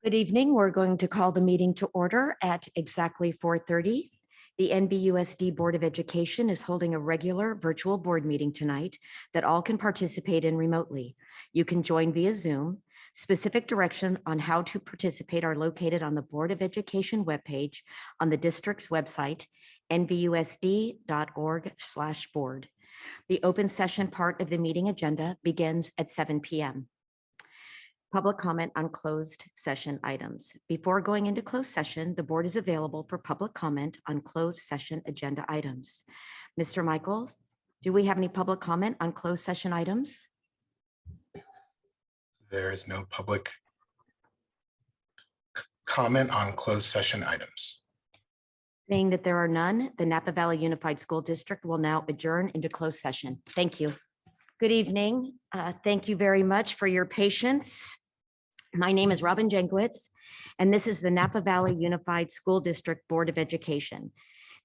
Good evening. We're going to call the meeting to order at exactly 4:30. The NVUSD Board of Education is holding a regular virtual board meeting tonight that all can participate in remotely. You can join via Zoom. Specific direction on how to participate are located on the Board of Education webpage on the district's website, nvusd.org/board. The open session part of the meeting agenda begins at 7 p.m. Public comment on closed session items. Before going into closed session, the board is available for public comment on closed session agenda items. Mr. Michaels, do we have any public comment on closed session items? There is no public comment on closed session items. Seeing that there are none, the Napa Valley Unified School District will now adjourn into closed session. Thank you. Good evening. Thank you very much for your patience. My name is Robin Jenkowitz, and this is the Napa Valley Unified School District Board of Education.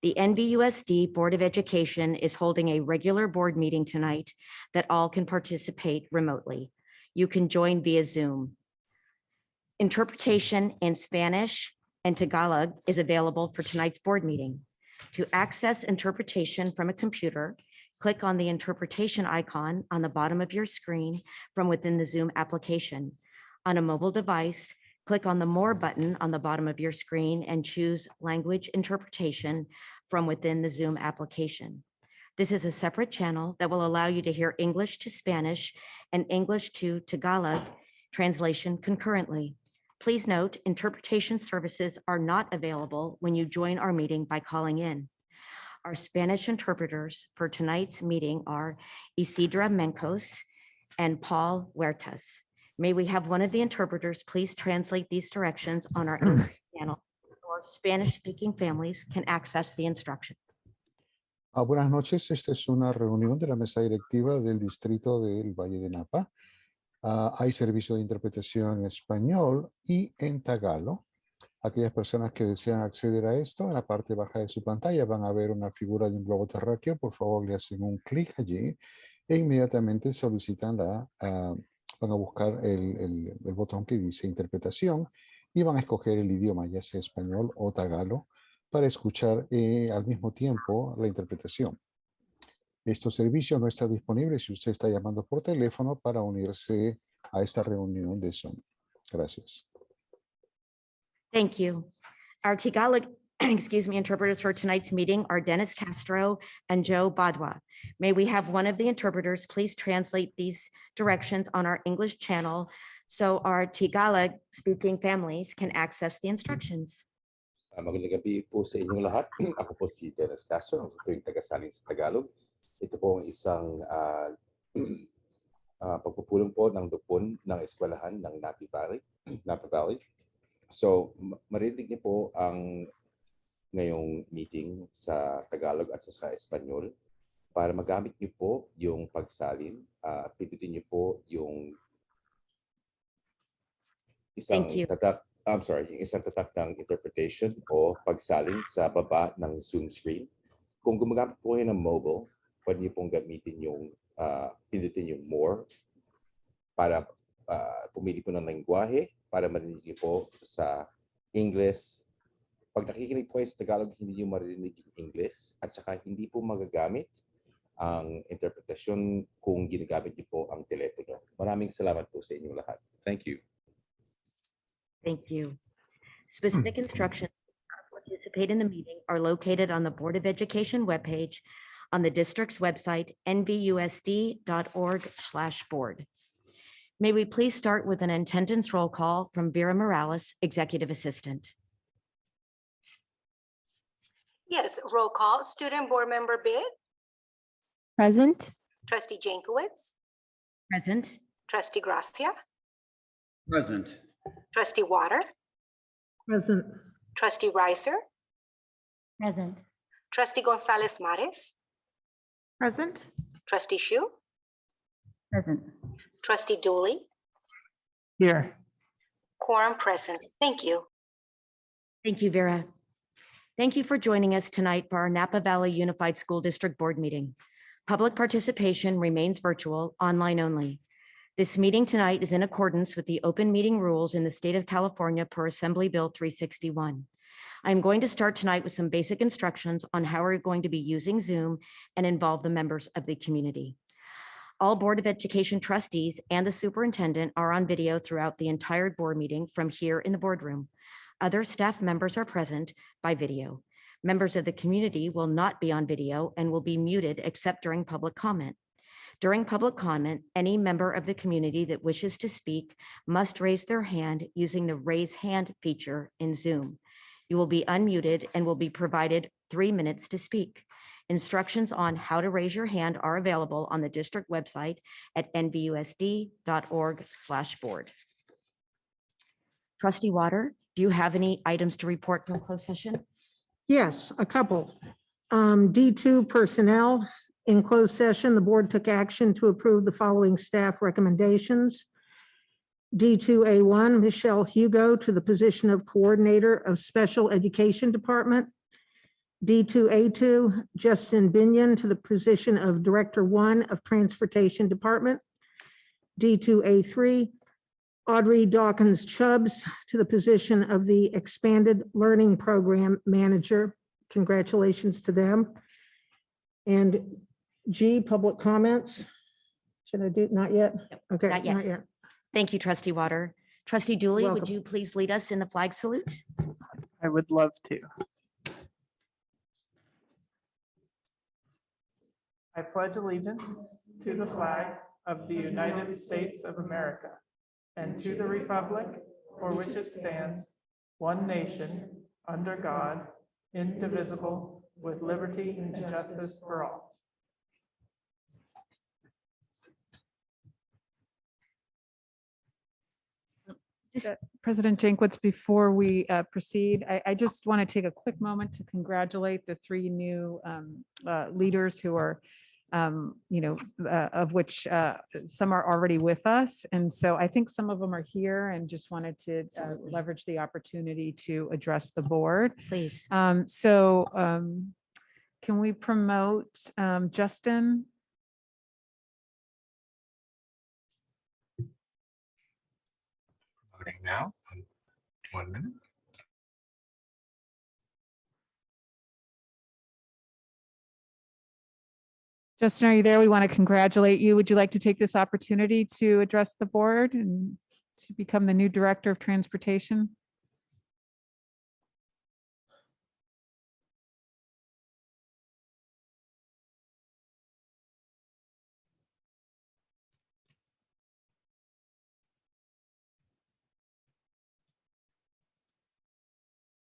The NVUSD Board of Education is holding a regular board meeting tonight that all can participate remotely. You can join via Zoom. Interpretation in Spanish and Tagalog is available for tonight's board meeting. To access interpretation from a computer, click on the interpretation icon on the bottom of your screen from within the Zoom application. On a mobile device, click on the More button on the bottom of your screen and choose Language Interpretation from within the Zoom application. This is a separate channel that will allow you to hear English to Spanish and English to Tagalog translation concurrently. Please note, interpretation services are not available when you join our meeting by calling in. Our Spanish interpreters for tonight's meeting are Isidra Mencos and Paul Huertas. May we have one of the interpreters please translate these directions on our English channel so our Spanish-speaking families can access the instruction. Buenas noches, esta es una reunión de la mesa directiva del distrito del Valle de Napa. Hay servicio de interpretación en español y en tagalo. Aquellas personas que desean acceder a esto, en la parte baja de su pantalla van a ver una figura de un globo terráqueo. Por favor, le hacen un clic allí e inmediatamente solicitan van a buscar el botón que dice interpretación y van a escoger el idioma, ya sea español o tagalo, para escuchar al mismo tiempo la interpretación. Este servicio no está disponible si usted está llamando por teléfono para unirse a esta reunión de Zoom. Gracias. Thank you. Our Tagalog, interpreters for tonight's meeting are Dennis Castro and Joe Badwa. May we have one of the interpreters please translate these directions on our English channel so our Tagalog speaking families can access the instructions. Magandang gabi po sa inyong lahat. Ako po si Dennis Castro, ako po yung tagasalin sa Tagalog. Ito po ang isang pagpupulong po ng dupon ng eskwelahan ng Napa Valley. So, marinig niyo po ang ngayong meeting sa Tagalog at sa Espanyol. Para magamit niyo po yung pagsalin, pindutin niyo po yung isang tatak, yung isang tatak ng interpretation o pagsalin sa baba ng Zoom screen. Kung gumagamit po kayo ng mobile, pwede niyo pong gamitin yung pindutin yung more para pumili po ng lengguwahe para marinig niyo po sa English. Pag nakikinig po kayo sa Tagalog, hindi niyo marinig yung English at saka hindi po magagamit ang interpretasyon kung ginagamit niyo po ang telepono. Maraming salamat po sa inyong lahat. Thank you. Thank you. Specific instructions to participate in the meeting are located on the Board of Education webpage on the district's website, nvusd.org/board. May we please start with an attendance roll call from Vera Morales, Executive Assistant. Yes, roll call. Student Board Member Bid. Present. Trustee Jankowitz. Present. Trustee Gracia. Present. Trustee Water. Present. Trustee Reiser. Present. Trustee Gonzalez Mares. Present. Trustee Shu. Present. Trustee Dooley. Here. Quorum present. Thank you. Thank you, Vera. Thank you for joining us tonight for our Napa Valley Unified School District Board meeting. Public participation remains virtual, online only. This meeting tonight is in accordance with the open meeting rules in the state of California per Assembly Bill 361. I'm going to start tonight with some basic instructions on how we're going to be using Zoom and involve the members of the community. All Board of Education trustees and the superintendent are on video throughout the entire board meeting from here in the boardroom. Other staff members are present by video. Members of the community will not be on video and will be muted except during public comment. During public comment, any member of the community that wishes to speak must raise their hand using the raise hand feature in Zoom. You will be unmuted and will be provided 3 minutes to speak. Instructions on how to raise your hand are available on the district website at nvusd.org/board. Trustee Water, do you have any items to report from closed session? Yes, a couple. D2 personnel. In closed session, the board took action to approve the following staff recommendations. D2A1, Michelle Hugo to the position of Coordinator of Special Education Department. D2A2, Justin Binion to the position of Director 1 of Transportation Department. D2A3, Audrey Dawkins Chubbs to the position of the Expanded Learning Program Manager. Congratulations to them. And G, public comments. Should I do, not yet? Okay, Not yet. not yet. Thank you, Trustee Water. Trustee Dooley, would Welcome. you please lead us in the flag salute? I would love to. I pledge allegiance to the flag of the United States of America and to the republic for which it stands, one nation, under God, indivisible, with liberty and justice for all. President Jankwitz, before we proceed, I just want to take a quick moment to congratulate the 3 new leaders who are, of which some are already with us. And so I think some of them are here and just wanted to leverage the opportunity to address the board. Please. Can we promote Justin? Voting now, 1 minute. Justin, are you there? We want to congratulate you. Would you like to take this opportunity to address the board and to become the new Director of Transportation?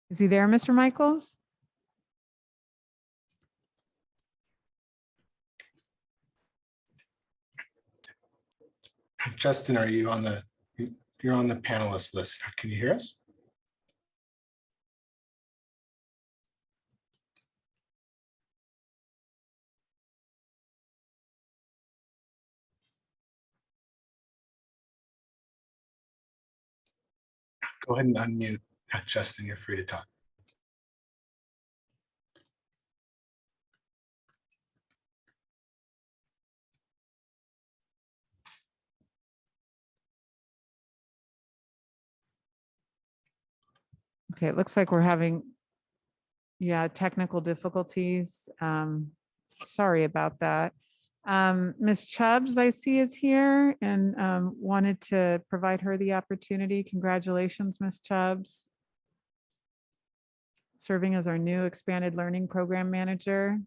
Is he there, Mr. Michaels? Justin, are you on you're on the panelist list. Can you hear us? Go ahead and unmute. Justin, you're free to talk. Okay, it looks like we're having, technical difficulties. Sorry about that. Ms. Chubbs, I see, is here and wanted to provide her the opportunity. Congratulations, Ms. Chubbs, serving as our new Expanded Learning Program Manager.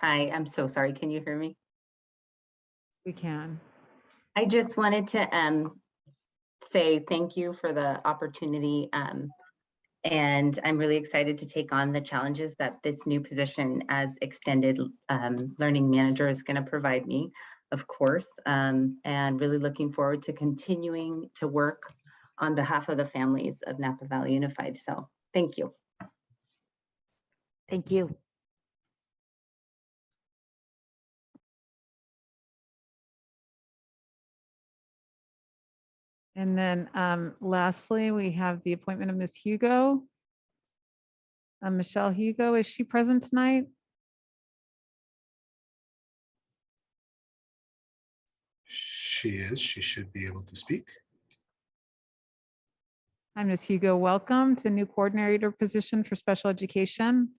Hi, I'm so sorry. Can you hear me? We can. I just wanted to say thank you for the opportunity. And I'm really excited to take on the challenges that this new position as Extended Learning Manager is going to provide me, of course, and really looking forward to continuing to work on behalf of the families of Napa Valley Unified. So thank you. Thank you. And then lastly, we have the appointment of Ms. Hugo. Michelle Hugo, is she present tonight? she is. She should be able to speak. Hi, Ms. Hugo. Welcome to the new coordinator position for special education.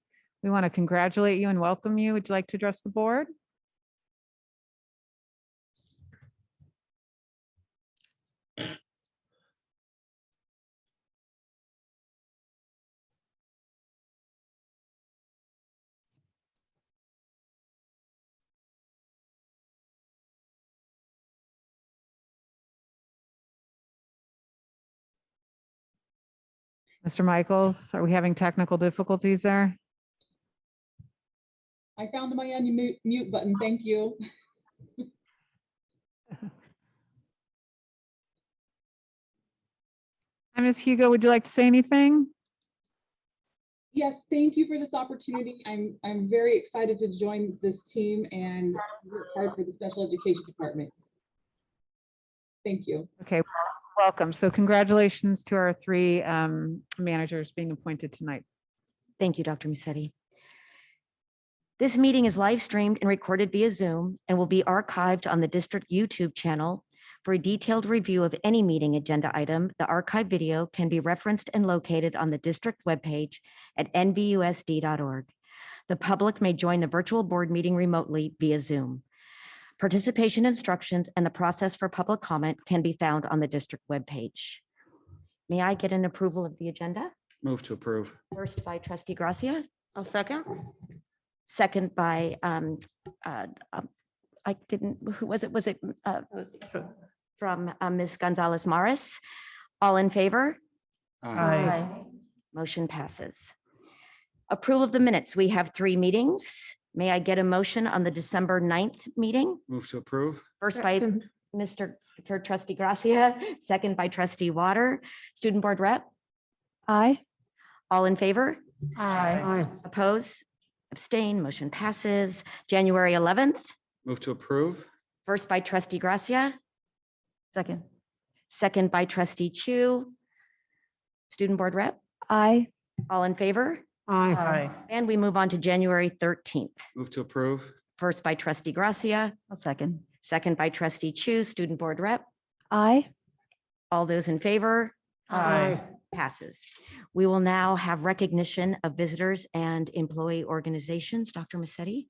We want to congratulate you and welcome you. Would you like to address the board? Mr. Michaels, are we having technical difficulties there? I found my unmute button. Thank you. Hi, Ms. Hugo, would you like to say anything? Yes, thank you for this opportunity. I'm very excited to join this team and work hard for the special education department. Thank you. Okay, welcome. So congratulations to our three managers being appointed tonight. Thank you, Dr. Musetti. This meeting is live streamed and recorded via Zoom and will be archived on the district YouTube channel. For a detailed review of any meeting agenda item, the archive video can be referenced and located on the district webpage at nvusd.org. The public may join the virtual board meeting remotely via Zoom. Participation instructions and the process for public comment can be found on the district webpage. May I get an approval of the agenda? Move to approve. First by trustee Gracia, I'll second. second by, I didn't, who was it? Was it from Ms. Gonzalez Maris? All in favor? Aye. Motion passes. Approval of the minutes. We have 3 meetings. May I get a motion on the December 9th meeting? Move to approve. First by for trustee Gracia, second by trustee Water. Student board rep? Aye. All in favor? Aye. Oppose? Abstain? Motion passes. January 11th, Move to approve. first by trustee Gracia. Second. Second by trustee Chu. Student board rep? Aye. All in favor? Aye. Aye. And we move on to January 13th. Move to approve. First by trustee Gracia. I'll second. Second by trustee Chu, student board rep. Aye. All those in favor? Aye. Passes. We will now have recognition of visitors and employee organizations. Dr. Musetti?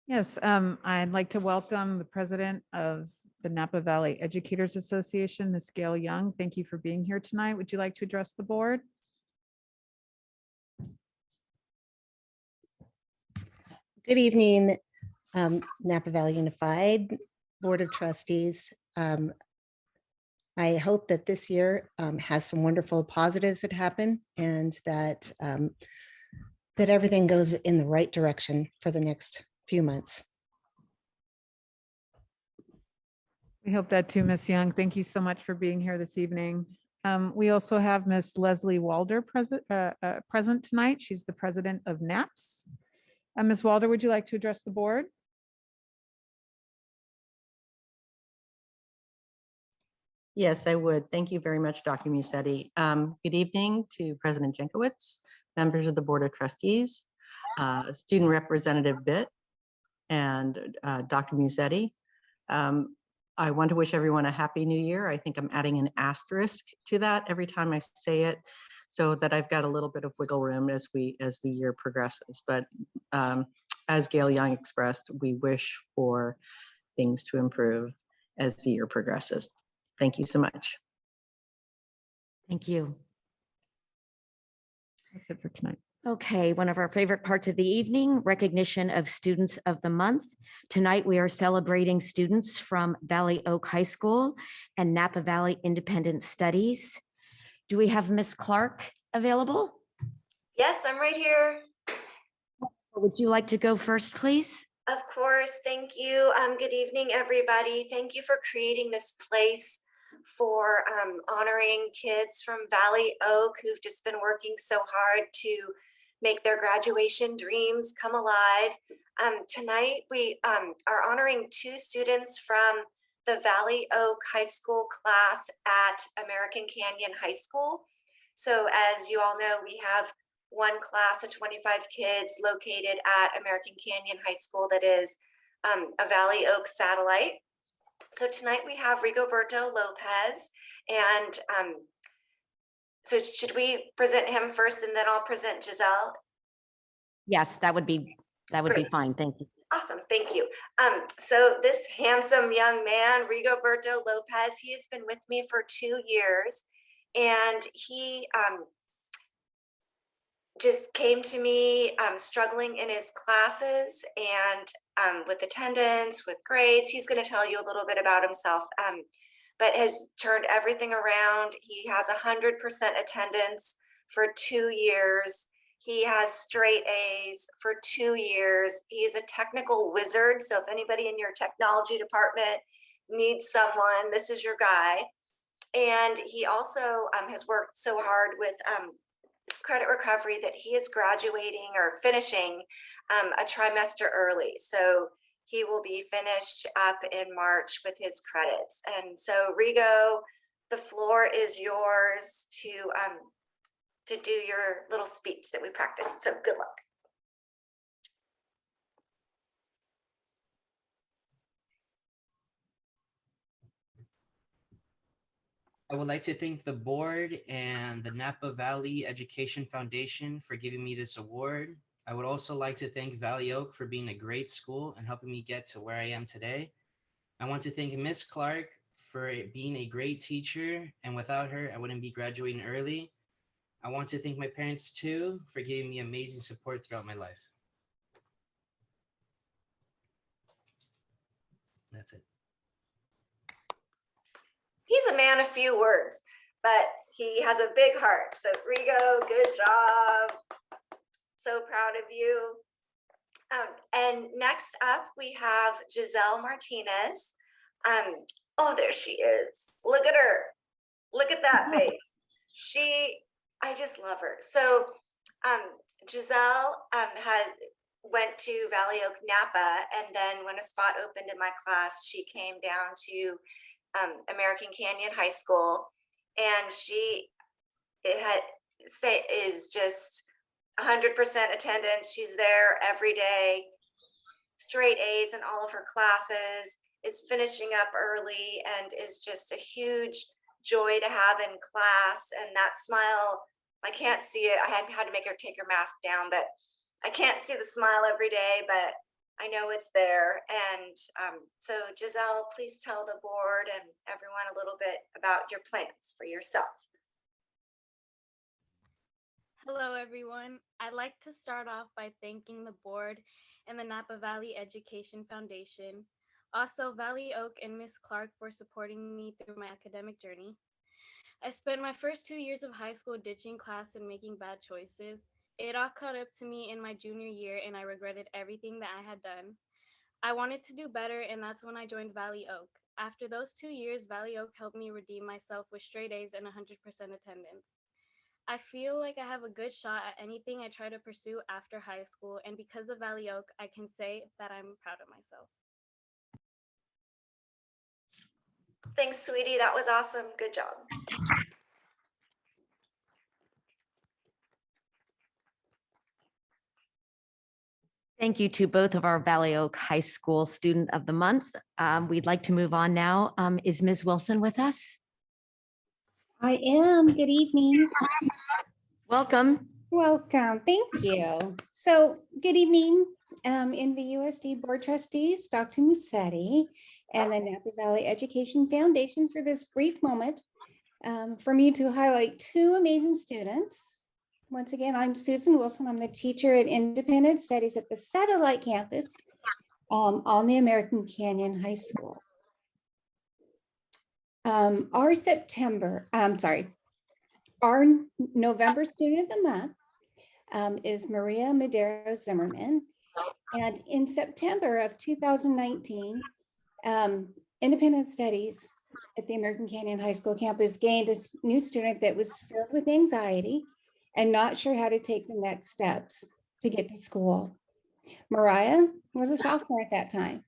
Yes, I'd like to welcome the president of the Napa Valley Educators Association, Ms. Gail Young. Thank you for being here tonight. Would you like to address the board? Good evening, Napa Valley Unified Board of Trustees. I hope that this year has some wonderful positives that happen and that that everything goes in the right direction for the next few months. We hope that too, Ms. Young. Thank you so much for being here this evening. We also have Ms. Leslie Walder present tonight. She's the president of NAPS. Ms. Walder, would you like to address the board? Yes, I would. Thank you very much, Dr. Musetti. Good evening to President Jenkowitz, members of the Board of Trustees, Student Representative Bitt, and Dr. Musetti. I want to wish everyone a happy new year. I think I'm adding an asterisk to that every time I say it, so that I've got a little bit of wiggle room as the year progresses. But as Gail Young expressed, we wish for things to improve as the year progresses. Thank you so much. Thank you. That's it for tonight. Okay, one of our favorite parts of the evening, recognition of students of the month. Tonight, we are celebrating students from Valley Oak High School and Napa Valley Independent Studies. Do we have Miss Clark available? Yes, I'm right here. Would you like to go first, please? Of course. Thank you. Good evening, everybody. Thank you for creating this place for honoring kids from Valley Oak who've just been working so hard to make their graduation dreams come alive. Tonight, we are honoring 2 students from the Valley Oak High School class at American Canyon High School. So as you all know, we have one class of 25 kids located at American Canyon High School that is a Valley Oak satellite. So tonight we have Rigoberto Lopez, and so should we present him first and then I'll present Gisele? Yes, that would be Great. fine. Thank you. Awesome, thank you. So this handsome young man, Rigoberto Lopez, he has been with me for 2 years, and he just came to me struggling in his classes and with attendance, with grades. He's going to tell you a little bit about himself, but has turned everything around. He has 100% attendance for 2 years. He has straight A's for 2 years. He's a technical wizard. So if anybody in your technology department needs someone, this is your guy. And he also has worked so hard with credit recovery that he is graduating or finishing a trimester early. So he will be finished up in March with his credits. And so Rigo, the floor is yours to do your little speech that we practiced. So good luck. I would like to thank the board and the Napa Valley Education Foundation for giving me this award. I would also like to thank Valley Oak for being a great school and helping me get to where I am today. I want to thank Miss Clark for being a great teacher, and without her, I wouldn't be graduating early. I want to thank my parents too for giving me amazing support throughout my life. That's it. He's a man of few words, but he has a big heart. So Rigo, good job. So proud of you. And next up, we have Gisele Martinez. Oh, there she is. Look at her. Look at that face. I just love her. So Gisele went to Valley Oak Napa, and then when a spot opened in my class, she came down to American Canyon High School, and she is just 100% attendance. She's there every day, straight A's in all of her classes, is finishing up early, and is just a huge joy to have in class. And that smile, I can't see it. I had to make her take her mask down, but I can't see the smile every day, but I know it's there. And so Gisele, please tell the board and everyone a little bit about your plans for yourself. Hello, everyone. I'd like to start off by thanking the board and the Napa Valley Education Foundation. Also, Valley Oak and Miss Clark for supporting me through my academic journey. I spent my first 2 years of high school ditching class and making bad choices. It all caught up to me in my junior year, and I regretted everything that I had done. I wanted to do better, and that's when I joined Valley Oak. After those 2 years, Valley Oak helped me redeem myself with straight A's and 100% attendance. I feel like I have a good shot at anything I try to pursue after high school, and because of Valley Oak, I can say that I'm proud of myself. Thanks, sweetie. That was awesome. Good job. Thank you to both of our Valley Oak High School Student of the Month. We'd like to move on now. Is Ms. Wilson with us? I am. Good evening. Welcome. Welcome. Thank you. So good evening, NVUSD Board Trustees, Dr. Musetti, and the Napa Valley Education Foundation for this brief moment for me to highlight two amazing students. Once again, I'm Susan Wilson. I'm the teacher at Independent Studies at the Satellite Campus on the American Canyon High School. Our November Student of the Month is Maria Medeiros Zimmerman. And in September of 2019, Independent Studies at the American Canyon High School campus gained a new student that was filled with anxiety and not sure how to take the next steps to get to school. Mariah was a sophomore at that time.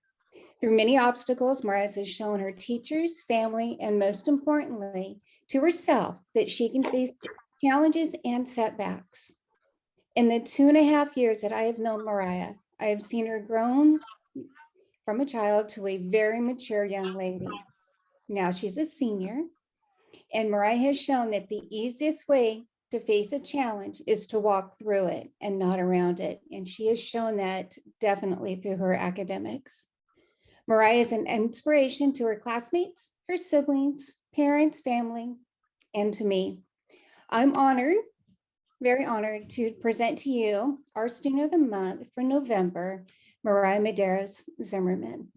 Through many obstacles, Mariah has shown her teachers, family, and most importantly, to herself that she can face challenges and setbacks. In the 2.5 years that I have known Mariah, I have seen her grown from a child to a very mature young lady. Now she's a senior, and Mariah has shown that the easiest way to face a challenge is to walk through it and not around it. And she has shown that definitely through her academics. Mariah is an inspiration to her classmates, her siblings, parents, family, and to me. I'm honored, very honored to present to you our Student of the Month for November, Mariah Medeiros Zimmerman.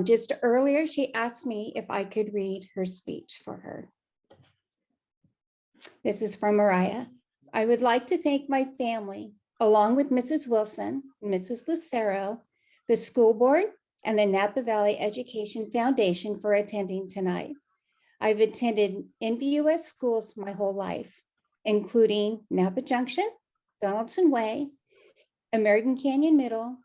Just earlier, she asked me if I could read her speech for her. This is from Mariah. I would like to thank my family, along with Mrs. Wilson, Mrs. Lucero, the school board, and the Napa Valley Education Foundation for attending tonight. I've attended NVUSD schools my whole life, including Napa Junction, Donaldson Way, American Canyon Middle,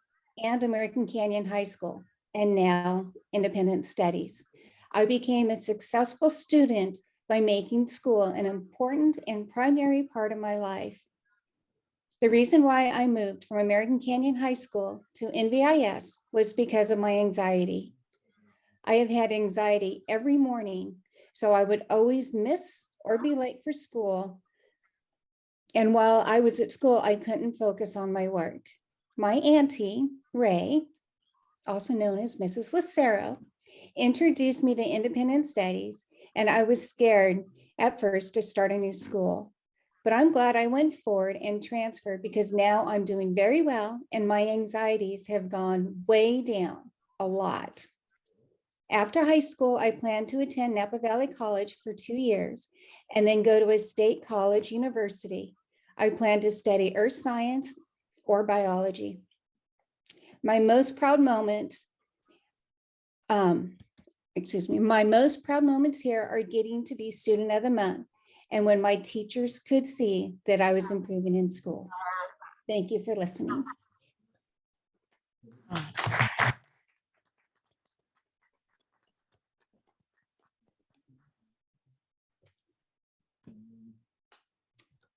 and American Canyon High School, and now Independent Studies. I became a successful student by making school an important and primary part of my life. The reason why I moved from American Canyon High School to NVIS was because of my anxiety. I have had anxiety every morning, so I would always miss or be late for school. And while I was at school, I couldn't focus on my work. My auntie, Ray, also known as Mrs. Lucero, introduced me to Independent Studies, and I was scared at first to start a new school. But I'm glad I went forward and transferred because now I'm doing very well and my anxieties have gone way down a lot. After high school, I plan to attend Napa Valley College for 2 years and then go to a state college university. I plan to study earth science or biology. My most proud moments, my most proud moments here are getting to be Student of the Month and when my teachers could see that I was improving in school. Thank you for listening.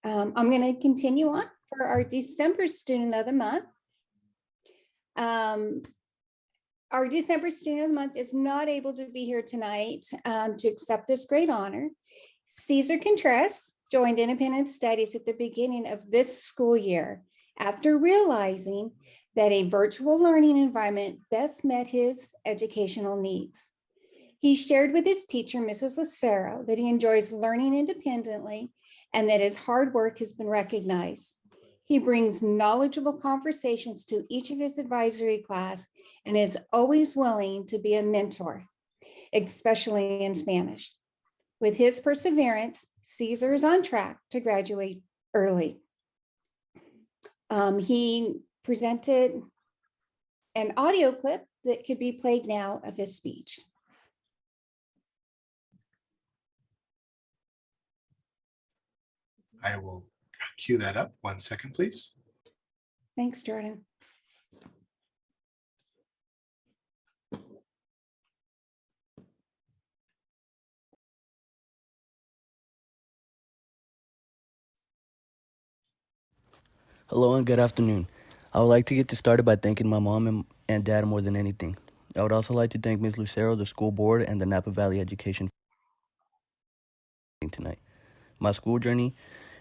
I'm going to continue on for our December Student of the Month. Our December Student of the Month is not able to be here tonight to accept this great honor. Cesar Contreras joined Independent Studies at the beginning of this school year after realizing that a virtual learning environment best met his educational needs. He shared with his teacher, Mrs. Lucero, that he enjoys learning independently and that his hard work has been recognized. He brings knowledgeable conversations to each of his advisory class and is always willing to be a mentor, especially in Spanish. With his perseverance, Cesar is on track to graduate early. He presented an audio clip that could be played now of his speech. I will cue that up. 1 second, please. Thanks, Jordan. Hello and good afternoon. I would like to get started by thanking my mom and dad more than anything. I would also like to thank Ms. Lucero, the school board, and the Napa Valley Education tonight. My school journey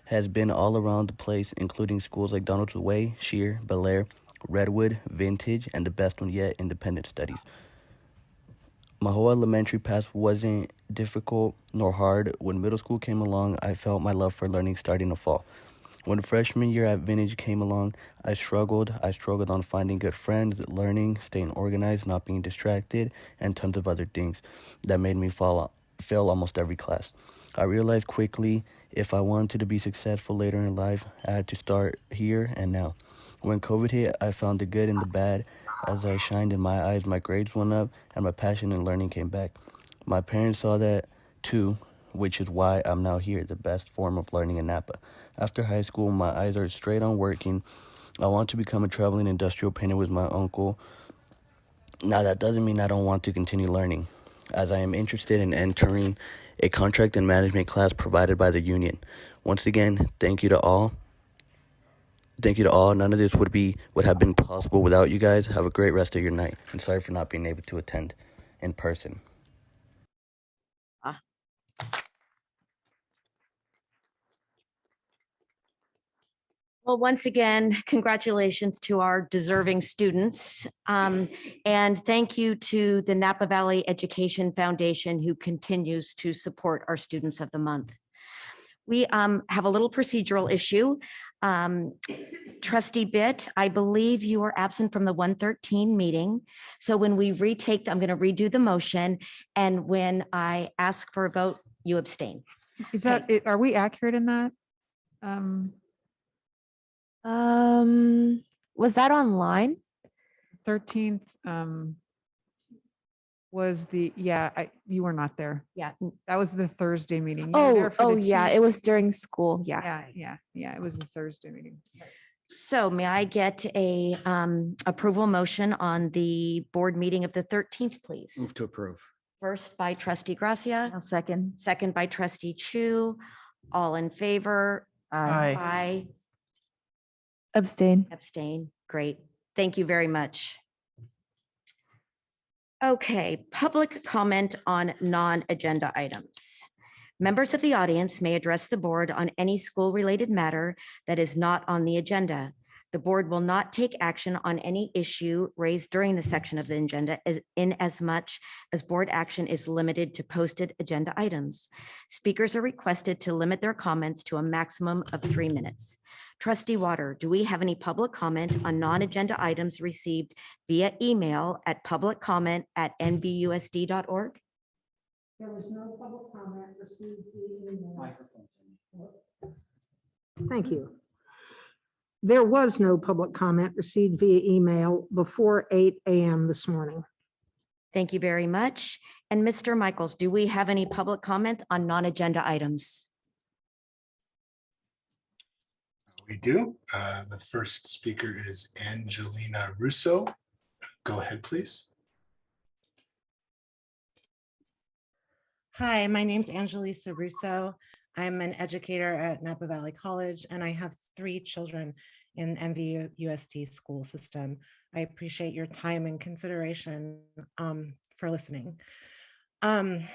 has been all around the place, including schools like Donaldson Way, Shear, Bel Air, Redwood, Vintage, and the best one yet, Independent Studies. My whole elementary path wasn't difficult nor hard. When middle school came along, I felt my love for learning starting to fall. When freshman year at Vintage came along, I struggled. I struggled on finding good friends, learning, staying organized, not being distracted, and tons of other things that made me fail almost every class. I realized quickly if I wanted to be successful later in life, I had to start here and now. When COVID hit, I found the good and the bad. As I shined in my eyes, my grades went up and my passion in learning came back. My parents saw that too, which is why I'm now here, the best form of learning in Napa. After high school, my eyes are straight on working. I want to become a traveling industrial painter with my uncle. Now, that doesn't mean I don't want to continue learning, as I am interested in entering a contract and management class provided by the union. Once again, thank you to all. Thank you to all. None of this would have been possible without you guys. Have a great rest of your night. And sorry for not being able to attend in person. Well, once again, congratulations to our deserving students. And thank you to the Napa Valley Education Foundation, who continues to support our Students of the Month. We have a little procedural issue. Trustee Bitt, I believe you were absent from the 113 meeting. So when we retake, I'm going to redo the motion. And when I ask for a vote, you abstain. Is that, are we accurate in that? Was that online? 13th was the, you were not there. Yeah. That was the Thursday meeting. You were there for the Yeah, it was during school. Yeah. Yeah, it was the Thursday meeting. So may I get a approval motion on the board meeting of the 13th, please? Move to approve. First by trustee Gracia, I'll second. second by trustee Chu. All in favor? Aye. Aye. Abstain. Abstain. Great. Thank you very much. Okay, public comment on non-agenda items. Members of the audience may address the board on any school-related matter that is not on the agenda. The board will not take action on any issue raised during the section of the agenda in as much as board action is limited to posted agenda items. Speakers are requested to limit their comments to a maximum of 3 minutes. Trustee Water, do we have any public comment on non-agenda items received via email at publiccomment@nvusd.org? There was no public comment received via email. Thank you. There was no public comment received via email before 8 a.m. this morning. Thank you very much. And Mr. Michaels, do we have any public comment on non-agenda items? We do. The first speaker is Angelina Russo. Go ahead, please. Hi, my name's Angelisa Russo. I'm an educator at Napa Valley College, and I have 3 children in the NVUSD school system. I appreciate your time and consideration for listening. I'm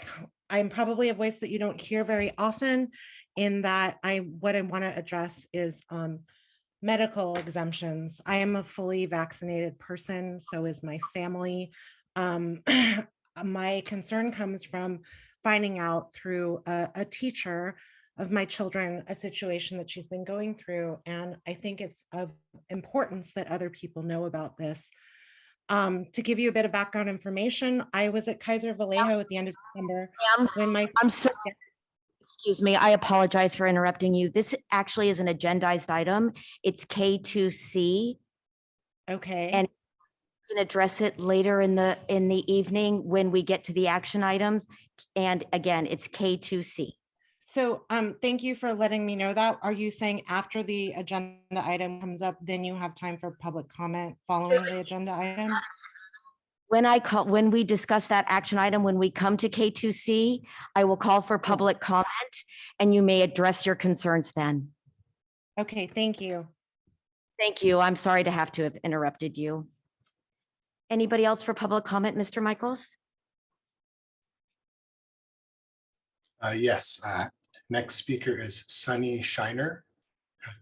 probably a voice that you don't hear very often, in that what I want to address is medical exemptions. I am a fully vaccinated person, so is my family. My concern comes from finding out through a teacher of my children a situation that she's been going through, and I think it's of importance that other people know about this. To give you a bit of background information, I was at Kaiser Vallejo at the end of December when my— I'm sorry. Excuse me, I apologize for interrupting you. This actually is an agendized item. It's K2C. Okay. And we can address it later in the evening when we get to the action items. And again, it's K2C. So thank you for letting me know that. Are you saying after the agenda item comes up, then you have time for public comment following the agenda item? When we discuss that action item, when we come to K2C, I will call for public comment and you may address your concerns then. Okay, thank you. Thank you. I'm sorry to have to have interrupted you. Anybody else for public comment, Mr. Michaels? Yes. Next speaker is Sunny Shiner.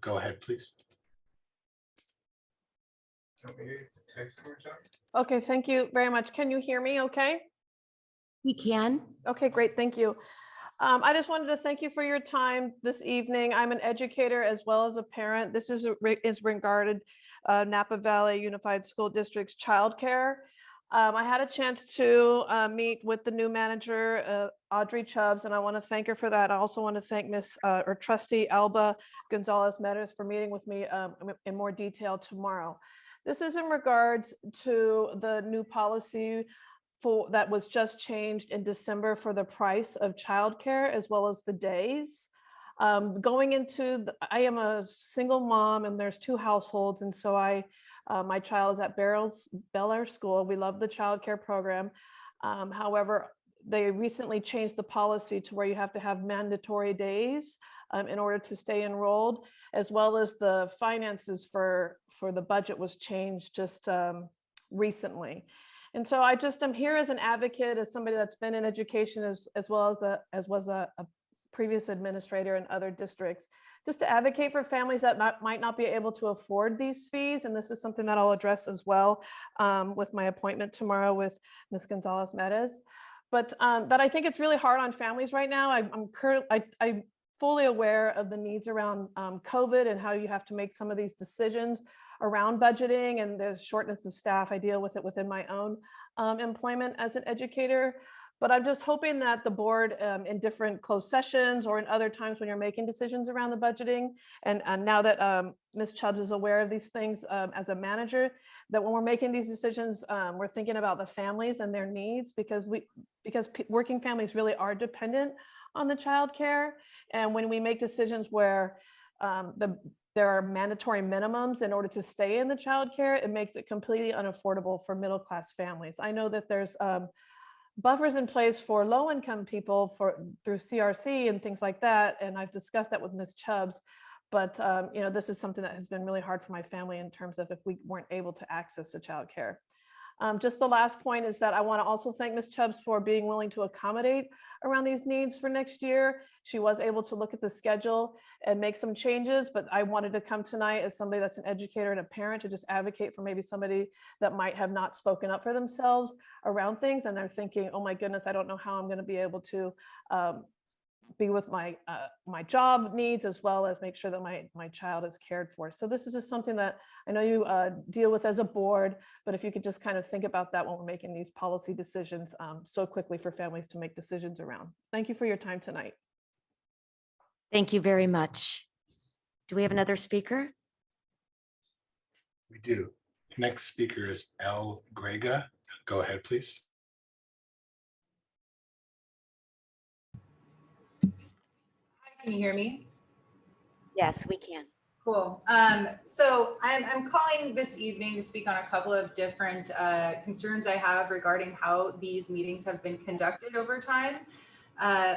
Go ahead, please. Okay, thank you very much. Can you hear me okay? We can. Okay, great. Thank you. I just wanted to thank you for your time this evening. I'm an educator as well as a parent. This is regarding Napa Valley Unified School District's childcare. I had a chance to meet with the new manager, Audrey Chubbs, and I want to thank her for that. I also want to thank Trustee Alba Gonzalez Medeiros for meeting with me in more detail tomorrow. This is in regards to the new policy that was just changed in December for the price of childcare as well as the days. I am a single mom and there's 2 households, and so my child is at Bel Air School. We love the childcare program. However, they recently changed the policy to where you have to have mandatory days in order to stay enrolled, as well as the finances for the budget was changed just recently. And so I just am here as an advocate, as somebody that's been in education, as well as was a previous administrator in other districts, just to advocate for families that might not be able to afford these fees. And this is something that I'll address as well with my appointment tomorrow with Ms. Gonzalez-Medeiros. But that I think it's really hard on families right now. I'm fully aware of the needs around COVID and how you have to make some of these decisions around budgeting and the shortness of staff. I deal with it within my own employment as an educator. But I'm just hoping that the board in different closed sessions or in other times when you're making decisions around the budgeting, and now that Ms. Chubbs is aware of these things as a manager, that when we're making these decisions, we're thinking about the families and their needs, because working families really are dependent on the childcare. And when we make decisions where there are mandatory minimums in order to stay in the childcare, it makes it completely unaffordable for middle-class families. I know that there's buffers in place for low-income people through CRC and things like that, and I've discussed that with Ms. Chubbs. But this is something that has been really hard for my family in terms of if we weren't able to access the childcare. Just the last point is that I want to also thank Ms. Chubbs for being willing to accommodate around these needs for next year. She was able to look at the schedule and make some changes, but I wanted to come tonight as somebody that's an educator and a parent to just advocate for maybe somebody that might have not spoken up for themselves around things. And they're thinking, oh my goodness, I don't know how I'm going to be able to be with my job needs, as well as make sure that my child is cared for. So this is just something that I know you deal with as a board, but if you could just kind of think about that when we're making these policy decisions so quickly for families to make decisions around. Thank you for your time tonight. Thank you very much. Do we have another speaker? We do. Next speaker is L. Grega. Go ahead, please. Can you hear me? Yes, we can. Cool. So I'm calling this evening to speak on a couple of different concerns I have regarding how these meetings have been conducted over time.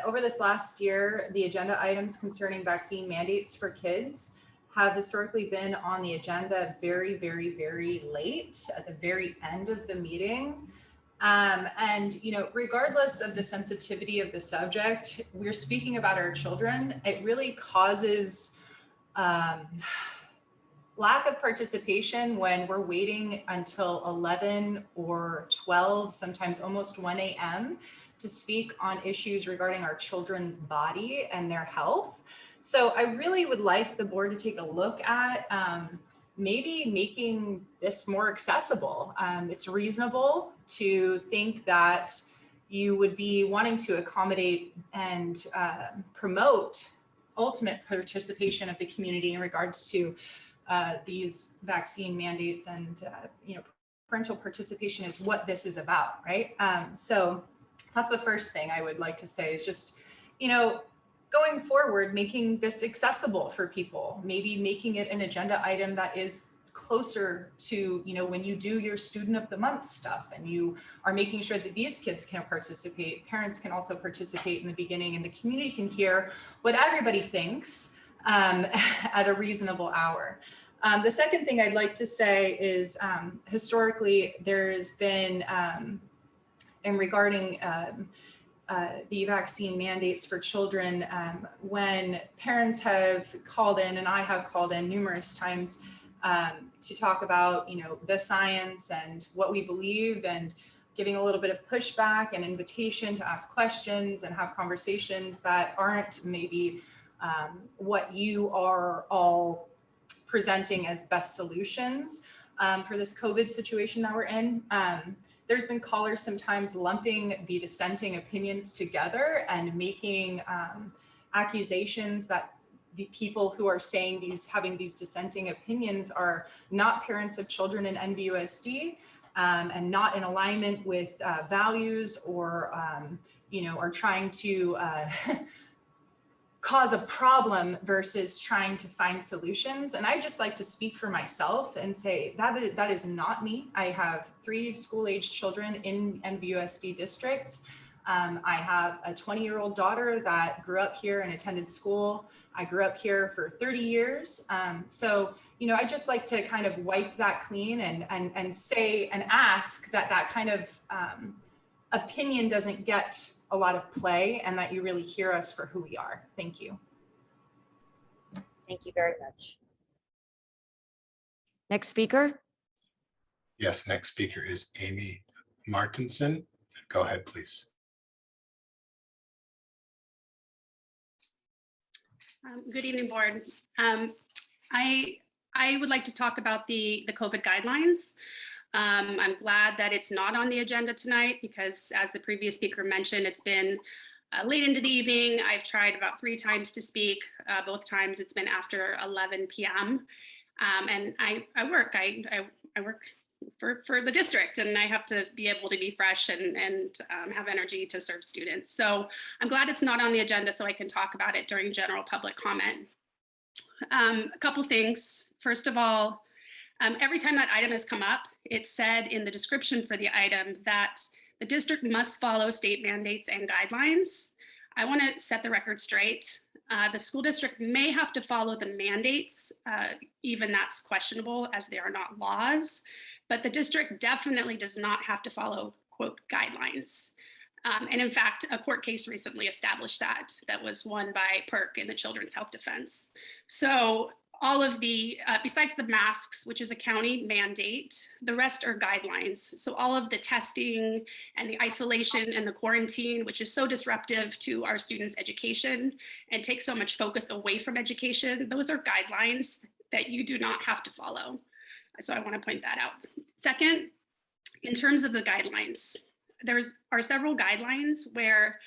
Over this last year, the agenda items concerning vaccine mandates for kids have historically been on the agenda very, very, very late at the very end of the meeting. And, regardless of the sensitivity of the subject, we're speaking about our children. It really causes lack of participation when we're waiting until 11 or 12, sometimes almost 1 a.m. to speak on issues regarding our children's body and their health. So I really would like the board to take a look at maybe making this more accessible. It's reasonable to think that you would be wanting to accommodate and promote ultimate participation of the community in regards to these vaccine mandates, and parental participation is what this is about, right? So that's the first thing I would like to say is just, going forward, making this accessible for people, maybe making it an agenda item that is closer to, when you do your student of the month stuff and you are making sure that these kids can participate, parents can also participate in the beginning, and the community can hear what everybody thinks at a reasonable hour. The second thing I'd like to say is historically there's been, and regarding the vaccine mandates for children, when parents have called in, and I have called in numerous times to talk about, the science and what we believe, and giving a little bit of pushback and invitation to ask questions and have conversations that aren't maybe what you are all presenting as best solutions for this COVID situation that we're in. There's been callers sometimes lumping the dissenting opinions together and making accusations that the people who are saying having these dissenting opinions are not parents of children in NVUSD and not in alignment with values, or are trying to cause a problem versus trying to find solutions. And I just like to speak for myself and say that is not me. I have 3 school-aged children in NVUSD districts. I have a 20-year-old daughter that grew up here and attended school. I grew up here for 30 years. So, you know, I just like to kind of wipe that clean and say and ask that that kind of opinion doesn't get a lot of play and that you really hear us for who we are. Thank you. Thank you very much. Next speaker. Yes, next speaker is Amy Martinson. Go ahead, please. Good evening, board. I would like to talk about the COVID guidelines. I'm glad that it's not on the agenda tonight because, as the previous speaker mentioned, it's been late into the evening. I've tried about 3 times to speak. Both times it's been after 11 p.m. And I work for the district, and I have to be able to be fresh and have energy to serve students. So I'm glad it's not on the agenda so I can talk about it during general public comment. A couple things. First of all, every time that item has come up, it's said in the description for the item that the district must follow state mandates and guidelines. I want to set the record straight. The school district may have to follow the mandates, even that's questionable as they are not laws, but the district definitely does not have to follow, quote, guidelines. And in fact, a court case recently established that was won by PERC in the Children's Health Defense. So all of the, besides the masks, which is a county mandate, the rest are guidelines. So all of the testing and the isolation and the quarantine, which is so disruptive to our students' education and takes so much focus away from education, those are guidelines that you do not have to follow. So I want to point that out. Second, in terms of the guidelines, there are several guidelines where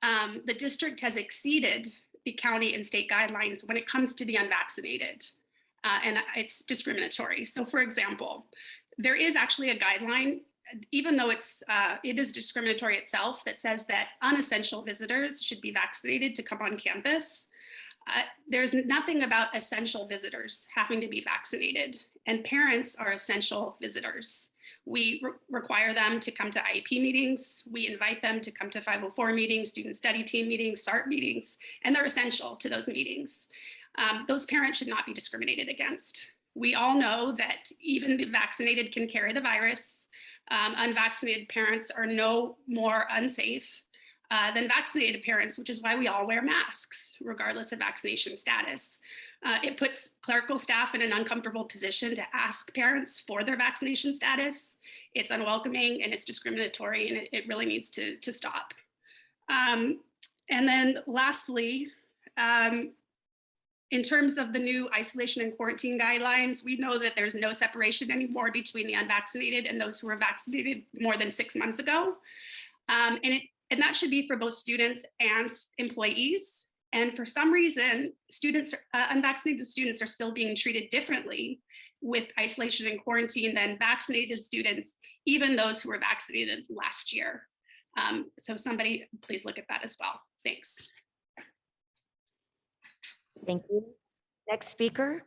the district has exceeded the county and state guidelines when it comes to the unvaccinated, and it's discriminatory. So for example, there is actually a guideline, even though it is discriminatory itself, that says that unessential visitors should be vaccinated to come on campus. There's nothing about essential visitors having to be vaccinated, and parents are essential visitors. We require them to come to IEP meetings. We invite them to come to 504 meetings, student study team meetings, SART meetings, and they're essential to those meetings. Those parents should not be discriminated against. We all know that even the vaccinated can carry the virus. Unvaccinated parents are no more unsafe than vaccinated parents, which is why we all wear masks, regardless of vaccination status. It puts clerical staff in an uncomfortable position to ask parents for their vaccination status. It's unwelcoming and it's discriminatory, and it really needs to stop. And then lastly, in terms of the new isolation and quarantine guidelines, we know that there's no separation anymore between the unvaccinated and those who were vaccinated more than 6 months ago. And that should be for both students and employees. And for some reason, unvaccinated students are still being treated differently with isolation and quarantine than vaccinated students, even those who were vaccinated last year. So somebody please look at that as well. Thanks. Thank you. Next speaker.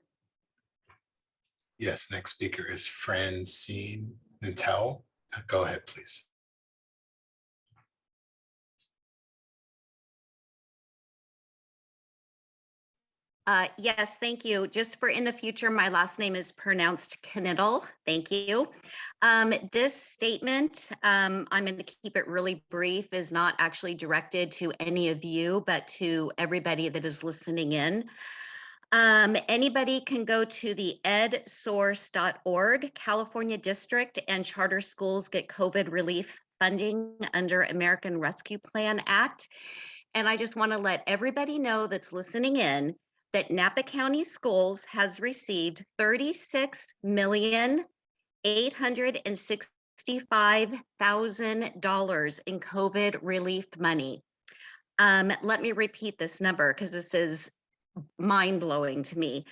Yes, next speaker is Francine Natel. Go ahead, please. Yes, thank you. Just for in the future, my last name is pronounced Knittel. Thank you. This statement, I'm going to keep it really brief, is not actually directed to any of you, but to everybody that is listening in. Anybody can go to the edsource.org. California District and charter schools get COVID relief funding under American Rescue Plan Act. And I just want to let everybody know that's listening in that Napa County Schools has received $36,865,000 in COVID relief money. Let me repeat this number because this is mind-blowing to me.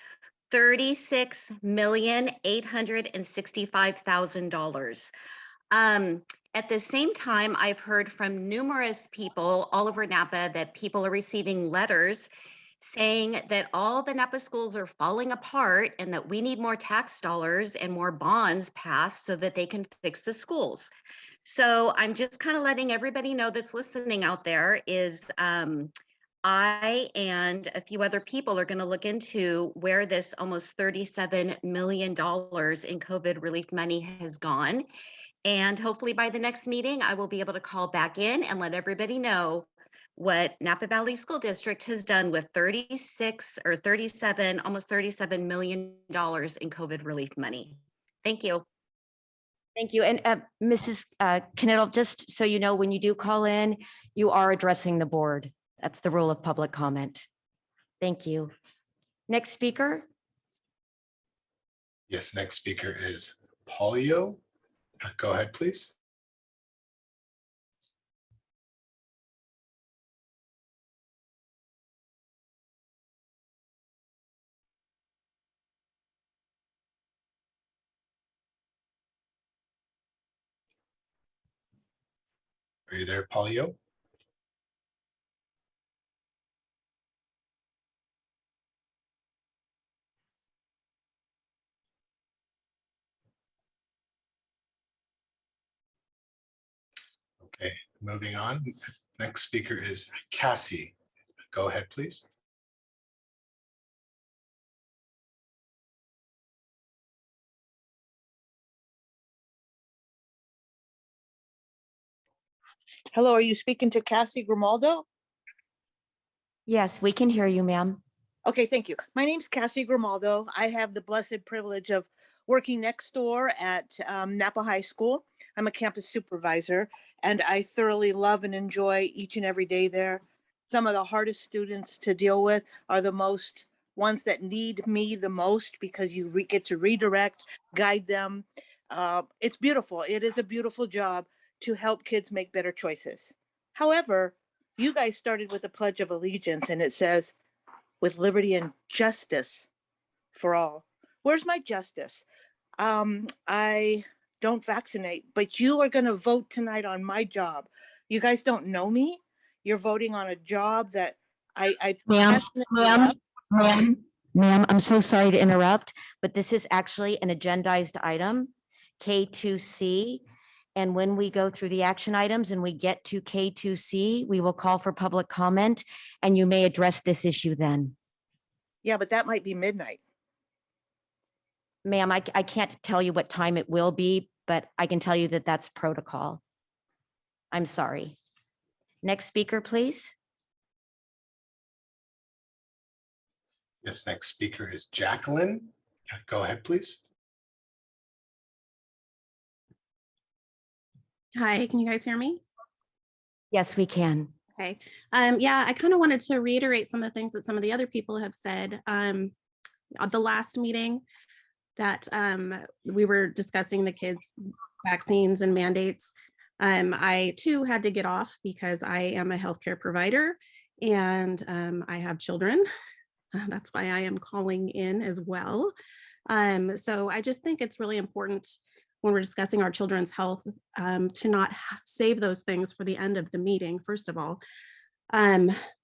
$36,865,000. At the same time, I've heard from numerous people all over Napa that people are receiving letters saying that all the Napa schools are falling apart and that we need more tax dollars and more bonds passed so that they can fix the schools. So I'm just kind of letting everybody know that's listening out there is I and a few other people are going to look into where this almost $37 million in COVID relief money has gone. And hopefully by the next meeting, I will be able to call back in and let everybody know what Napa Valley School District has done with 36 or 37, almost $37 million in COVID relief money. Thank you. Thank you. And Mrs. Knittel, just so you know, when you do call in, you are addressing the board. That's the rule of public comment. Thank you. Next speaker. Yes, next speaker is Paulio. Go ahead, please. Are you there, Paulio? Okay, moving on. Next speaker is Cassie. Go ahead, please. Hello, are you speaking to Cassie Grimaldo? Yes, we can hear you, ma'am. Okay, thank you. My name's Cassie Grimaldo. I have the blessed privilege of working next door at Napa High School. I'm a campus supervisor, and I thoroughly love and enjoy each and every day there. Some of the hardest students to deal with are the ones that need me the most, because you get to redirect, guide them. It's beautiful. It is a beautiful job to help kids make better choices. However, you guys started with the Pledge of Allegiance, and it says, with liberty and justice for all. Where's my justice? I don't vaccinate, but you are going to vote tonight on my job. You guys don't know me. You're voting on a job that I Ma'am, I'm so sorry to interrupt, but this is actually an agendized item, K2C. And when we go through the action items and we get to K2C, we will call for public comment and you may address this issue then. Yeah, but that might be midnight. Ma'am, I can't tell you what time it will be, but I can tell you that that's protocol. I'm sorry. Next speaker, please. Yes, next speaker is Jacqueline. Go ahead, please. Hi, can you guys hear me? Yes, we can. Okay. Yeah, I kind of wanted to reiterate some of the things that some of the other people have said. At the last meeting that we were discussing the kids' vaccines and mandates, I too had to get off because I am a healthcare provider and I have children. That's why I am calling in as well. So I just think it's really important when we're discussing our children's health to not save those things for the end of the meeting, first of all.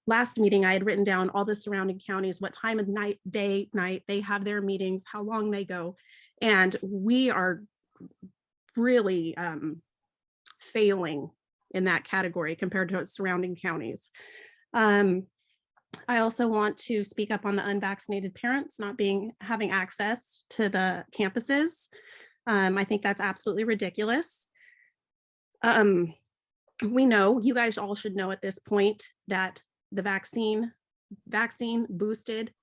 Last meeting, I had written down all the surrounding counties, what time of night, day, night they have their meetings, how long they go. And we are really failing in that category compared to surrounding counties. I also want to speak up on the unvaccinated parents not having access to the campuses. I think that's absolutely ridiculous. We know, you guys all should know at this point, that the vaccine boosted,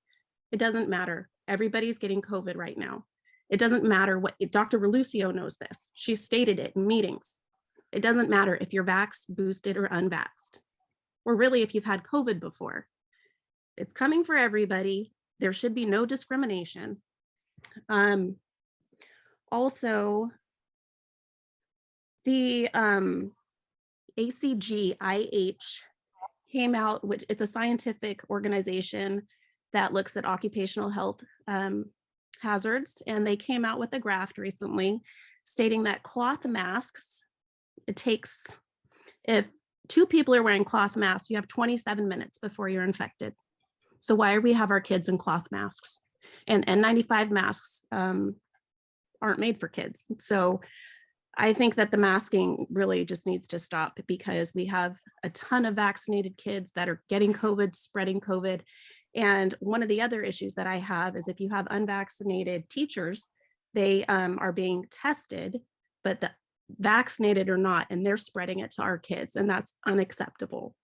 it doesn't matter. Everybody's getting COVID right now. It doesn't matter what, Dr. Relucio knows this. She stated it in meetings. It doesn't matter if you're vaxxed, boosted, or unvaxxed, or really if you've had COVID before. It's coming for everybody. There should be no discrimination. Also, the ACGIH came out, which it's a scientific organization that looks at occupational health hazards, and they came out with a graph recently stating that cloth masks, if 2 people are wearing cloth masks, you have 27 minutes before you're infected. So why do we have our kids in cloth masks? And N95 masks aren't made for kids. So I think that the masking really just needs to stop because we have a ton of vaccinated kids that are getting COVID, spreading COVID. And one of the other issues that I have is if you have unvaccinated teachers, they are being tested, but the vaccinated or not, and they're spreading it to our kids, and that's unacceptable.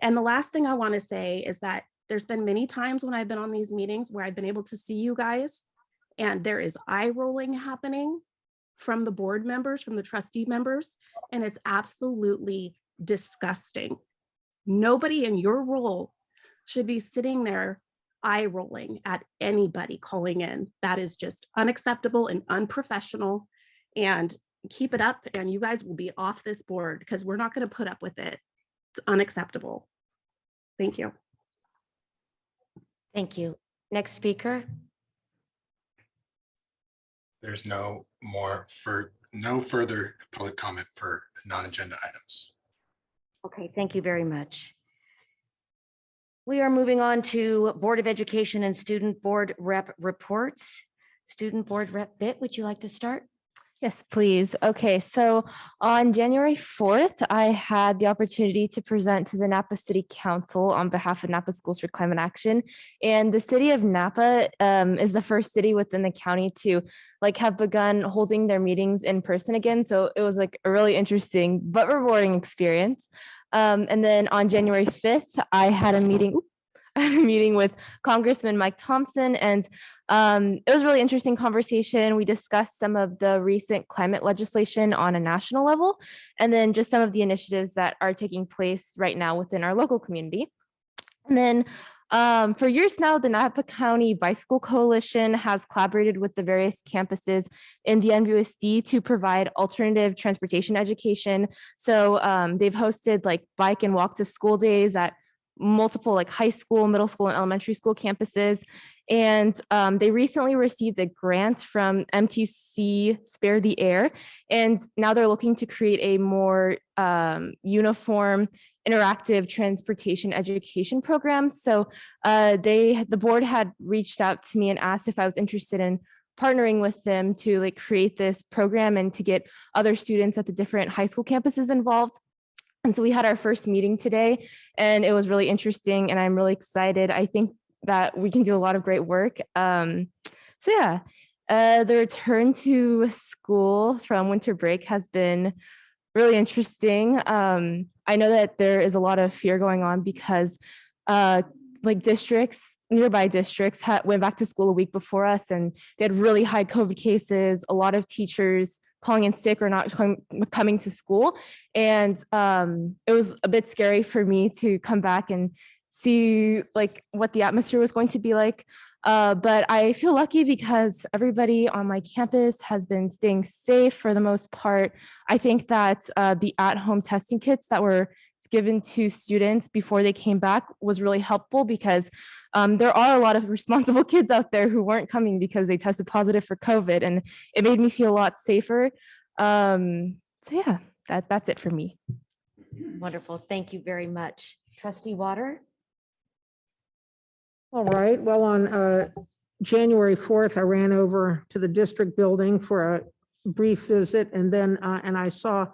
And the last thing I want to say is that there's been many times when I've been on these meetings where I've been able to see you guys, and there is eye rolling happening from the board members, from the trustee members, and it's absolutely disgusting. Nobody in your role should be sitting there eye rolling at anybody calling in. That is just unacceptable and unprofessional. And keep it up, and you guys will be off this board because we're not going to put up with it. It's unacceptable. Thank you. Thank you. Next speaker. There's no further public comment for non-agenda items. Okay, thank you very much. We are moving on to Board of Education and Student Board Rep reports. Student Board Rep Bit, would you like to start? Yes, please. Okay, so on January 4th, I had the opportunity to present to the Napa City Council on behalf of Napa Schools for Climate Action. And the city of Napa is the first city within the county to have begun holding their meetings in person again. So it was a really interesting but rewarding experience. And then on January 5th, I had a meeting with Congressman Mike Thompson, and it was a really interesting conversation. We discussed some of the recent climate legislation on a national level, and then just some of the initiatives that are taking place right now within our local community. And then for years now, the Napa County Bicycle Coalition has collaborated with the various campuses in the NVUSD to provide alternative transportation education. So they've hosted bike and walk to school days at multiple high school, middle school, and elementary school campuses. And they recently received a grant from MTC Spare the Air. And now they're looking to create a more uniform, interactive transportation education program. So the board had reached out to me and asked if I was interested in partnering with them to create this program and to get other students at the different high school campuses involved. And so we had our first meeting today, and it was really interesting, and I'm really excited. I think that we can do a lot of great work. The return to school from winter break has been really interesting. I know that there is a lot of fear going on because nearby districts went back to school a week before us, and they had really high COVID cases, a lot of teachers calling in sick or not coming to school. And it was a bit scary for me to come back and see what the atmosphere was going to be like. But I feel lucky because everybody on my campus has been staying safe for the most part. I think that the at-home testing kits that were given to students before they came back was really helpful because there are a lot of responsible kids out there who weren't coming because they tested positive for COVID, and it made me feel a lot safer. That's it for me. Wonderful. Thank you very much. Trustee Water. All right. Well, on January 4th, I ran over to the district building for a brief visit, and then and I saw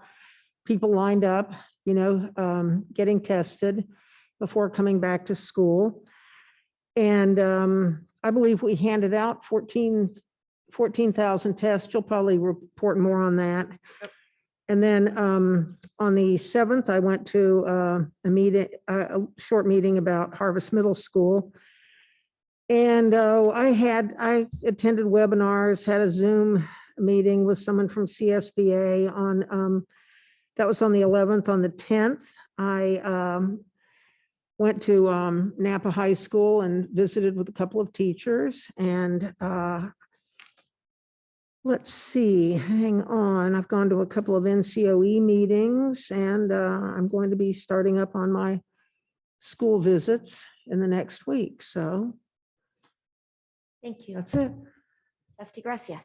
people lined up, getting tested before coming back to school. And I believe we handed out 14,000 tests. You'll probably report more on that. Yep. And then on the 7th, I went to a short meeting about Harvest Middle School. And I attended webinars, had a Zoom meeting with someone from CSBA on, that was on the 11th. On the 10th, I went to Napa High School and visited with a couple of teachers. And let's see, hang on. I've gone to a couple of NCOE meetings, and I'm going to be starting up on my school visits in the next week. So thank you. That's it. Trustee Gracia.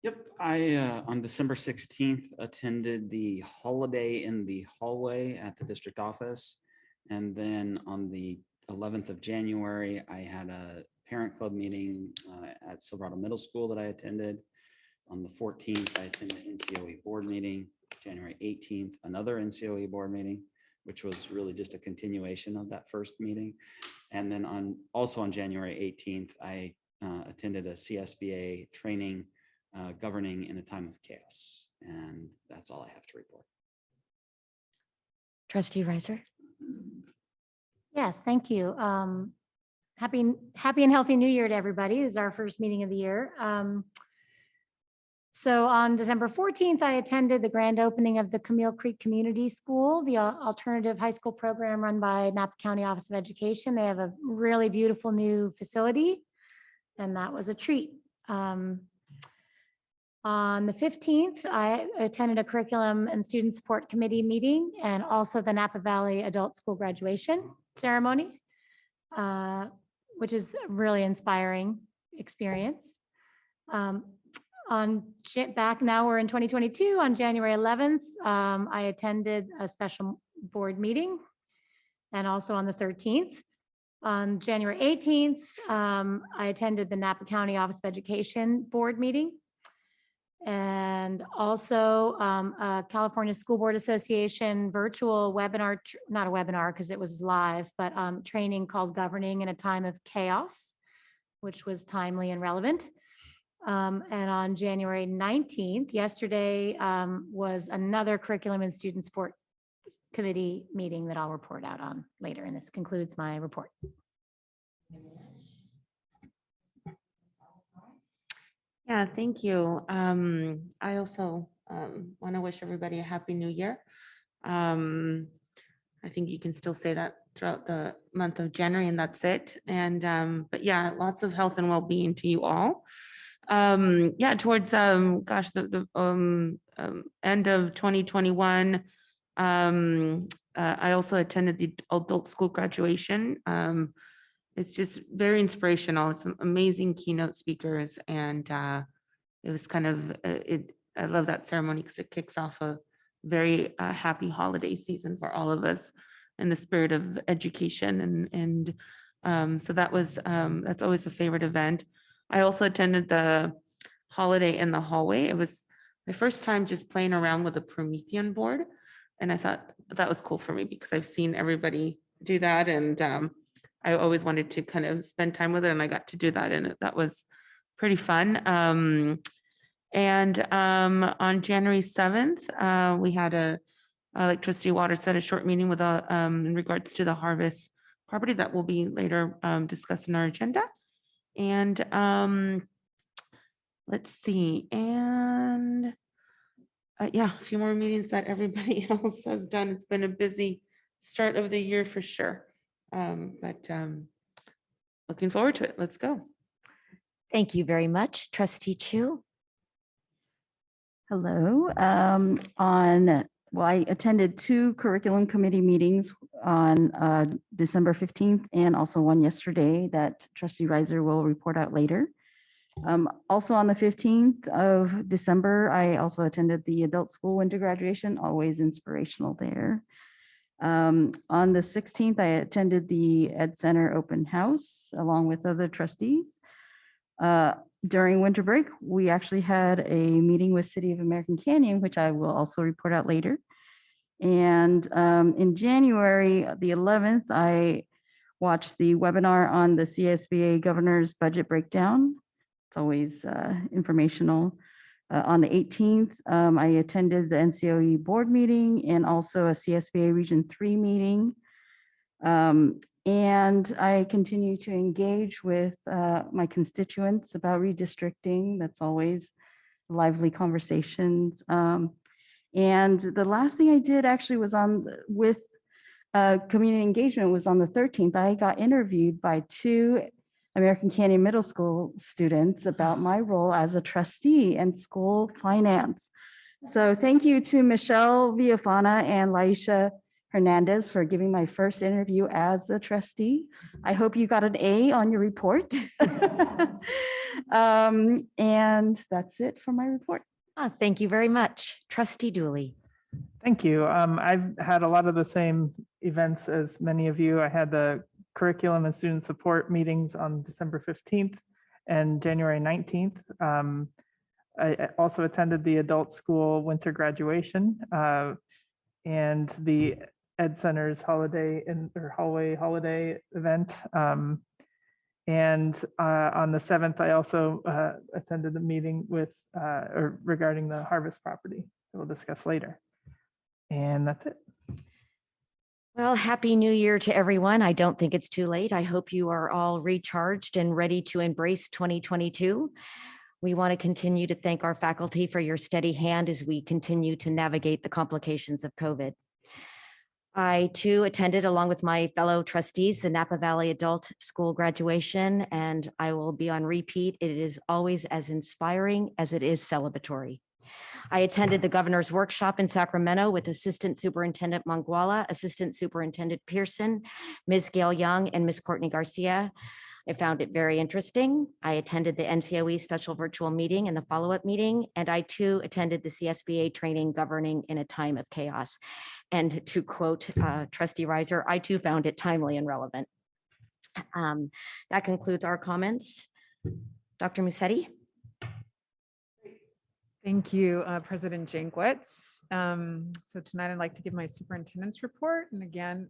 Yep, I on December 16th attended the Holiday in the Hallway at the district office. And then on the 11th of January, I had a parent club meeting at Silverado Middle School that I attended. On the 14th, I attended the NCOE board meeting. January 18th, another NCOE board meeting, which was really just a continuation of that first meeting. And then also on January 18th, I attended a CSBA training governing in a time of chaos. And that's all I have to report. Trustee Riser. Yes, thank you. Happy and healthy New Year to everybody. This is our first meeting of the year. So on December 14th, I attended the grand opening of the Camille Creek Community School, the alternative high school program run by Napa County Office of Education. They have a really beautiful new facility, and that was a treat. On the 15th, I attended a curriculum and student support committee meeting and also the Napa Valley Adult School graduation ceremony, which is a really inspiring experience. Back now we're in 2022, on January 11th, I attended a special board meeting, and also on the 13th. On January 18th, I attended the Napa County Office of Education board meeting, and also a California School Board Association virtual webinar, not a webinar because it was live, but training called Governing in a Time of Chaos, which was timely and relevant. And on January 19th, yesterday, was another curriculum and student support committee meeting that I'll report out on later. And this concludes my report. Yeah, thank you. I also want to wish everybody a happy new year. I think you can still say that throughout the month of January, and that's it. And but yeah, lots of health and well-being to you all. Yeah, towards the end of 2021, I also attended the adult school graduation. It's just very inspirational. It's some amazing keynote speakers, and it was kind of I love that ceremony because it kicks off a very happy holiday season for all of us in the spirit of education, and so that was that's always a favorite event. I also attended the holiday in the hallway. It was my first time just playing around with a Promethean board, and I thought that was cool for me because I've seen everybody do that, and I always wanted to kind of spend time with it, and I got to do that, and that was pretty fun. And on January 7th, we had Electricity Water set a short meeting with in regards to the Harvest property that will be later discussed in our agenda. And let's see, and yeah, a few more meetings that everybody else has done. It's been a busy start of the year for sure, but looking forward to it. Let's go. Thank you very much. Trustee Chu. Hello. I attended 2 curriculum committee meetings on December 15th and also one yesterday that Trustee Riser will report out later. Also on the 15th of December, I also attended the adult school winter graduation, always inspirational there. On the 16th, I attended the Ed Center open house along with other trustees. During winter break, we actually had a meeting with City of American Canyon, which I will also report out later. And in January the 11th, I watched the webinar on the CSBA Governor's Budget Breakdown. It's always informational. On the 18th, I attended the NCOE board meeting and also a CSBA Region 3 meeting. And I continue to engage with my constituents about redistricting. That's always lively conversations. And the last thing I did actually was with community engagement was on the 13th. I got interviewed by 2 American Canyon Middle School students about my role as a trustee and school finance. So thank you to Michelle Villafana and Laisha Hernandez for giving my first interview as a trustee. I hope you got an A on your report. And that's it for my report. Thank you very much. Trustee Dooley. Thank you. I've had a lot of the same events as many of you. I had the curriculum and student support meetings on December 15th and January 19th. I also attended the adult school winter graduation and the Ed Center's holiday or hallway holiday event. And on the 7th, I also attended the meeting with or regarding the harvest property that we'll discuss later. And that's it. Well, Happy New Year to everyone. I don't think it's too late. I hope you are all recharged and ready to embrace 2022. We want to continue to thank our faculty for your steady hand as we continue to navigate the complications of COVID. I too attended, along with my fellow trustees, the Napa Valley Adult School graduation, and I will be on repeat. It is always as inspiring as it is celebratory. I attended the governor's workshop in Sacramento with Assistant Superintendent Manguala, Assistant Superintendent Pearson, Ms. Gail Young, and Ms. Courtney Garcia. I found it very interesting. I attended the NCOE special virtual meeting and the follow-up meeting, and I too attended the CSBA training governing in a time of chaos. And to quote Trustee Reiser, I too found it timely and relevant. That concludes our comments. Dr. Musetti? Thank you, President Jankwitz. So tonight I'd like to give my superintendent's report. And again,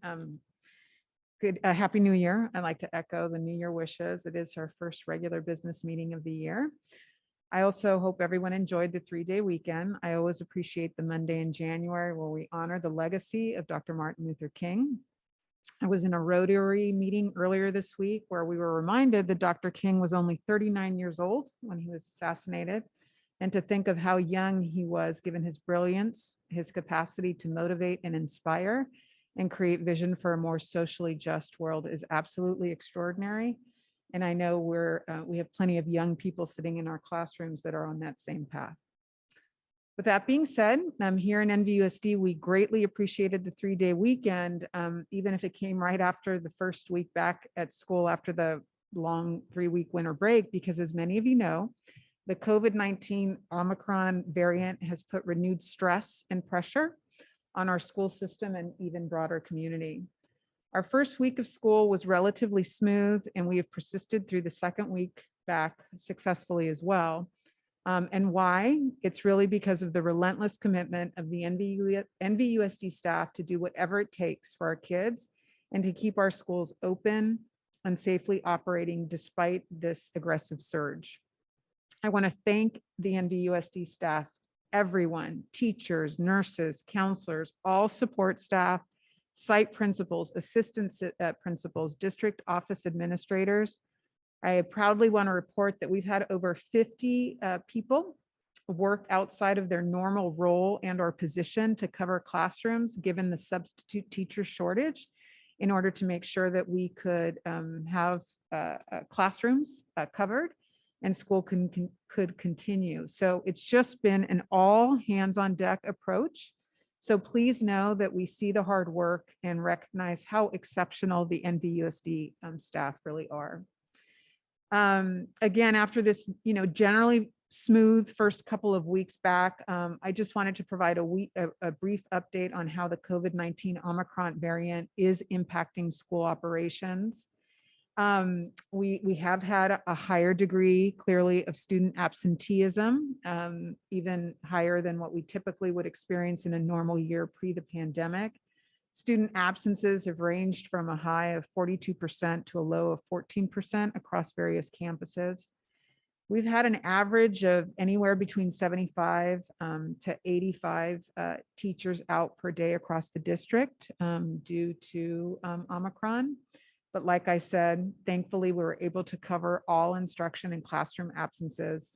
Happy New Year. I'd like to echo the New Year wishes. It is our first regular business meeting of the year. I also hope everyone enjoyed the 3-day weekend. I always appreciate the Monday in January where we honor the legacy of Dr. Martin Luther King. I was in a Rotary meeting earlier this week where we were reminded that Dr. King was only 39 years old when he was assassinated. And to think of how young he was, given his brilliance, his capacity to motivate and inspire and create vision for a more socially just world is absolutely extraordinary. And I know we have plenty of young people sitting in our classrooms that are on that same path. With that being said, here in NVUSD, we greatly appreciated the 3-day weekend, even if it came right after the first week back at school after the long 3-week winter break, because as many of you know, the COVID-19 Omicron variant has put renewed stress and pressure on our school system and even broader community. Our first week of school was relatively smooth, and we have persisted through the second week back successfully as well. And why? It's really because of the relentless commitment of the NVUSD staff to do whatever it takes for our kids and to keep our schools open and safely operating despite this aggressive surge. I want to thank the NVUSD staff, everyone, teachers, nurses, counselors, all support staff, site principals, assistant principals, district office administrators. I proudly want to report that we've had over 50 people work outside of their normal role and or position to cover classrooms, given the substitute teacher shortage, in order to make sure that we could have classrooms covered and school could continue. So it's just been an all hands on deck approach. So please know that we see the hard work and recognize how exceptional the NVUSD staff really are. Again, after this, generally smooth first couple of weeks back, I just wanted to provide a brief update on how the COVID-19 Omicron variant is impacting school operations. We have had a higher degree, clearly, of student absenteeism, even higher than what we typically would experience in a normal year pre the pandemic. Student absences have ranged from a high of 42% to a low of 14% across various campuses. We've had an average of anywhere between 75 to 85 teachers out per day across the district due to Omicron. But like I said, thankfully, we were able to cover all instruction and classroom absences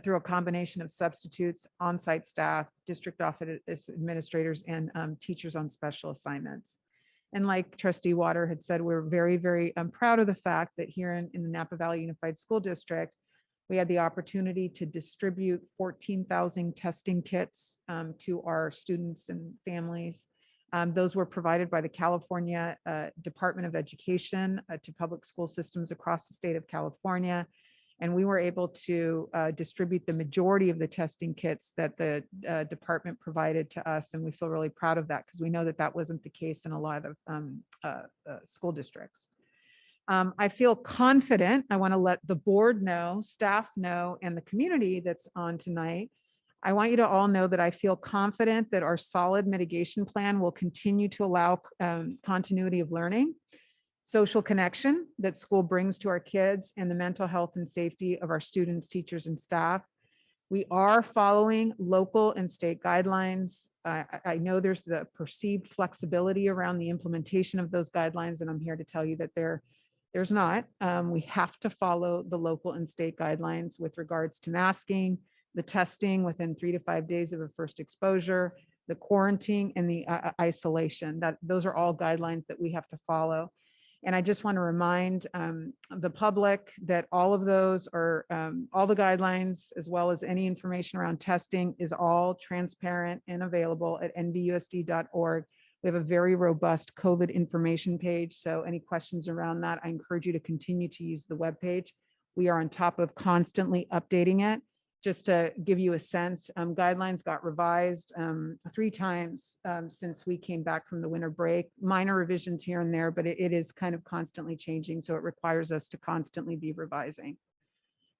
through a combination of substitutes, on-site staff, district office administrators, and teachers on special assignments. And like Trustee Water had said, we're very, very proud of the fact that here in the Napa Valley Unified School District, we had the opportunity to distribute 14,000 testing kits to our students and families. Those were provided by the California Department of Education to public school systems across the state of California. And we were able to distribute the majority of the testing kits that the department provided to us. And we feel really proud of that because we know that that wasn't the case in a lot of school districts. I feel confident. I want to let the board know, staff know, and the community that's on tonight. I want you to all know that I feel confident that our solid mitigation plan will continue to allow continuity of learning, social connection that school brings to our kids, and the mental health and safety of our students, teachers, and staff. We are following local and state guidelines. I know there's the perceived flexibility around the implementation of those guidelines, and I'm here to tell you that there's not. We have to follow the local and state guidelines with regards to masking, the testing within 3 to 5 days of a first exposure, the quarantine, and the isolation. Those are all guidelines that we have to follow. And I just want to remind the public that all of those are, all the guidelines, as well as any information around testing, is all transparent and available at nvusd.org. We have a very robust COVID information page. So any questions around that, I encourage you to continue to use the webpage. We are on top of constantly updating it. Just to give you a sense, guidelines got revised 3 times since we came back from the winter break. Minor revisions here and there, but it is kind of constantly changing. So it requires us to constantly be revising.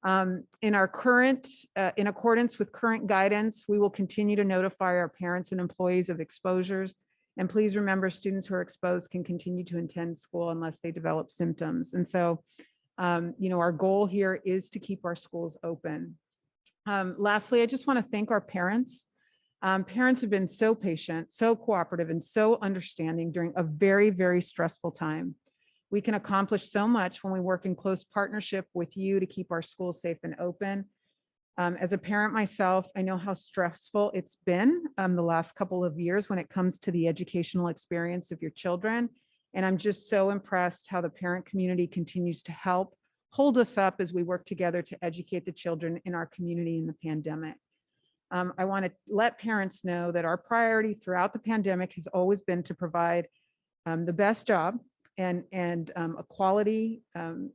In accordance with current guidance, we will continue to notify our parents and employees of exposures. And please remember, students who are exposed can continue to attend school unless they develop symptoms. And so, our goal here is to keep our schools open. Lastly, I just want to thank our parents. Parents have been so patient, so cooperative, and so understanding during a very, very stressful time. We can accomplish so much when we work in close partnership with you to keep our schools safe and open. As a parent myself, I know how stressful it's been the last couple of years when it comes to the educational experience of your children. And I'm just so impressed how the parent community continues to help hold us up as we work together to educate the children in our community in the pandemic. I want to let parents know that our priority throughout the pandemic has always been to provide the best job and a quality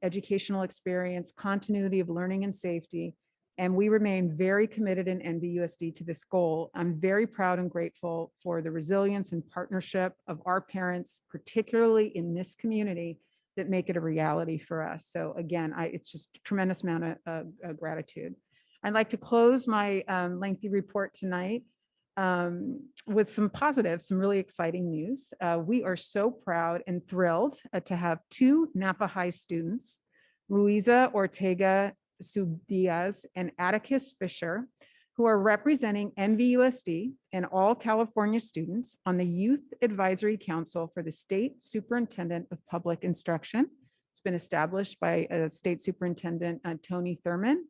educational experience, continuity of learning and safety. And we remain very committed in NVUSD to this goal. I'm very proud and grateful for the resilience and partnership of our parents, particularly in this community, that make it a reality for us. So again, it's just a tremendous amount of gratitude. I'd like to close my lengthy report tonight with some positive, some really exciting news. We are so proud and thrilled to have 2 Napa High students, Luisa Ortega Subdiaz and Atticus Fisher, who are representing NVUSD and all California students on the Youth Advisory Council for the State Superintendent of Public Instruction. It's been established by State Superintendent Tony Thurman.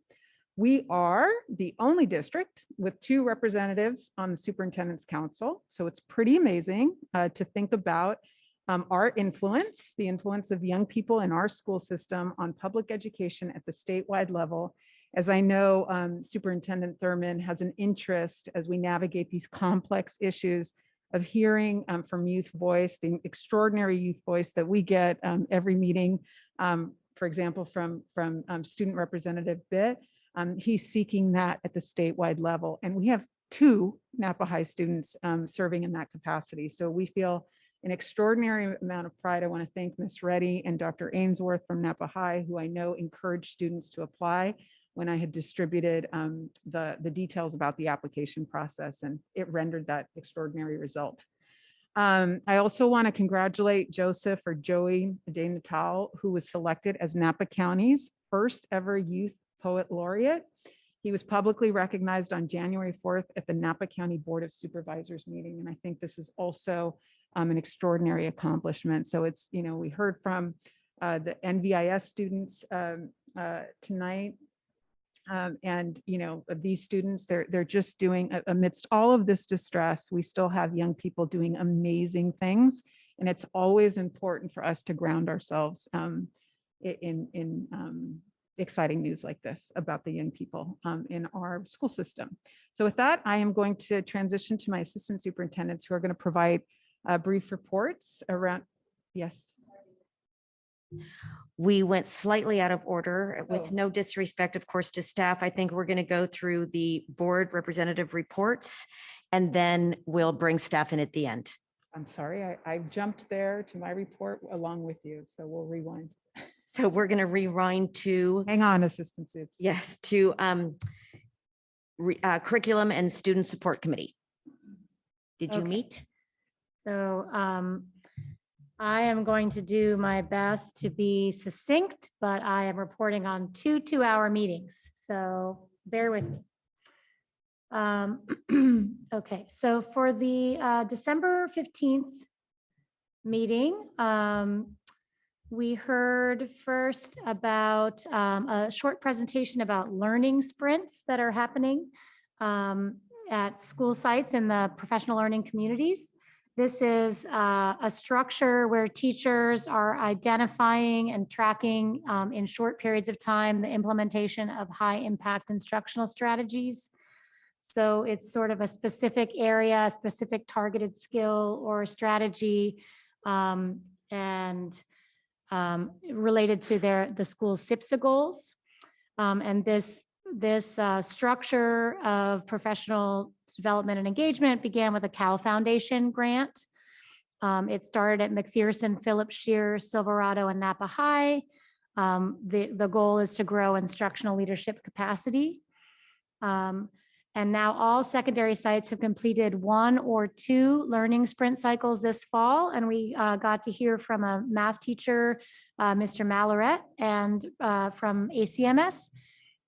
We are the only district with 2 representatives on the Superintendent's Council. So it's pretty amazing to think about our influence, the influence of young people in our school system on public education at the statewide level. As I know, Superintendent Thurman has an interest as we navigate these complex issues of hearing from youth voice, the extraordinary youth voice that we get every meeting, for example, from Student Representative Bitt. He's seeking that at the statewide level. And we have 2 Napa High students serving in that capacity. So we feel an extraordinary amount of pride. I want to thank Ms. Reddy and Dr. Ainsworth from Napa High, who I know encouraged students to apply when I had distributed the details about the application process, and it rendered that extraordinary result. I also want to congratulate Joseph or Joey De Natal, who was selected as Napa County's first ever Youth Poet Laureate. He was publicly recognized on January 4th at the Napa County Board of Supervisors meeting. And I think this is also an extraordinary accomplishment. So it's, we heard from the NVIS students tonight. And these students, they're just doing, amidst all of this distress, we still have young people doing amazing things. And it's always important for us to ground ourselves in exciting news like this about the young people in our school system. So with that, I am going to transition to my assistant superintendents who are going to provide brief reports around, yes. We went slightly out of order with no disrespect, of course, to staff. I think we're going to go through the board representative reports and then we'll bring staff in at the end. I'm sorry, I jumped there to my report along with you, so we'll rewind. So we're going to rewind to, Hang on, Assistant Soups. yes, to Curriculum and Student Support Committee. Did you Okay. meet? So I am going to do my best to be succinct, but I am reporting on two 2-hour meetings, so bear with me. Okay, so for the December 15th meeting, we heard first about a short presentation about learning sprints that are happening at school sites in the professional learning communities. This is a structure where teachers are identifying and tracking in short periods of time the implementation of high impact instructional strategies. So it's sort of a specific area, a specific targeted skill or strategy, and related to the school's SIPSA goals. And this structure of professional development and engagement began with a Cal Foundation grant. It started at McPherson, Phillips Shear, Silverado, and Napa High. The goal is to grow instructional leadership capacity. And now all secondary sites have completed 1 or 2 learning sprint cycles this fall. And we got to hear from a math teacher, Mr. Malloret, and from ACMS,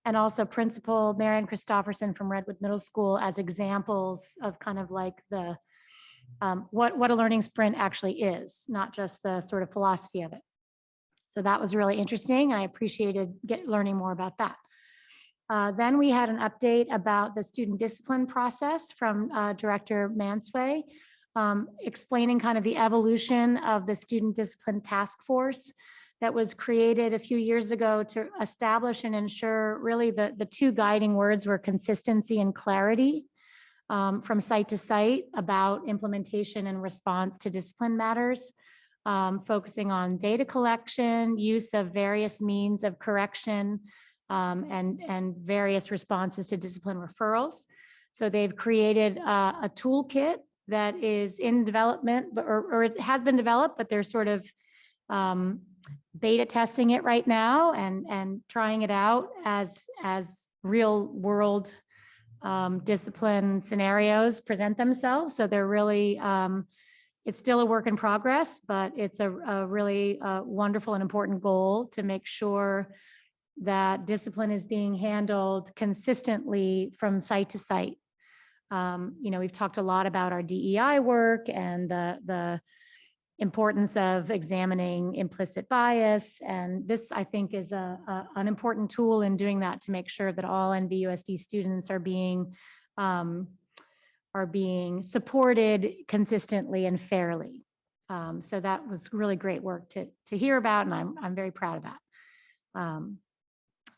and also Principal Marion Christofferson from Redwood Middle School as examples of kind of like the what a learning sprint actually is, not just the sort of philosophy of it. So that was really interesting. I appreciated learning more about that. Then we had an update about the student discipline process from Director Mansway, explaining kind of the evolution of the student discipline task force that was created a few years ago to establish and ensure really the 2 guiding words were consistency and clarity from site to site about implementation and response to discipline matters, focusing on data collection, use of various means of correction, and various responses to discipline referrals. So they've created a toolkit that is in development, or it has been developed, but they're sort of beta testing it right now and trying it out as real world discipline scenarios present themselves. So they're really, it's still a work in progress, but it's a really wonderful and important goal to make sure that discipline is being handled consistently from site to site. We've talked a lot about our DEI work and the importance of examining implicit bias. And this, I think, is an important tool in doing that to make sure that all NVUSD students are being supported consistently and fairly. So that was really great work to hear about, and I'm very proud of that.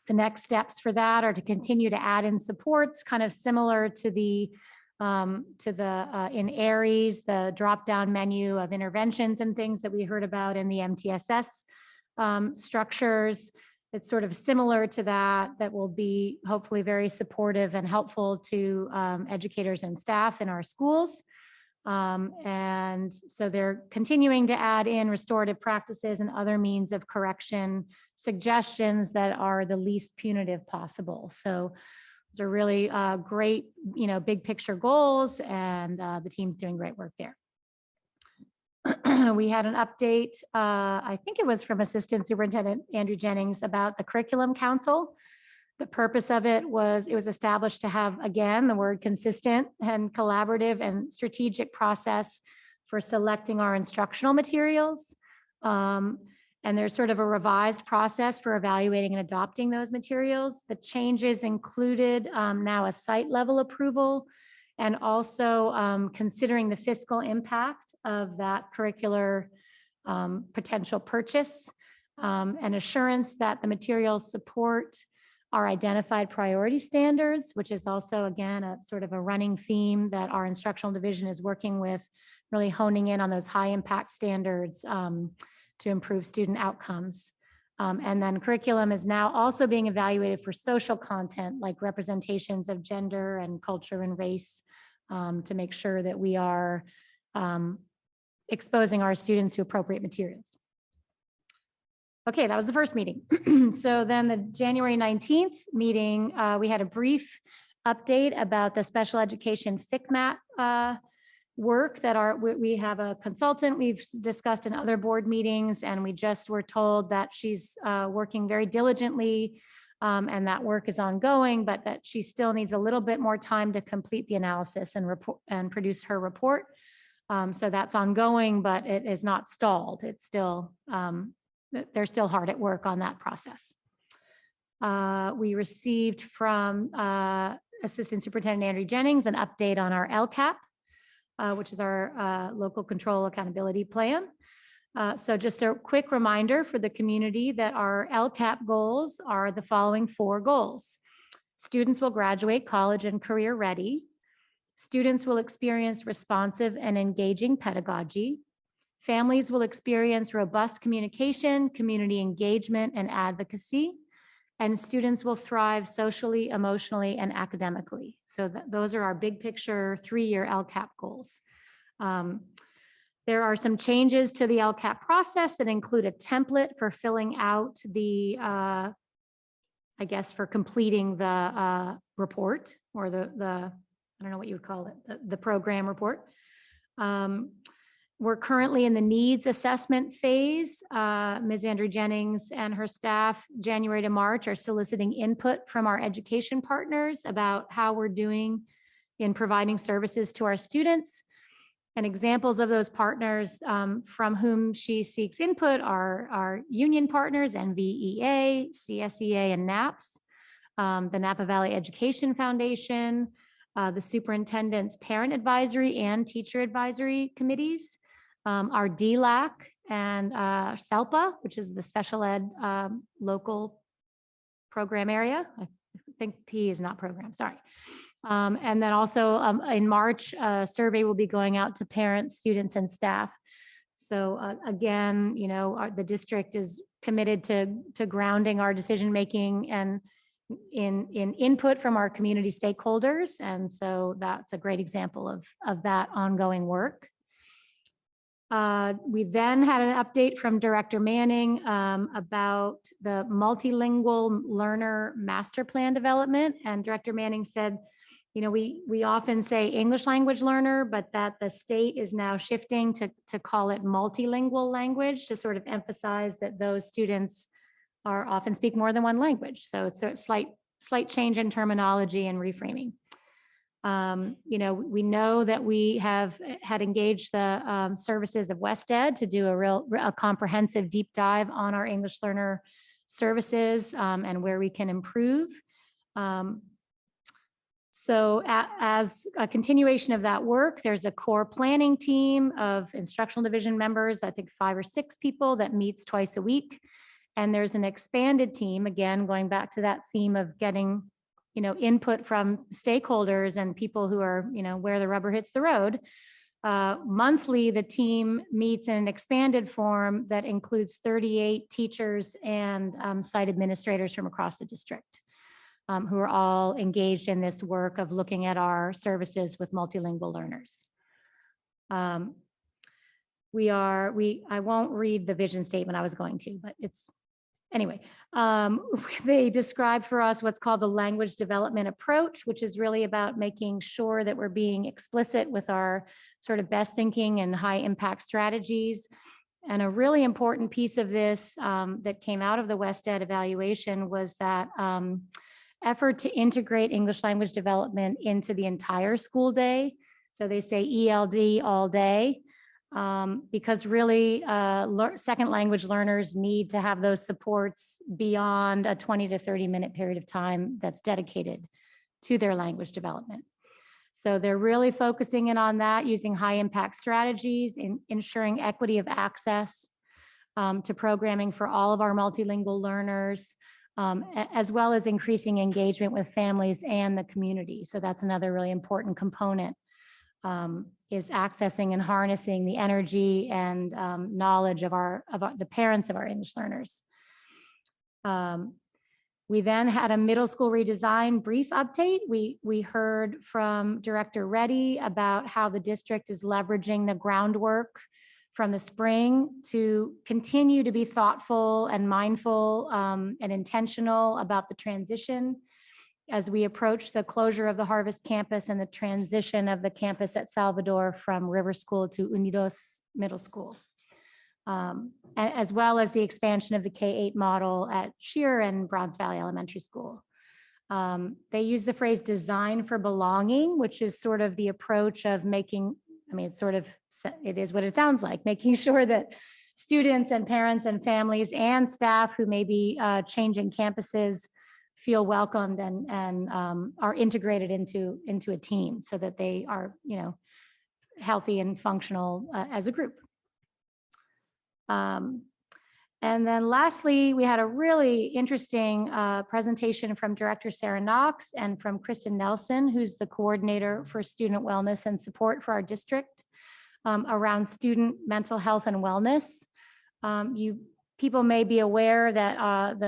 The next steps for that are to continue to add in supports, kind of similar to the in ARIES, the drop-down menu of interventions and things that we heard about in the MTSS structures. It's sort of similar to that will be hopefully very supportive and helpful to educators and staff in our schools. And so they're continuing to add in restorative practices and other means of correction suggestions that are the least punitive possible. So those are really great, big picture goals, and the team's doing great work there. We had an update, I think it was from Assistant Superintendent Andrew Jennings, about the Curriculum Council. The purpose of it was established to have, again, the word consistent and collaborative and strategic process for selecting our instructional materials. And there's sort of a revised process for evaluating and adopting those materials. The changes included now a site level approval, and also considering the fiscal impact of that curricular potential purchase, and assurance that the materials support our identified priority standards, which is also, again, a sort of a running theme that our instructional division is working with, really honing in on those high impact standards to improve student outcomes. And then curriculum is now also being evaluated for social content, like representations of gender and culture and race, to make sure that we are exposing our students to appropriate materials. Okay, that was the first meeting. So then the January 19th meeting, we had a brief update about the special education FICMAT work that we have a consultant we've discussed in other board meetings, and we just were told that she's working very diligently and that work is ongoing, but that she still needs a little bit more time to complete the analysis and report and produce her report. So that's ongoing, but it is not stalled. It's still, they're still hard at work on that process. We received from Assistant Superintendent Andrew Jennings an update on our Lcap, which is our local control accountability plan. So just a quick reminder for the community that our Lcap goals are the following 4 goals. Students will graduate college and career ready. Students will experience responsive and engaging pedagogy. Families will experience robust communication, community engagement, and advocacy. And students will thrive socially, emotionally, and academically. So those are our big picture 3-year Lcap goals. There are some changes to the Lcap process that include a template for filling out the, I guess, for completing the report or the I don't know what you would call it, the program report. We're currently in the needs assessment phase. Ms. Andrew Jennings and her staff, January to March, are soliciting input from our education partners about how we're doing in providing services to our students. And examples of those partners from whom she seeks input are our union partners, NVEA, CSEA, and NAPS, the Napa Valley Education Foundation, the superintendent's parent advisory and teacher advisory committees, our DLAC and SELPA, which is the special ed local program area. I think P is not program, sorry. And then also in March, a survey will be going out to parents, students, and staff. So again, you know, the district is committed to grounding our decision-making and in input from our community stakeholders. And so that's a great example of that ongoing work. We then had an update from Director Manning about the multilingual learner master plan development. And Director Manning said, you know, we often say English language learner, but that the state is now shifting to call it multilingual language to sort of emphasize that those students are often speak more than one language. So it's a slight change in terminology and reframing. You know, we know that we had engaged the services of WestEd to do a comprehensive deep dive on our English learner services and where we can improve. So as a continuation of that work, there's a core planning team of instructional division members, I think 5 or 6 people, that meets twice a week. And there's an expanded team, again, going back to that theme of getting, you know, input from stakeholders and people who are, you know, where the rubber hits the road. Monthly, the team meets in an expanded form that includes 38 teachers and site administrators from across the district, who are all engaged in this work of looking at our services with multilingual learners. I won't read the vision statement, I was going to, but it's, anyway, they described for us what's called the language development approach, which is really about making sure that we're being explicit with our sort of best thinking and high impact strategies. And a really important piece of this that came out of the WestEd evaluation was that effort to integrate English language development into the entire school day. So they say ELD all day. Because really second language learners need to have those supports beyond a 20 to 30 minute period of time that's dedicated to their language development. So they're really focusing in on that, using high impact strategies, in ensuring equity of access to programming for all of our multilingual learners, as well as increasing engagement with families and the community. So that's another really important component. Is accessing and harnessing the energy and knowledge of the parents of our English learners. We then had a middle school redesign brief update. We heard from Director Reddy about how the district is leveraging the groundwork from the spring to continue to be thoughtful and mindful and intentional about the transition as we approach the closure of the Harvest campus and the transition of the campus at Salvador from River School to Unidos Middle School, as well as the expansion of the K-8 model at Shear and Bronze Valley Elementary School. They use the phrase design for belonging, which is sort of the approach of making, I mean, it is what it sounds like, making sure that students and parents and families and staff who may be changing campuses feel welcomed and are integrated into a team so that they are, healthy and functional as a group. And then lastly, we had a really interesting presentation from Director Sarah Knox and from Kristen Nelson, who's the coordinator for student wellness and support for our district around student mental health and wellness. People may be aware that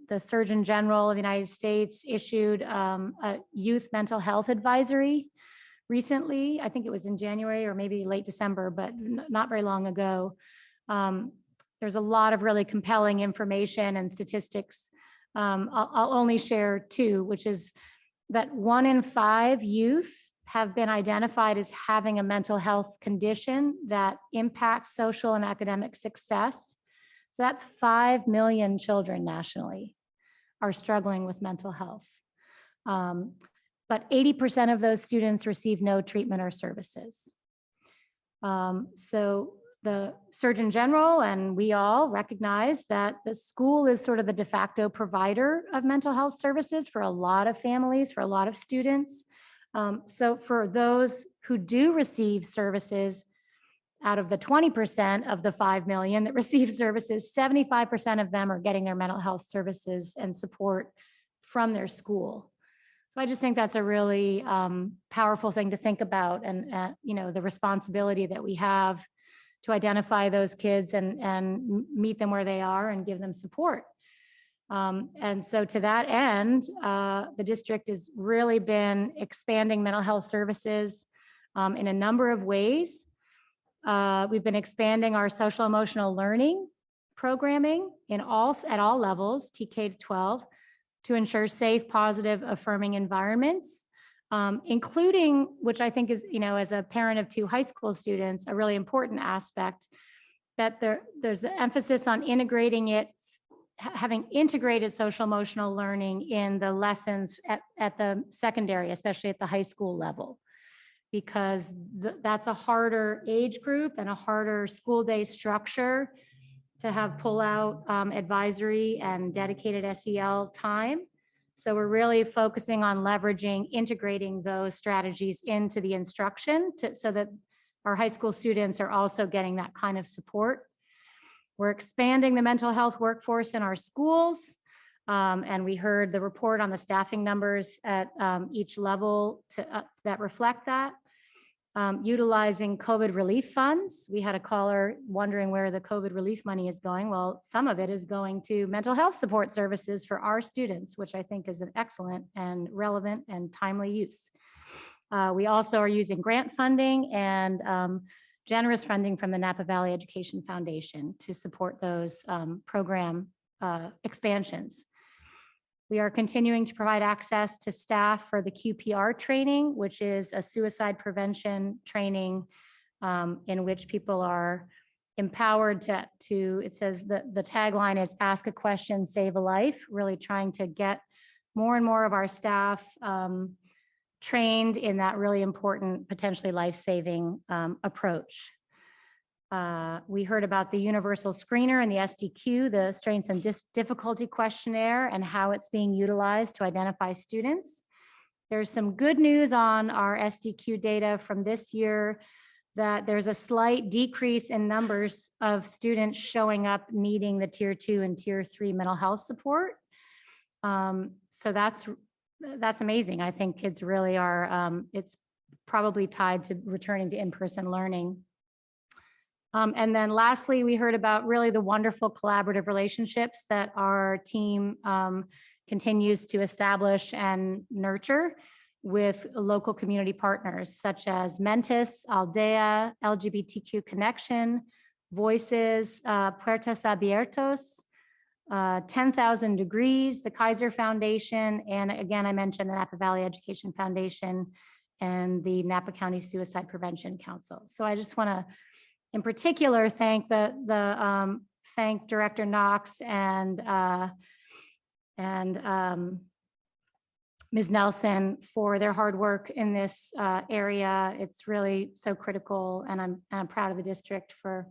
the Surgeon General of the United States issued a youth mental health advisory recently. I think it was in January or maybe late December, but not very long ago. There's a lot of really compelling information and statistics. I'll only share two, which is that 1 in 5 youth have been identified as having a mental health condition that impacts social and academic success. So that's 5 million children nationally are struggling with mental health. But 80% of those students receive no treatment or services. So the Surgeon General and we all recognize that the school is sort of the de facto provider of mental health services for a lot of families, for a lot of students. So for those who do receive services, out of the 20% of the 5 million that receive services, 75% of them are getting their mental health services and support from their school. So I just think that's a really powerful thing to think about, and the responsibility that we have to identify those kids and meet them where they are and give them support. And so to that end, the district has really been expanding mental health services in a number of ways. We've been expanding our social emotional learning programming at all levels, TK to 12, to ensure safe, positive, affirming environments, including, which I think is, as a parent of 2 high school students, a really important aspect, that there's an emphasis on integrating it, having integrated social emotional learning in the lessons at the secondary, especially at the high school level, because that's a harder age group and a harder school day structure to have pull-out advisory and dedicated SEL time. So we're really focusing on leveraging, integrating those strategies into the instruction so that our high school students are also getting that kind of support. We're expanding the mental health workforce in our schools. And we heard the report on the staffing numbers at each level that reflect that. Utilizing COVID relief funds. We had a caller wondering where the COVID relief money is going. Well, some of it is going to mental health support services for our students, which I think is an excellent and relevant and timely use. We also are using grant funding and generous funding from the Napa Valley Education Foundation to support those program expansions. We are continuing to provide access to staff for the QPR training, which is a suicide prevention training in which people are empowered to it says that the tagline is ask a question, save a life, really trying to get more and more of our staff trained in that really important, potentially life-saving approach. We heard about the universal screener and the SDQ, the strengths and difficulty questionnaire, and how it's being utilized to identify students. There's some good news on our SDQ data from this year, that there's a slight decrease in numbers of students showing up needing the tier 2 and tier 3 mental health support. So that's amazing. I think kids really are, it's probably tied to returning to in-person learning. And then lastly, we heard about really the wonderful collaborative relationships that our team continues to establish and nurture with local community partners such as Mentis, Aldea, LGBTQ Connection, Voices, Puertas Abiertos, 10,000 Degrees, the Kaiser Foundation, and again, I mentioned the Napa Valley Education Foundation and the Napa County Suicide Prevention Council. So I just want to, in particular, thank thank Director Knox and Ms. Nelson for their hard work in this area. It's really so critical, and I'm proud of the district for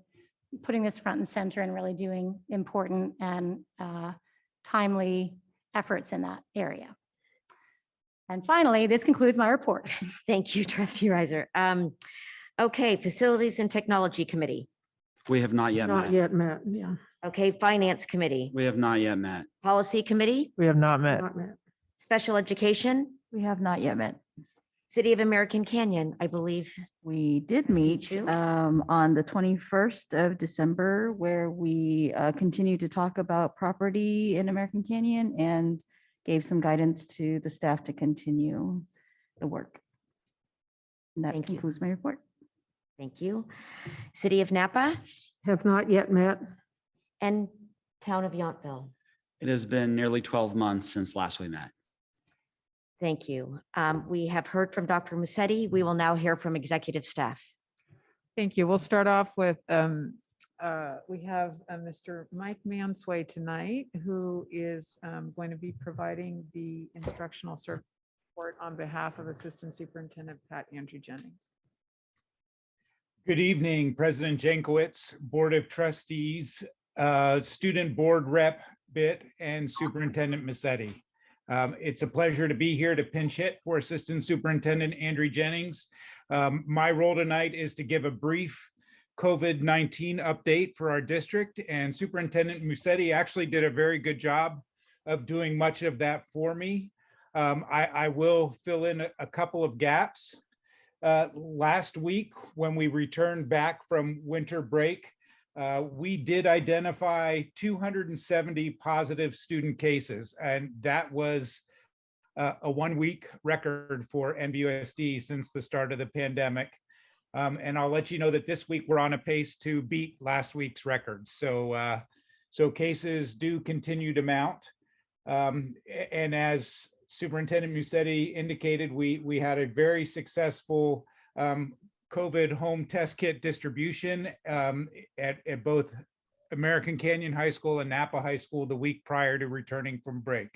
putting this front and center and really doing important and timely efforts in that area. And finally, this concludes my report. Thank you, Trustee Riser. Okay, Facilities and Technology Committee. We have not yet Not met. yet met, yeah. Okay, Finance Committee. We have not yet met. Policy Committee. We have not met. Not met. Special Education. We have not yet met. City of American Canyon, I believe. We did Trustee meet Chu? on the 21st of December, where we continued to talk about property in American Canyon and gave some guidance to the staff to continue the work. And that Thank you. concludes my report. Thank you. City of Napa Have not yet met. and Town of Yountville. It has been nearly 12 months since last we met. Thank you. We have heard from Dr. Musetti. We will now hear from executive staff. Thank you. We'll start off with, we have Mr. Mike Mansway tonight, who is going to be providing the instructional support on behalf of Assistant Superintendent Pat Andrew Jennings. Good evening, President Jankowicz, Board of Trustees, Student Board Rep Bitt, and Superintendent Musetti. It's a pleasure to be here to pinch hit for Assistant Superintendent Andrew Jennings. My role tonight is to give a brief COVID-19 update for our district, and Superintendent Musetti actually did a very good job of doing much of that for me. I will fill in a couple of gaps. Last week, when we returned back from winter break, we did identify 270 positive student cases, and that was a one-week record for NVUSD since the start of the pandemic. And I'll let you know that this week we're on a pace to beat last week's record. So, so cases do continue to mount. And as Superintendent Musetti indicated, we had a very successful COVID home test kit distribution at both American Canyon High School and Napa High School the week prior to returning from break.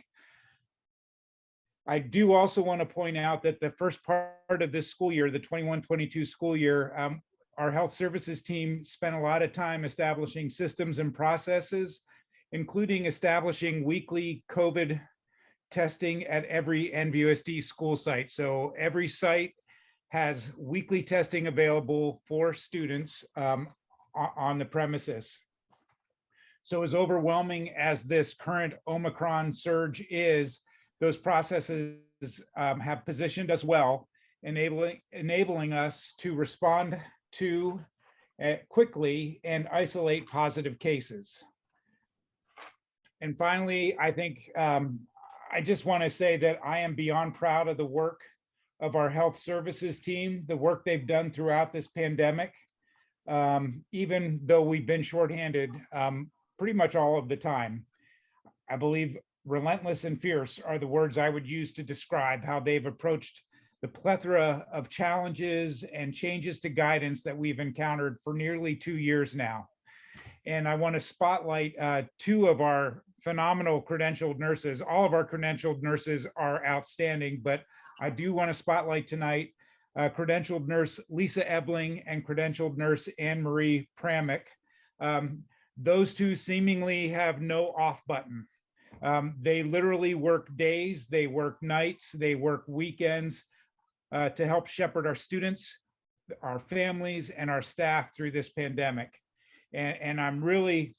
I do also want to point out that the first part of this school year, the 21-22 school year, our health services team spent a lot of time establishing systems and processes, including establishing weekly COVID testing at every NVUSD school site. So every site has weekly testing available for students on the premises. So as overwhelming as this current Omicron surge is, those processes have positioned us well, enabling us to respond to quickly and isolate positive cases. And finally, I think I just want to say that I am beyond proud of the work of our health services team, the work they've done throughout this pandemic, even though we've been shorthanded pretty much all of the time. I believe relentless and fierce are the words I would use to describe how they've approached the plethora of challenges and changes to guidance that we've encountered for nearly 2 years now. And I want to spotlight two of our phenomenal credentialed nurses. All of our credentialed nurses are outstanding, but I do want to spotlight tonight credentialed nurse Lisa Ebling and credentialed nurse Anne-Marie Pramick. Those two seemingly have no off button. They literally work days, they work nights, they work weekends to help shepherd our students, our families, and our staff through this pandemic. And I'm really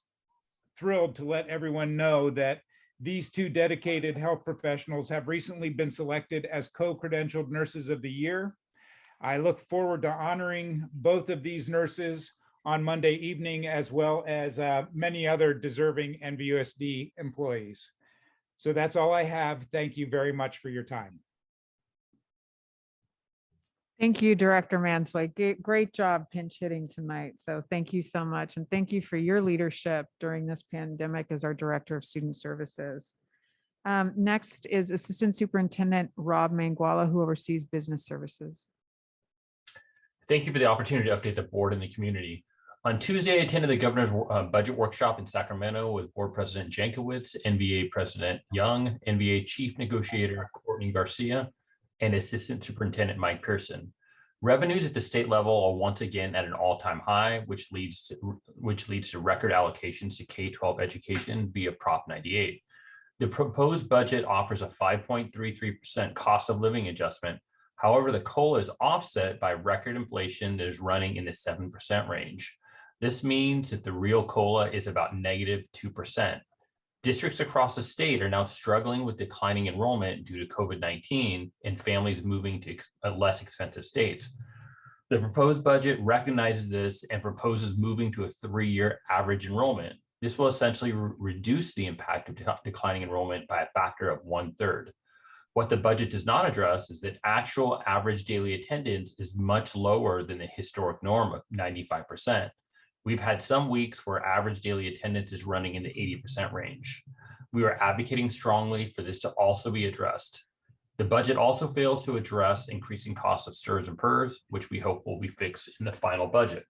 thrilled to let everyone know that these two dedicated health professionals have recently been selected as co-credentialed nurses of the year. I look forward to honoring both of these nurses on Monday evening, as well as many other deserving NVUSD employees. So that's all I have. Thank you very much for your time. Thank you, Director Mansway. Great job pinch hitting tonight. So thank you so much. And thank you for your leadership during this pandemic as our Director of Student Services. Next is Assistant Superintendent Rob Manguala, who oversees business services. Thank you for the opportunity to update the board and the community. On Tuesday, I attended the governor's budget workshop in Sacramento with Board President Jankowicz, NBA President Young, NBA Chief Negotiator Courtney Garcia, and Assistant Superintendent Mike Pearson. Revenues at the state level are once again at an all-time high, which leads to record allocations to K-12 education via Prop 98. The proposed budget offers a 5.33% cost of living adjustment. However, the COLA is offset by record inflation that is running in the 7% range. This means that the real COLA is about -2%. Districts across the state are now struggling with declining enrollment due to COVID-19 and families moving to less expensive states. The proposed budget recognizes this and proposes moving to a 3-year average enrollment. This will essentially reduce the impact of declining enrollment by a factor of 1/3. What the budget does not address is that actual average daily attendance is much lower than the historic norm of 95%. We've had some weeks where average daily attendance is running in the 80% range. We are advocating strongly for this to also be addressed. The budget also fails to address increasing costs of STRS and PERS, which we hope will be fixed in the final budget.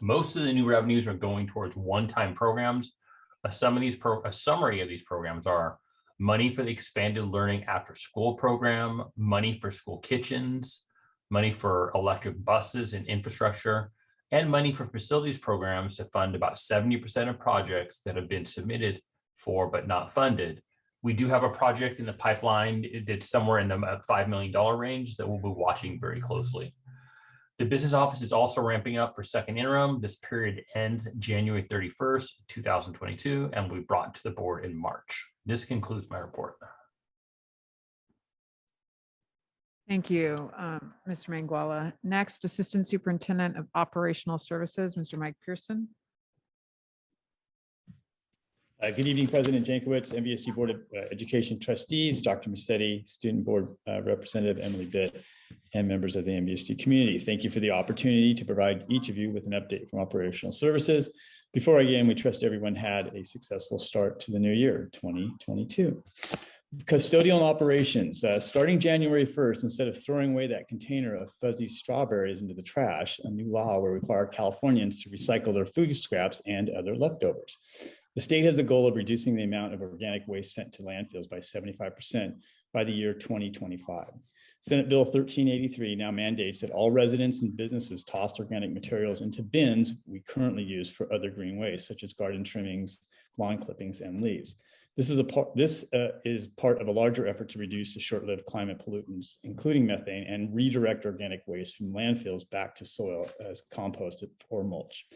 Most of the new revenues are going towards one-time programs. A summary of these programs are money for the expanded learning after school program, money for school kitchens, money for electric buses and infrastructure, and money for facilities programs to fund about 70% of projects that have been submitted for but not funded. We do have a project in the pipeline that's somewhere in the $5 million range that we'll be watching very closely. The business office is also ramping up for second interim. This period ends January 31st, 2022, and will be brought to the board in March. This concludes my report. Thank you, Mr. Manguala. Next, Assistant Superintendent of Operational Services, Mr. Mike Pearson. Good evening, President Jankowicz, NVUSD Board of Education trustees, Dr. Musetti, Student Board Representative Emily Bitt, and members of the NVUSD community. Thank you for the opportunity to provide each of you with an update from operational services. Before I begin, we trust everyone had a successful start to the new year, 2022. Custodial Operations, starting January 1st, instead of throwing away that container of fuzzy strawberries into the trash, a new law will require Californians to recycle their food scraps and other leftovers. The state has a goal of reducing the amount of organic waste sent to landfills by 75% by the year 2025. Senate Bill 1383 now mandates that all residents and businesses toss organic materials into bins we currently use for other green waste, such as garden trimmings, lawn clippings, and leaves. This is part of a larger effort to reduce the short-lived climate pollutants, including methane, and redirect organic waste from landfills back to soil as composted or mulch.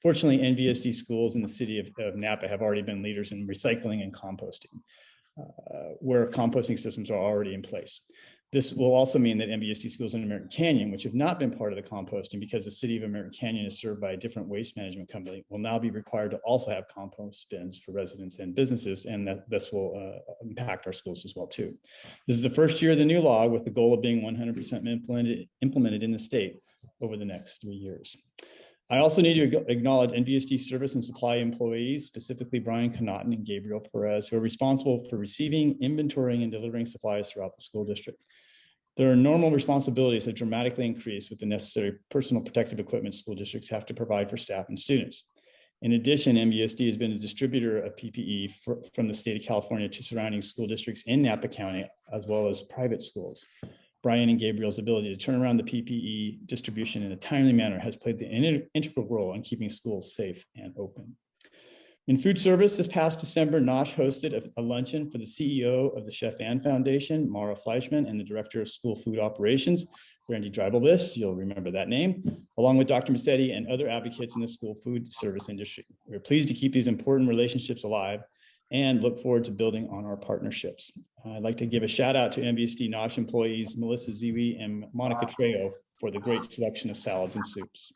Fortunately, NVUSD schools in the city of Napa have already been leaders in recycling and composting, where composting systems are already in place. This will also mean that NVUSD schools in American Canyon, which have not been part of the composting because the city of American Canyon is served by a different waste management company, will now be required to also have compost bins for residents and businesses, and that this will impact our schools as well too. This is the first year of the new law with the goal of being 100% implemented in the state over the next 3 years. I also need to acknowledge NVUSD service and supply employees, specifically Brian Connaughton and Gabriel Perez, who are responsible for receiving, inventorying, and delivering supplies throughout the school district. Their normal responsibilities have dramatically increased with the necessary personal protective equipment school districts have to provide for staff and students. In addition, NVUSD has been a distributor of PPE from the state of California to surrounding school districts in Napa County, as well as private schools. Brian and Gabriel's ability to turn around the PPE distribution in a timely manner has played the integral role in keeping schools safe and open. In food service, this past December, NOSH hosted a luncheon for the CEO of the Chef Ann Foundation, Mara Fleischman, and the Director of School Food Operations, Brandy Dreibelbiss, you'll remember that name, along with Dr. Musetti and other advocates in the school food service industry. We're pleased to keep these important relationships alive and look forward to building on our partnerships. I'd like to give a shout out to NVUSD NOSH employees, Melissa Ziwi and Monica Trejo, for the great selection of salads and soups.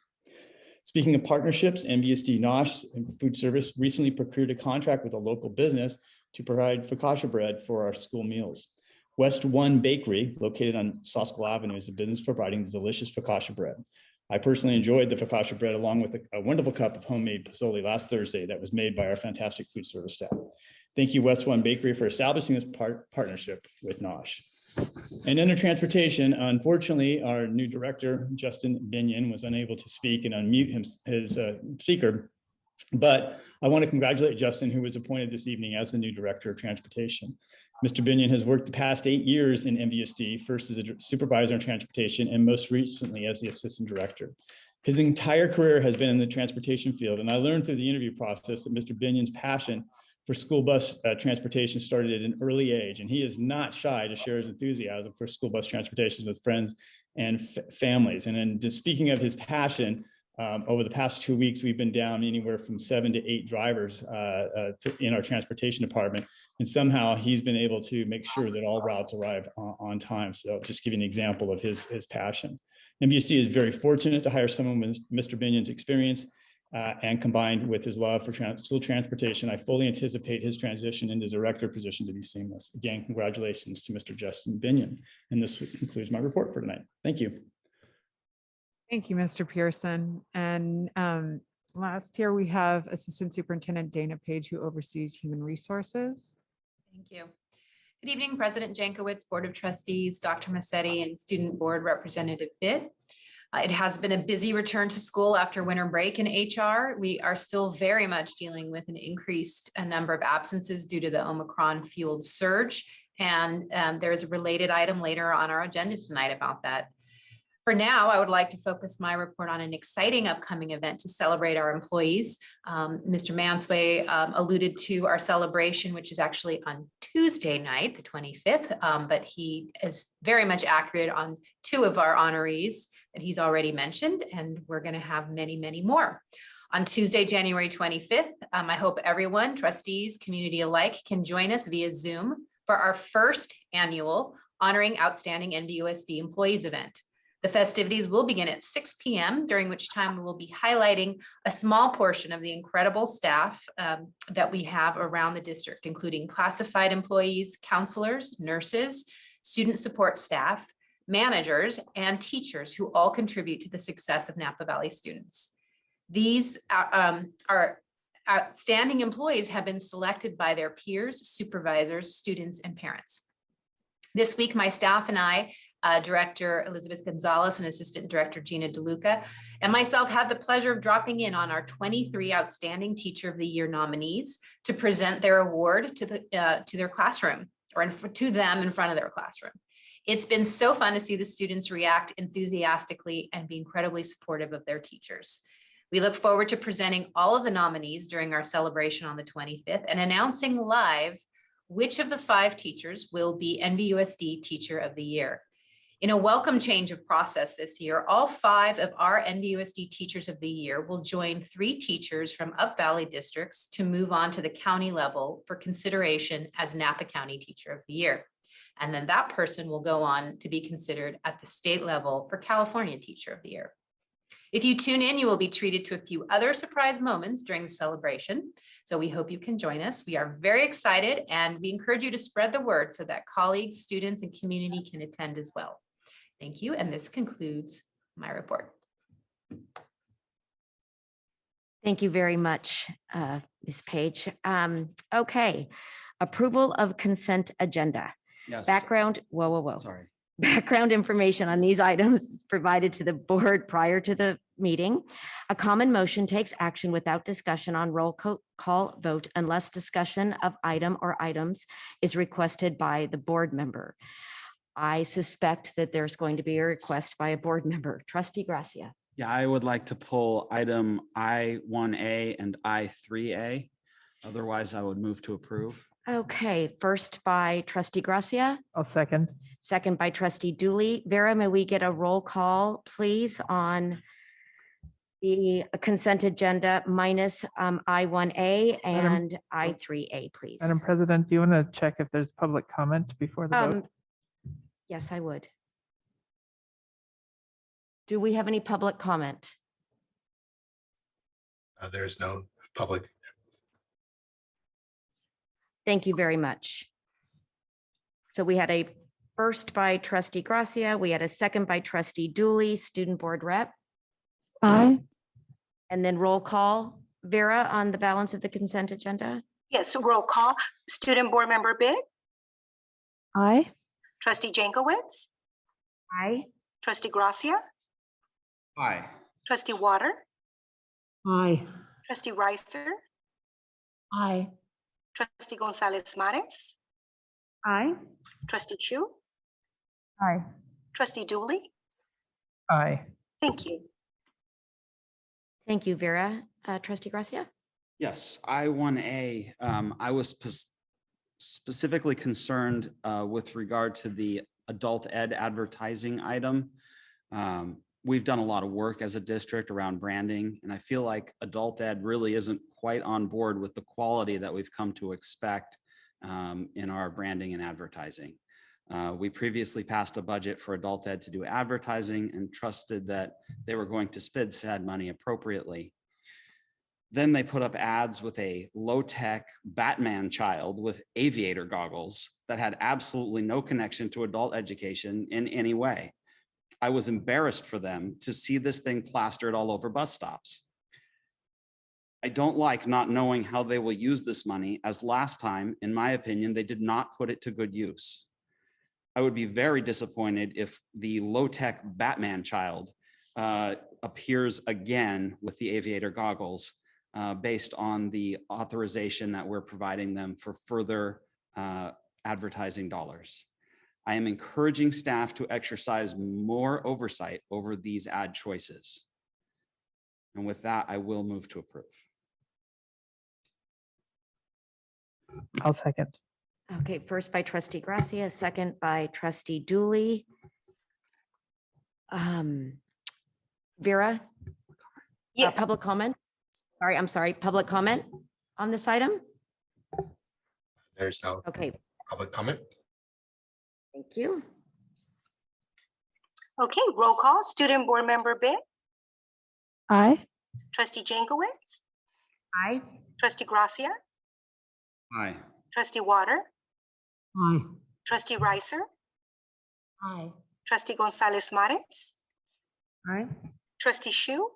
Speaking of partnerships, NVUSD NOSH Food Service recently procured a contract with a local business to provide focaccia bread for our school meals. West One Bakery, located on Soskel Avenue, is a business providing the delicious focaccia bread. I personally enjoyed the focaccia bread along with a wonderful cup of homemade pozole last Thursday that was made by our fantastic food service staff. Thank you, West One Bakery, for establishing this partnership with NOSH. And under transportation, unfortunately, our new director, Justin Binion, was unable to speak and unmute his speaker. But I want to congratulate Justin, who was appointed this evening as the new director of transportation. Mr. Binion has worked the past 8 years in NVUSD, first as a supervisor in transportation and most recently as the assistant director. His entire career has been in the transportation field, and I learned through the interview process that Mr. Binion's passion for school bus transportation started at an early age, and he is not shy to share his enthusiasm for school bus transportation with friends and families. And then just speaking of his passion, over the past 2 weeks, we've been down anywhere from 7 to 8 drivers in our transportation department. And somehow he's been able to make sure that all routes arrive on time. So just give you an example of his passion. NVUSD is very fortunate to hire someone with Mr. Binion's experience and combined with his love for school transportation. I fully anticipate his transition into director position to be seamless. Again, congratulations to Mr. Justin Binion. And this concludes my report for tonight. Thank you. Thank you, Mr. Pearson. And last here we have Assistant Superintendent Dana Page, who oversees human resources. Thank you. Good evening, President Jankowicz, Board of Trustees, Dr. Massetti, and Student Board Representative Bitt. It has been a busy return to school after winter break in HR. We are still very much dealing with an increased number of absences due to the Omicron-fueled surge. And there is a related item later on our agenda tonight about that. For now, I would like to focus my report on an exciting upcoming event to celebrate our employees. Mr. Mansway alluded to our celebration, which is actually on Tuesday night, the 25th, but he is very much accurate on 2 of our honorees that he's already mentioned, and we're going to have many, many more. On Tuesday, January 25th, I hope everyone, trustees, community alike, can join us via Zoom for our first annual Honoring Outstanding NVUSD Employees event. The festivities will begin at 6 p.m., during which time we will be highlighting a small portion of the incredible staff that we have around the district, including classified employees, counselors, nurses, student support staff, managers, and teachers who all contribute to the success of Napa Valley students. These are outstanding employees have been selected by their peers, supervisors, students, and parents. This week, my staff and I, Director Elizabeth Gonzalez and Assistant Director Gina DeLuca, and myself had the pleasure of dropping in on our 23 Outstanding Teacher of the Year nominees to present their award to their classroom, or to them in front of their classroom. It's been so fun to see the students react enthusiastically and be incredibly supportive of their teachers. We look forward to presenting all of the nominees during our celebration on the 25th and announcing live which of the 5 teachers will be NVUSD Teacher of the Year. In a welcome change of process this year, all 5 of our NVUSD Teachers of the Year will join 3 teachers from Up Valley districts to move on to the county level for consideration as Napa County Teacher of the Year. And then that person will go on to be considered at the state level for California Teacher of the Year. If you tune in, you will be treated to a few other surprise moments during the celebration. So we hope you can join us. We are very excited, and we encourage you to spread the word so that colleagues, students, and community can attend as well. Thank you, and this concludes my report. Thank you very much, Ms. Page. Okay, approval of consent agenda. Yes. Background, whoa. Sorry. Background information on these items is provided to the board prior to the meeting. A common motion takes action without discussion on roll call vote unless discussion of item or items is requested by the board member. I suspect that there's going to be a request by a board member. Trustee Gracia. Yeah, I would like to pull item I1A and I3A. Otherwise, I would move to approve. Okay, first by Trustee Gracia. I'll second. Second by Trustee Dooley. Vera, may we get a roll call, please, on the consent agenda minus I1A and I3A, please? Madam President, do you want to check if there's public comment before the vote? Yes, I would. Do we have any public comment? There's no public. Thank you very much. So we had a First by trustee Gracia. We had a second by trustee Dooley, student board rep. Aye. And then roll call. Vera, on the balance of the consent agenda? Yes, roll call. Student Board Member Big, Aye. Trustee Jankowicz, Aye. Trustee Gracia, Aye. Trustee Water, Aye. Trustee Reiser, Aye. Trustee Gonzalez Mares, Aye. Trustee Chu, Aye. Trustee Dooley. Aye. Thank you. Thank you, Vera. Trustee Gracia? Yes, I-1A, I was specifically concerned with regard to the adult ed advertising item. We've done a lot of work as a district around branding, and I feel like adult ed really isn't quite on board with the quality that we've come to expect in our branding and advertising. We previously passed a budget for adult ed to do advertising and trusted that they were going to spend said money appropriately. Then they put up ads with a low-tech Batman child with aviator goggles that had absolutely no connection to adult education in any way. I was embarrassed for them to see this thing plastered all over bus stops. I don't like not knowing how they will use this money, as last time, in my opinion, they did not put it to good use. I would be very disappointed if the low-tech Batman child appears again with the aviator goggles based on the authorization that we're providing them for further advertising dollars. I am encouraging staff to exercise more oversight over these ad choices. And with that, I will move to approve. I'll second. Okay, first by trustee Gracia, second by trustee Dooley. Vera? Yes. Public comment? I'm sorry, public comment on this item? There's no Okay, public comment. thank you. Okay, roll call. Student Board Member Big, Aye. Trustee Jankowicz, Aye. Trustee Gracia, Aye. Trustee Water, Aye. Trustee Reiser, Aye. Trustee Gonzalez Mares, Aye. Trustee Chu,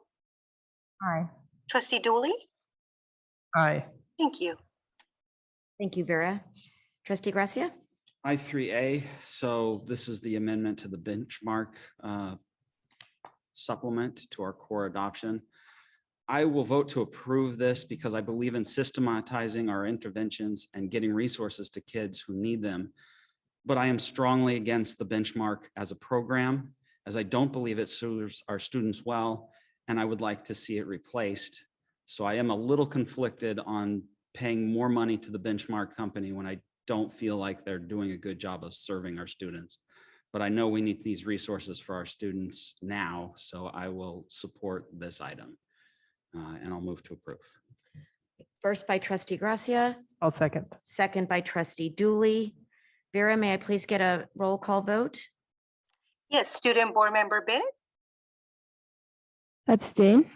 Aye. Trustee Dooley. Aye. Thank you. Thank you, Vera. Trustee Gracia? I3A, so this is the amendment to the benchmark supplement to our core adoption. I will vote to approve this because I believe in systematizing our interventions and getting resources to kids who need them. But I am strongly against the benchmark as a program, as I don't believe it serves our students well, and I would like to see it replaced. So I am a little conflicted on paying more money to the benchmark company when I don't feel like they're doing a good job of serving our students. But I know we need these resources for our students now, so I will support this item. And I'll move to approve. First by trustee Gracia, I'll second. second by trustee Dooley. Vera, may I please get a roll call vote? Yes, Student Board Member Big, Abstain.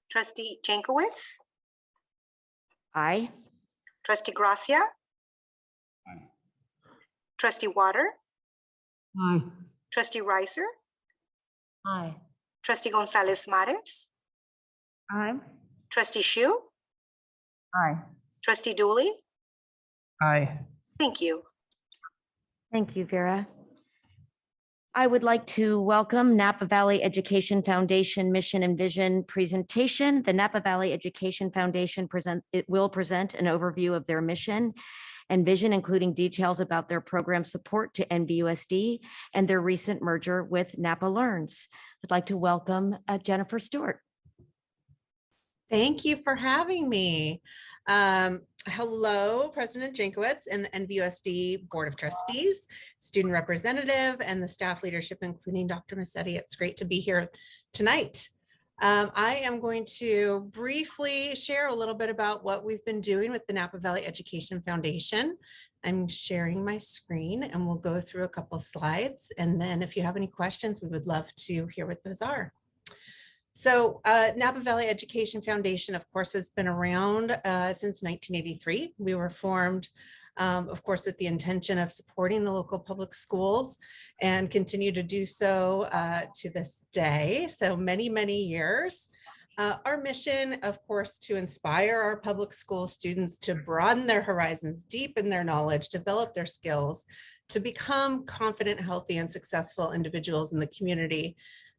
Trustee Jankowicz, Aye. Trustee Gracia, Aye. Trustee Water, Aye. Trustee Reiser, Aye. Trustee Gonzalez Mares, Aye. Trustee Chu, Aye. Trustee Dooley. Aye. Thank you. Thank you, Vera. I would like to welcome Napa Valley Education Foundation Mission and Vision presentation. The Napa Valley Education Foundation will present an overview of their mission and vision, including details about their program support to NVUSD and their recent merger with Napa Learns. I'd like to welcome Jennifer Stewart. Thank you for having me. Hello, President Jankowicz and the NVUSD Board of Trustees, student representative, and the staff leadership, including Dr. Massetti. It's great to be here tonight. I am going to briefly share a little bit about what we've been doing with the Napa Valley Education Foundation. I'm sharing my screen and we'll go through a couple slides. And then if you have any questions, we would love to hear what those are. So Napa Valley Education Foundation, of course, has been around since 1983. We were formed of course, with the intention of supporting the local public schools and continue to do so to this day. So many, many years. Our mission, of course, to inspire our public school students to broaden their horizons, deepen their knowledge, develop their skills, to become confident, healthy, and successful individuals in the community.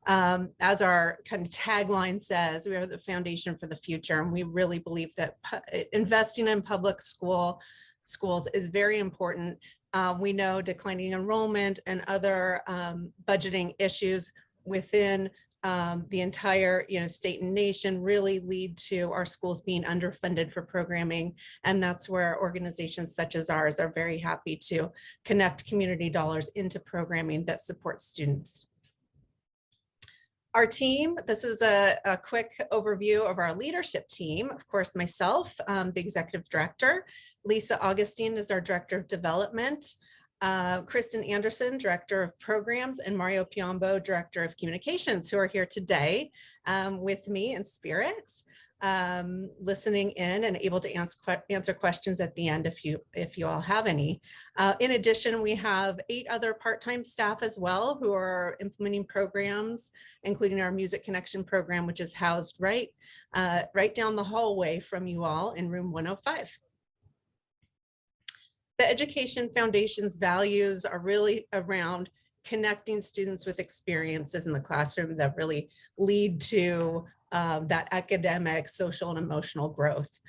As our kind of tagline says, we are the foundation for the future. And we really believe that investing in public schools is very important. We know declining enrollment and other budgeting issues within the entire state and nation really lead to our schools being underfunded for programming. And that's where organizations such as ours are very happy to connect community dollars into programming that supports students. Our team, this is a quick overview of our leadership team. Of course, myself, the executive director. Lisa Augustine is our director of development. Kristen Anderson, director of programs, and Mario Piombo, director of communications, who are here today with me in spirit, listening in and able to answer questions at the end if you all have any. In addition, we have 8 other part-time staff as well who are implementing programs, including our Music Connection program, which is housed right down the hallway from you all in room 105. The Education Foundation's values are really around connecting students with experiences in the classroom that really lead to that academic, social, and emotional growth,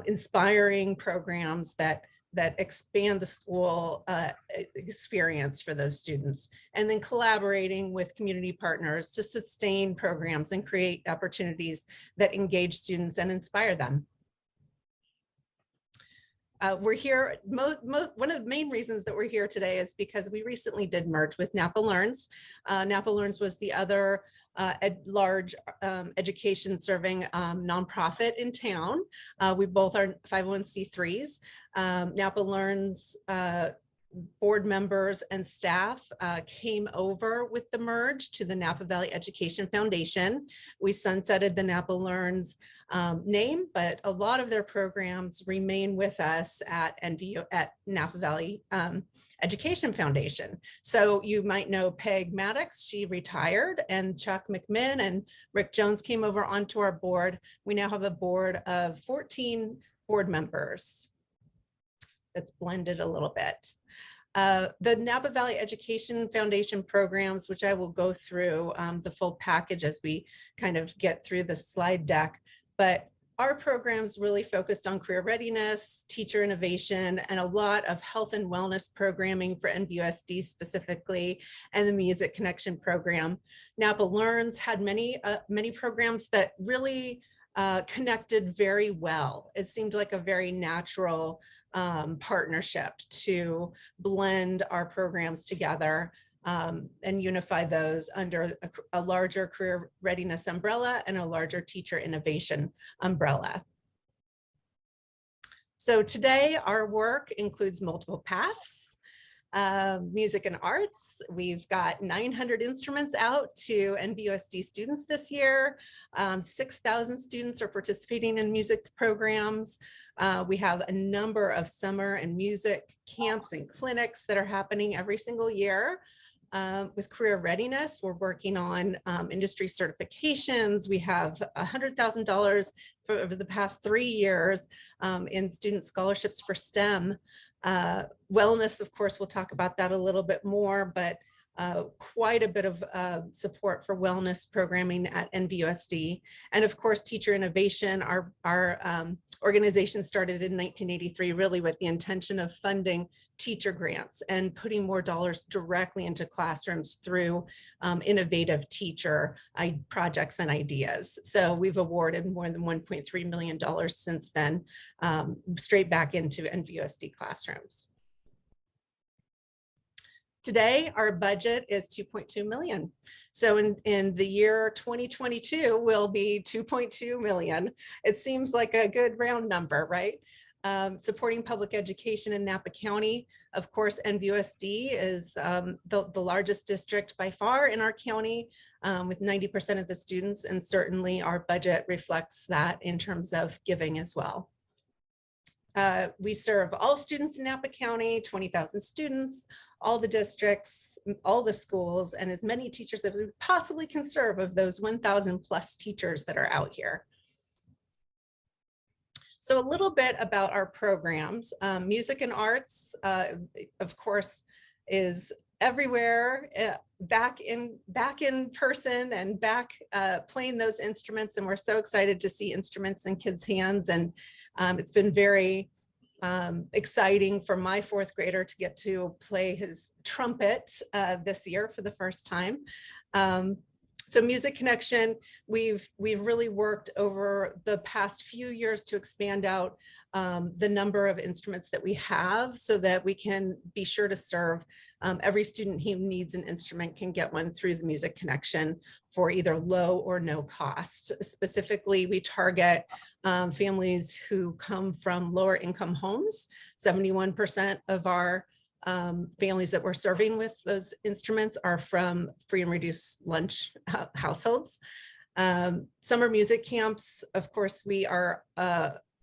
inspiring programs that expand the school experience for those students, and then collaborating with community partners to sustain programs and create opportunities that engage students and inspire them. We're here, one of the main reasons that we're here today is because we recently did merge with Napa Learns. Napa Learns was the other large education serving nonprofit in town. We both are 501c3s. Napa Learns board members and staff came over with the merge to the Napa Valley Education Foundation. We sunsetted the Napa Learns name, but a lot of their programs remain with us at Napa Valley Education Foundation. So you might know Peg Maddox, she retired, and Chuck McMinn and Rick Jones came over onto our board. We now have a board of 14 board members. It's blended a little bit. The Napa Valley Education Foundation programs, which I will go through the full package as we kind of get through the slide deck, but our programs really focused on career readiness, teacher innovation, and a lot of health and wellness programming for NVUSD specifically, and the Music Connection program. Napa Learns had many programs that really connected very well. It seemed like a very natural partnership to blend our programs together and unify those under a larger career readiness umbrella and a larger teacher innovation umbrella. So today our work includes multiple paths. Music and arts, we've got 900 instruments out to NVUSD students this year. 6,000 students are participating in music programs. We have a number of summer and music camps and clinics that are happening every single year. With career readiness, we're working on industry certifications. We have $100,000 for over the past 3 years in student scholarships for STEM. Wellness, of course, we'll talk about that a little bit more, but quite a bit of support for wellness programming at NVUSD. And of course, teacher innovation, our organization started in 1983, really with the intention of funding teacher grants and putting more dollars directly into classrooms through innovative teacher projects and ideas. So we've awarded more than $1.3 million since then, straight back into NVUSD classrooms. Today, our budget is 2.2 million. So in the year 2022, will be 2.2 million. It seems like a good round number, right? Supporting public education in Napa County. Of course, NVUSD is the largest district by far in our county with 90% of the students, and certainly our budget reflects that in terms of giving as well. We serve all students in Napa County, 20,000 students, all the districts, all the schools, and as many teachers as we possibly can serve of those 1,000 plus teachers that are out here. So a little bit about our programs. Music and arts, of course, is everywhere, back in person and back playing those instruments. And we're so excited to see instruments in kids' hands. And it's been very exciting for my fourth grader to get to play his trumpet this year for the first time. So Music Connection, we've really worked over the past few years to expand out the number of instruments that we have so that we can be sure to serve every student who needs an instrument can get one through the Music Connection for either low or no cost. Specifically, we target families who come from lower income homes. 71% of our families that we're serving with those instruments are from free and reduced lunch households. Summer music camps, of course, we are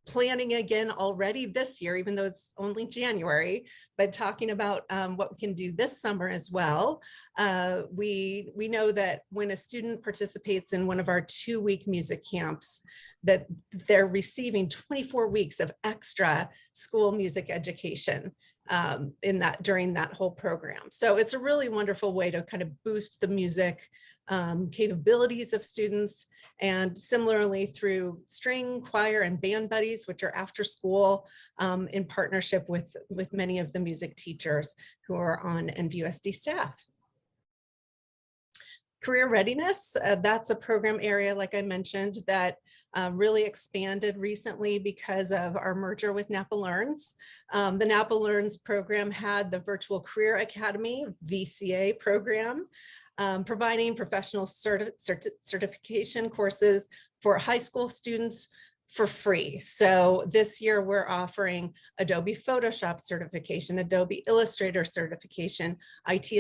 planning again already this year, even though it's only January, but talking about what we can do this summer as well. We know that when a student participates in one of our 2-week music camps, that they're receiving 24 weeks of extra school music education during that whole program. So it's a really wonderful way to kind of boost the music capabilities of students, and similarly through string, choir, and band buddies, which are after school in partnership with many of the music teachers who are on NVUSD staff. Career Readiness, that's a program area, like I mentioned, that really expanded recently because of our merger with Napa Learns. The Napa Learns program had the Virtual Career Academy, VCA program, providing professional certification courses for high school students for free. So this year we're offering Adobe Photoshop certification, Adobe Illustrator certification, IT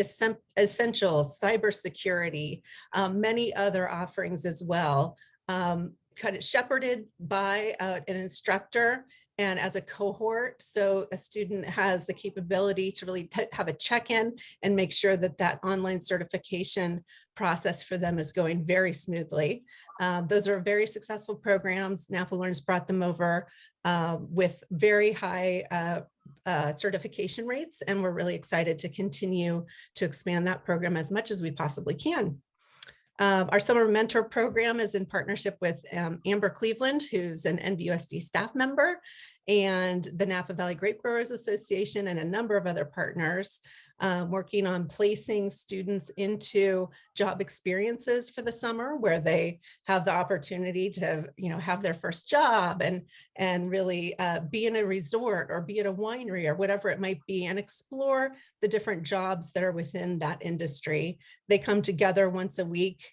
Essentials, cybersecurity, many other offerings as well. Kind of shepherded by an instructor and as a cohort. So a student has the capability to really have a check-in and make sure that that online certification process for them is going very smoothly. Those are very successful programs. Napa Learns brought them over with very high certification rates, and we're really excited to continue to expand that program as much as we possibly can. Our summer mentor program is in partnership with Amber Cleveland, who's an NVUSD staff member, and the Napa Valley Grape Growers Association, and a number of other partners working on placing students into job experiences for the summer, where they have the opportunity to, have their first job and really be in a resort or be at a winery or whatever it might be, and explore the different jobs that are within that industry. They come together once a week,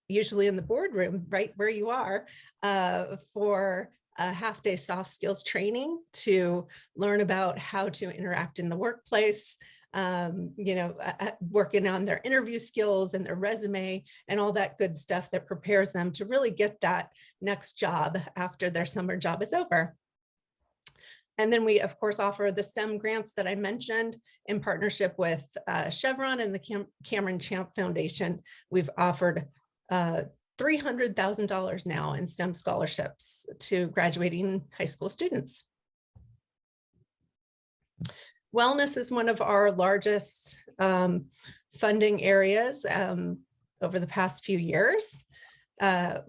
usually in the boardroom, right where you are, for a half-day soft skills training to learn about how to interact in the workplace, working on their interview skills and their resume and all that good stuff that prepares them to really get that next job after their summer job is over. And then we, of course, offer the STEM grants that I mentioned in partnership with Chevron and the Cameron Champ Foundation. We've offered $300,000 now in STEM scholarships to graduating high school students. Wellness is one of our largest funding areas over the past few years.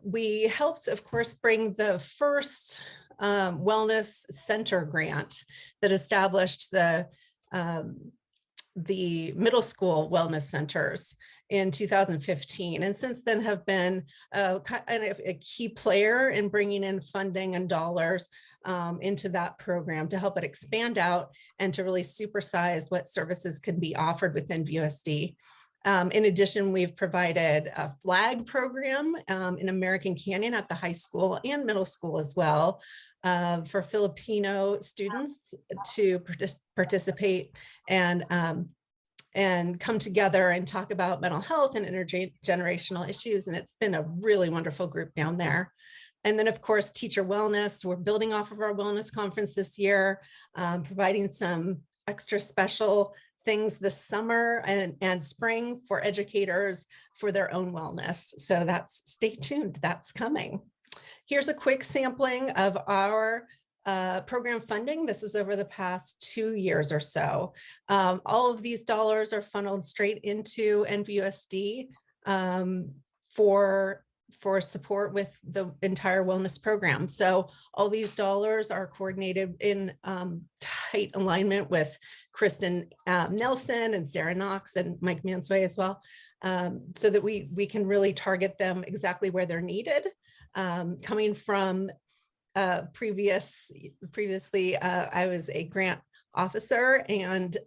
We helped, of course, bring the first wellness center grant that established the middle school wellness centers in 2015, and since then have been a key player in bringing in funding and dollars into that program to help it expand out and to really supersize what services can be offered within NVUSD. In addition, we've provided a flag program in American Canyon at the high school and middle school as well, for Filipino students to participate and come together and talk about mental health and intergenerational issues. And it's been a really wonderful group down there. And then, of course, teacher wellness. We're building off of our wellness conference this year, providing some extra special things this summer and spring for educators for their own wellness. So stay tuned, that's coming. Here's a quick sampling of our program funding. This is over the past 2 years or so. All of these dollars are funneled straight into NVUSD for support with the entire wellness program. So all these dollars are coordinated in tight alignment with Kristen Nelson and Sarah Knox and Mike Mansway as well, so that we can really target them exactly where they're needed. Coming from previously, I was a grant officer, and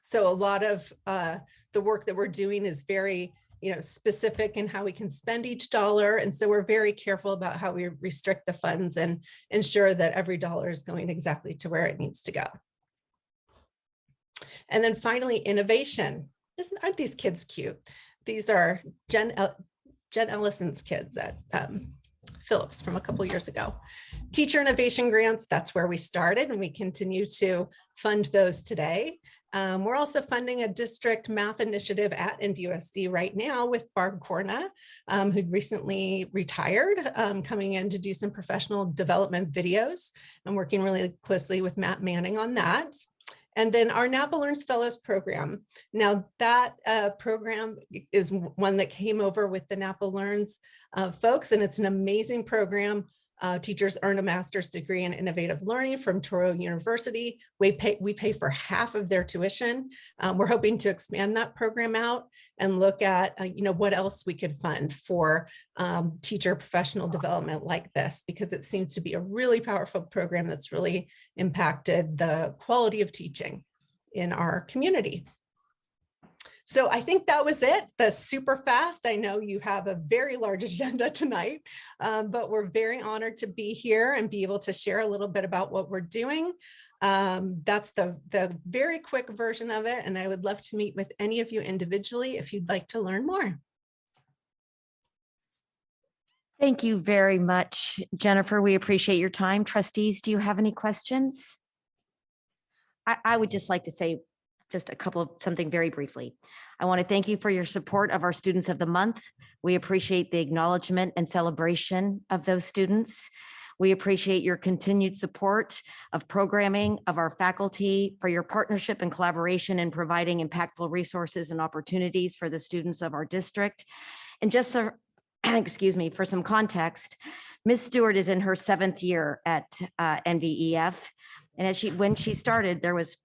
so a lot of the work that we're doing is very specific in how we can spend each dollar. And so we're very careful about how we restrict the funds and ensure that every dollar is going exactly to where it needs to go. And then finally, innovation. Aren't these kids cute? These are Jen Ellison's kids at Phillips from a couple years ago. Teacher innovation grants, that's where we started, and we continue to fund those today. We're also funding a district math initiative at NVUSD right now with Barb Corna, who recently retired, coming in to do some professional development videos. I'm working really closely with Matt Manning on that. And then our Napa Learns Fellows program. Now that program is one that came over with the Napa Learns folks, and it's an amazing program. Teachers earn a master's degree in innovative learning from Touro University. We pay for half of their tuition. We're hoping to expand that program out and look at what else we could fund for teacher professional development like this, because it seems to be a really powerful program that's really impacted the quality of teaching in our community. So I think that was it. That's super fast. I know you have a very large agenda tonight, but we're very honored to be here and be able to share a little bit about what we're doing. That's the very quick version of it. And I would love to meet with any of you individually if you'd like to learn more. Thank you very much, Jennifer. We appreciate your time. Trustees, do you have any questions? I would just like to say just a couple of something very briefly. I want to thank you for your support of our Students of the Month. We appreciate the acknowledgement and celebration of those students. We appreciate your continued support of programming of our faculty, for your partnership and collaboration in providing impactful resources and opportunities for the students of our district. And just so, excuse me, for some context, Ms. Stewart is in her 7th year at NVEF. And when she started, there was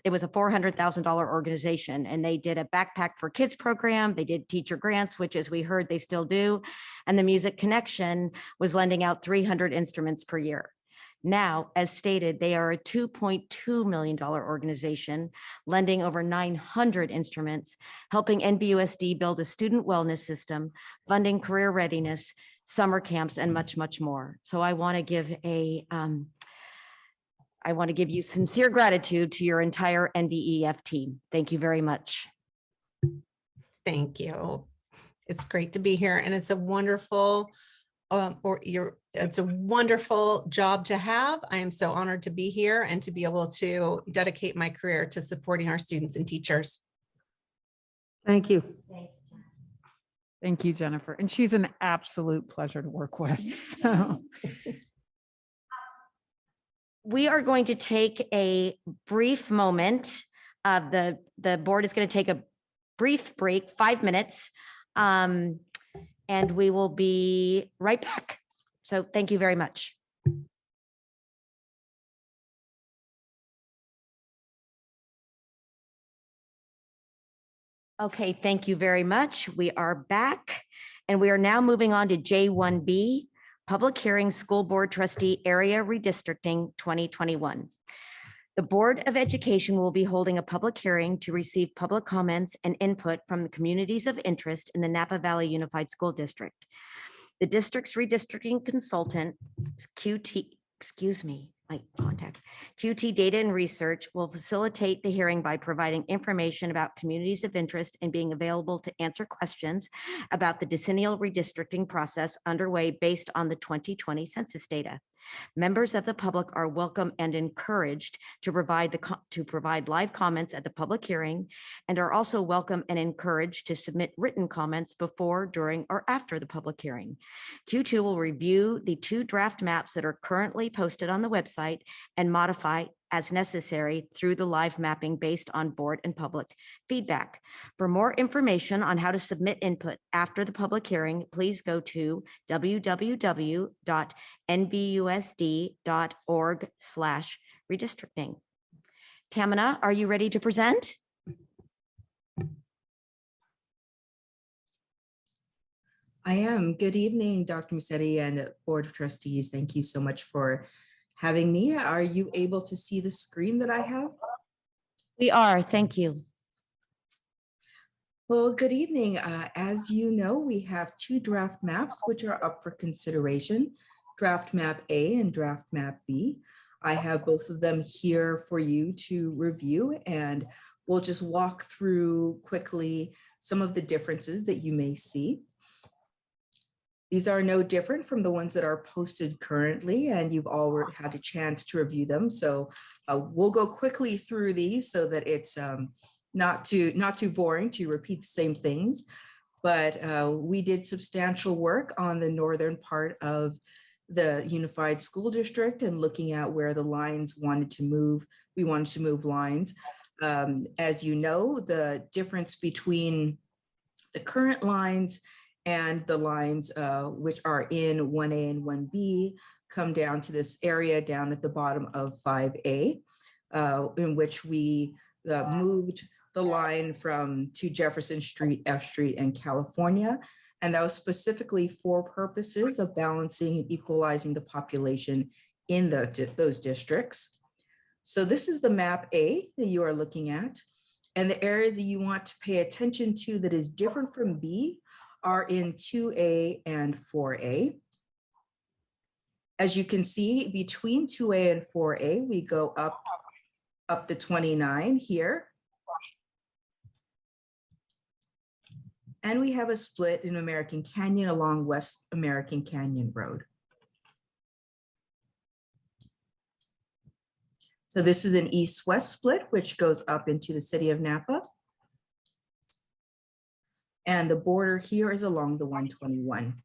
it was a $400,000 organization, and they did a backpack for kids program. They did teacher grants, which, as we heard, they still do. And the Music Connection was lending out 300 instruments per year. Now, as stated, they are a $2.2 million organization, lending over 900 instruments, helping NVUSD build a student wellness system, funding career readiness, summer camps, and much, much more. So I want to give you sincere gratitude to your entire NVEF team. Thank you very much. Thank you. It's great to be here, and it's a wonderful, it's a wonderful job to have. I am so honored to be here and to be able to dedicate my career to supporting our students and teachers. Thank you. Thank you, Jennifer. And she's an absolute pleasure to work with. So. We are going to take a brief moment. The board is going to take a brief break, 5 minutes, and we will be right back. So thank you very much. Okay, thank you very much. We are back, and we are now moving on to J1B, Public Hearing School Board Trustee Area Redistricting 2021. The Board of Education will be holding a public hearing to receive public comments and input from the communities of interest in the Napa Valley Unified School District. The district's redistricting consultant, QT, excuse me, context. QT Data and Research will facilitate the hearing by providing information about communities of interest and being available to answer questions about the decennial redistricting process underway based on the 2020 census data. Members of the public are welcome and encouraged to provide live comments at the public hearing, and are also welcome and encouraged to submit written comments before, during, or after the public hearing. Q2 will review the 2 draft maps that are currently posted on the website and modify as necessary through the live mapping based on board and public feedback. For more information on how to submit input after the public hearing, please go to www.nvusd.org/redistricting. Tamina, are you ready to present? I am. Good evening, Dr. Massetti and Board of Trustees. Thank you so much for having me. Are you able to see the screen that I have? We are, thank you. Well, good evening. As you know, we have 2 draft maps which are up for consideration, draft map A and draft map B. I have both of them here for you to review, and we'll just walk through quickly some of the differences that you may see. These are no different from the ones that are posted currently, and you've all had a chance to review them. So we'll go quickly through these so that it's not too boring to repeat the same things. But we did substantial work on the northern part of the Unified School District and looking at where the lines wanted to move. We wanted to move lines. As you know, the difference between the current lines and the lines which are in 1A and 1B come down to this area down at the bottom of 5A, in which we moved the line to Jefferson Street, F Street, and California. And that was specifically for purposes of balancing and equalizing the population in those districts. So this is the map A that you are looking at. And the area that you want to pay attention to that is different from B are in 2A and 4A. As you can see, between 2A and 4A, we go up to 29 here. And we have a split in American Canyon along West American Canyon Road. So this is an east-west split, which goes up into the city of Napa. And the border here is along the 121.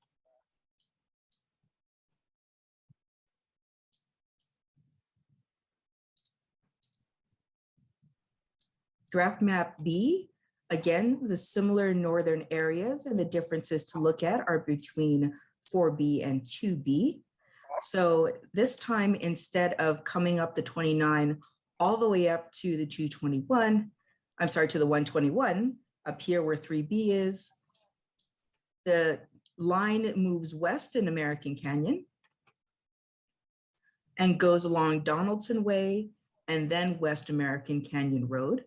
Draft map B, again, the similar northern areas, and the differences to look at are between 4B and 2B. So this time, instead of coming up the 29 all the way up to the 221, I'm sorry, to the 121, up here where 3B is, the line moves west in American Canyon and goes along Donaldson Way and then West American Canyon Road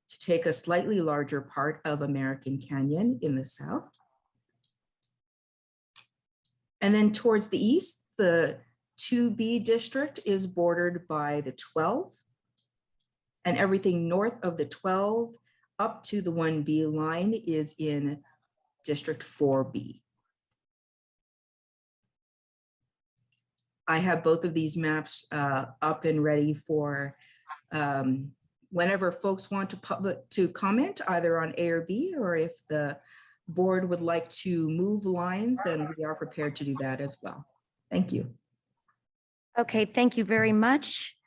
to take a slightly larger part of American Canyon in the south. And then towards the east, the 2B district is bordered by the 12, and everything north of the 12 up to the 1B line is in District 4B. I have both of these maps up and ready for whenever folks want to comment either on A or B, or if the board would like to move lines, then we are prepared to do that as well. Thank you. Okay, thank you very much.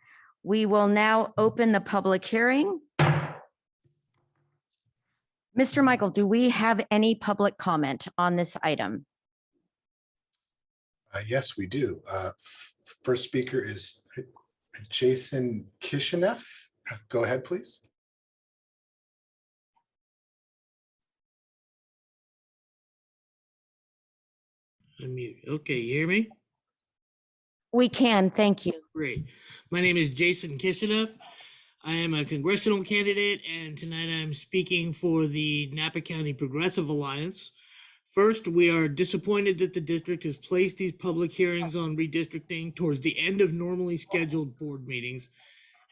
We will now open the public hearing. Mr. Michael, do we have any public comment on this item? Yes, we do. First speaker is Jason Kishinev. Go ahead, please. Unmute. Okay, you hear me? We can, thank you. Great. My name is Jason Kishinev. I am a congressional candidate, and tonight I'm speaking for the Napa County Progressive Alliance First, we are disappointed that the district has placed these public hearings on redistricting towards the end of normally scheduled board meetings.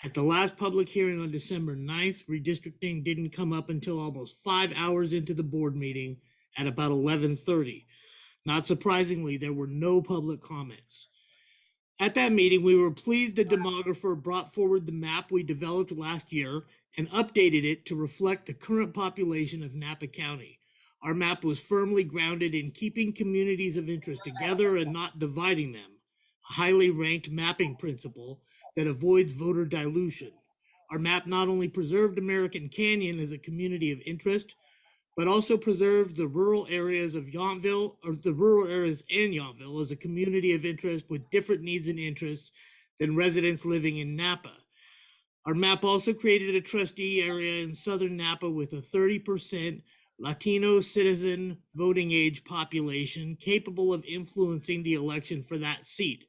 At the last public hearing on December 9th, redistricting didn't come up until almost 5 hours into the board meeting at about 11:30. Not surprisingly, there were no public comments. At that meeting, we were pleased the demographer brought forward the map we developed last year and updated it to reflect the current population of Napa County. Our map was firmly grounded in keeping communities of interest together and not dividing them, a highly ranked mapping principle that avoids voter dilution. Our map not only preserved American Canyon as a community of interest, but also preserved the rural areas of Yountville, or the rural areas in Yountville, as a community of interest with different needs and interests than residents living in Napa. Our map also created a trustee area in southern Napa with a 30% Latino citizen voting age population capable of influencing the election for that seat.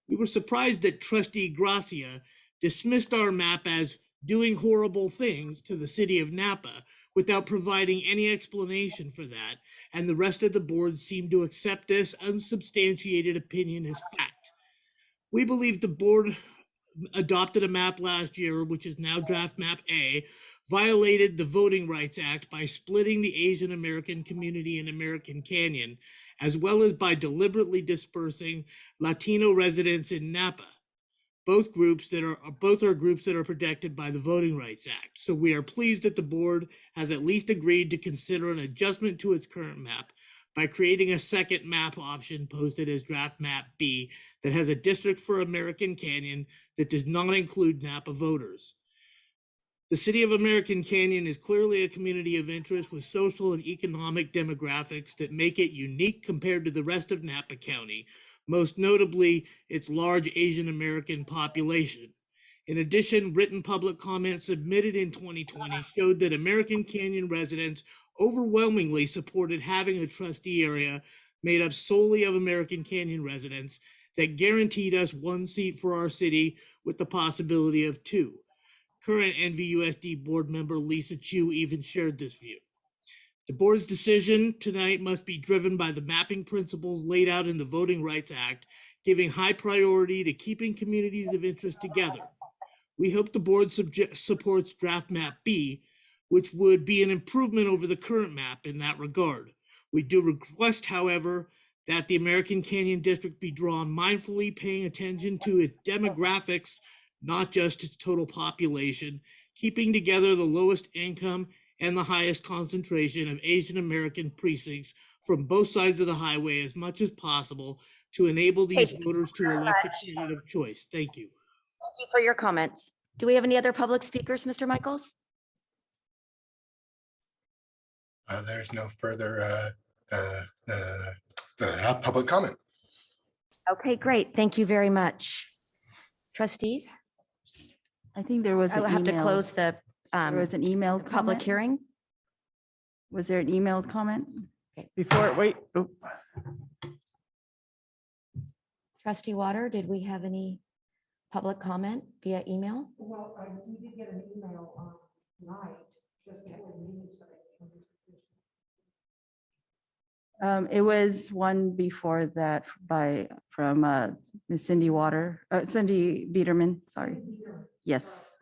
We were surprised that Trustee Gracia dismissed our map as doing horrible things to the city of Napa without providing any explanation for that, and the rest of the board seemed to accept this unsubstantiated opinion as fact. We believe the board adopted a map last year, which is now draft map A, violated the Voting Rights Act by splitting the Asian American community in American Canyon, as well as by deliberately dispersing Latino residents in Napa. Both are groups that are protected by the Voting Rights Act. So we are pleased that the board has at least agreed to consider an adjustment to its current map by creating a second map option posted as draft map B that has a district for American Canyon that does not include Napa voters. The city of American Canyon is clearly a community of interest with social and economic demographics that make it unique compared to the rest of Napa County, most notably its large Asian American population. In addition, written public comments submitted in 2020 showed that American Canyon residents overwhelmingly supported having a trustee area made up solely of American Canyon residents that guaranteed us one seat for our city with the possibility of two. Current NVUSD board member Lisa Chu even shared this view. The board's decision tonight must be driven by the mapping principles laid out in the Voting Rights Act, giving high priority to keeping communities of interest together. We hope the board supports draft map B, which would be an improvement over the current map in that regard. We do request, however, that the American Canyon District be drawn mindfully, paying attention to its demographics, not just its total population, keeping together the lowest income and the highest concentration of Asian American precincts from both sides of the highway as much as possible to enable these voters to elect a candidate of choice. Thank you. Thank you for your comments. Do we have any other public speakers, Mr. Michaels? There's no further public comment. Okay, great. Thank you very much. Trustees? I think there was. I will have to close the There was an emailed public comment. hearing. Was there an emailed comment? Before, wait. Oh. Trustee Water, did we have any public comment via email? Well, we did get an email tonight, just before the meeting started. It was one before that from Ms. Cindy Biederman, sorry. Yes.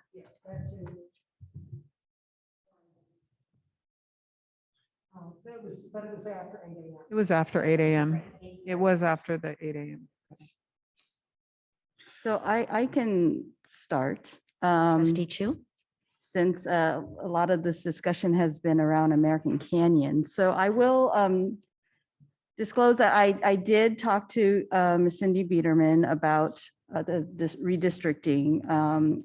But it was after 8 a.m. It was after 8 a.m. It was after the 8 a.m. So I can start. Trustee Chu? Since a lot of this discussion has been around American Canyon. So I will disclose that I did talk to Ms. Cindy Biederman about this redistricting,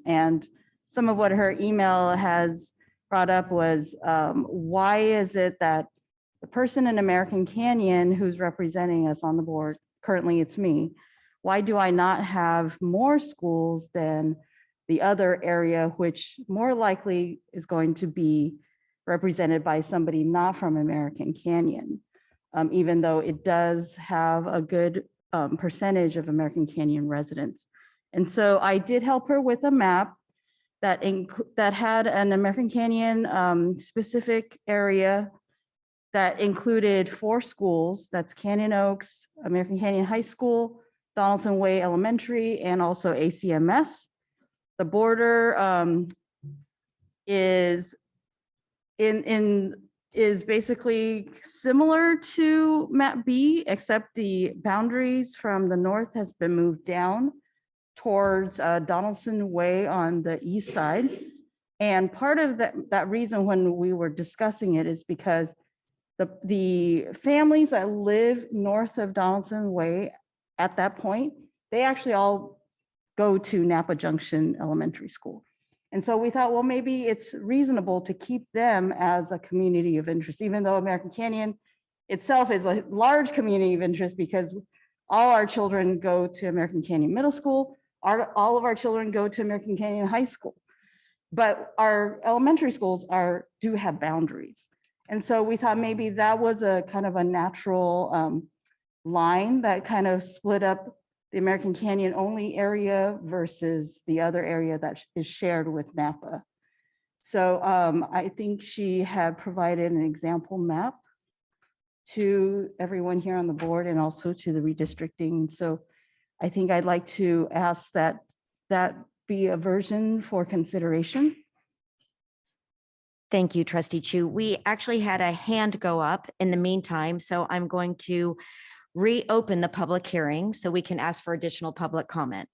and some of what her email has brought up was why is it that the person in American Canyon who's representing us on the board, currently it's me, why do I not have more schools than the other area, which more likely is going to be represented by somebody not from American Canyon, even though it does have a good percentage of American Canyon residents. And so I did help her with a map that had an American Canyon specific area that included 4 schools. That's Canyon Oaks, American Canyon High School, Donaldson Way Elementary, and also ACMS. The border is basically similar to map B, except the boundaries from the north has been moved down towards Donaldson Way on the east side. And part of that reason when we were discussing it is because the families that live north of Donaldson Way at that point, they actually all go to Napa Junction Elementary School. And so we thought, well, maybe it's reasonable to keep them as a community of interest, even though American Canyon itself is a large community of interest because all our children go to American Canyon Middle School, all of our children go to American Canyon High School. But our elementary schools do have boundaries. And so we thought maybe that was a kind of a natural line that kind of split up the American Canyon only area versus the other area that is shared with Napa. So I think she had provided an example map to everyone here on the board and also to the redistricting. So I think I'd like to ask that be a version for consideration. Thank you, Trustee Chu. We actually had a hand go up in the meantime, so I'm going to reopen the public hearing so we can ask for additional public comment.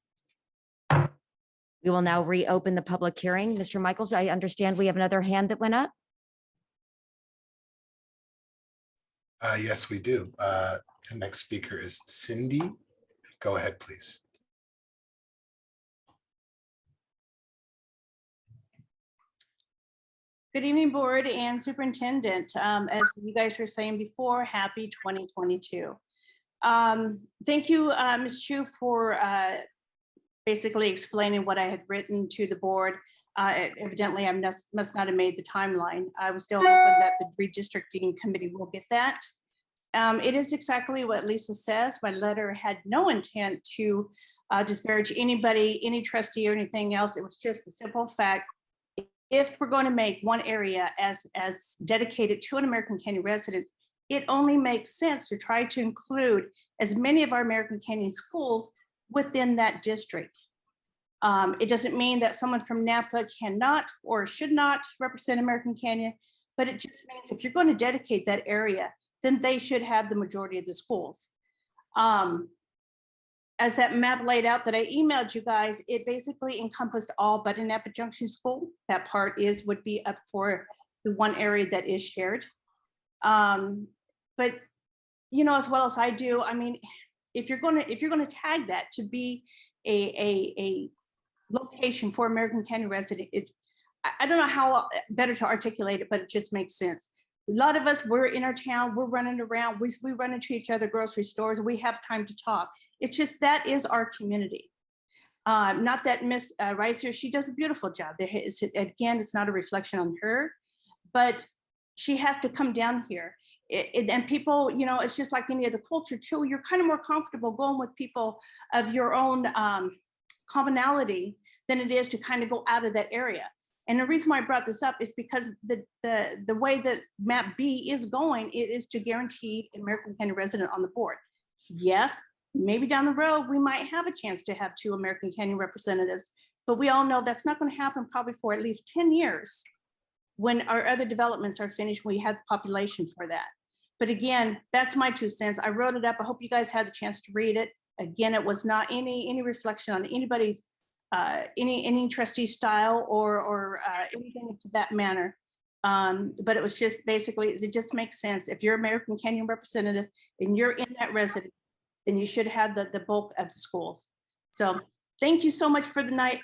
We will now reopen the public hearing. Mr. Michaels, I understand we have another hand that went up. Yes, we do. The next speaker is Cindy. Go ahead, please. Good evening, board and superintendent. As you guys were saying before, happy 2022. Thank you, Ms. Chu, for basically explaining what I had written to the board. Evidently, I must not have made the timeline. I was still hoping that the redistricting committee will get that. It is exactly what Lisa says. My letter had no intent to disparage anybody, any trustee or anything else. It was just a simple fact. If we're going to make one area as dedicated to an American Canyon resident, it only makes sense to try to include as many of our American Canyon schools within that district. It doesn't mean that someone from Napa cannot or should not represent American Canyon, but it just means if you're going to dedicate that area, then they should have the majority of the schools. As that map laid out that I emailed you guys, it basically encompassed all but a Napa Junction School. That part would be up for the one area that is shared. But you know, as well as I do, I mean, if you're gonna tag that to be a location for American Canyon resident, I don't know how better to articulate it, but it just makes sense. A lot of us, we're in our town, we're running around, we run into each other, grocery stores, we have time to talk. It's just, that is our community. Not that Miss Reiser, she does a beautiful job. Again, it's not a reflection on her, but she has to come down here. And people, you know, it's just like any other culture too. You're kind of more comfortable going with people of your own commonality than it is to kind of go out of that area. And the reason why I brought this up is because the way that map B is going, it is to guarantee an American Canyon resident on the board. Yes, maybe down the road, we might have a chance to have 2 American Canyon representatives, but we all know that's not going to happen probably for at least 10 years. When our other developments are finished, we have the population for that. But again, that's my 2 cents. I wrote it up. I hope you guys had the chance to read it. Again, it was not any reflection on anybody's any trustee style or anything to that manner. But it was just basically, it just makes sense. If you're American Canyon representative and you're in that residence, then you should have the bulk of the schools. So thank you so much for the night,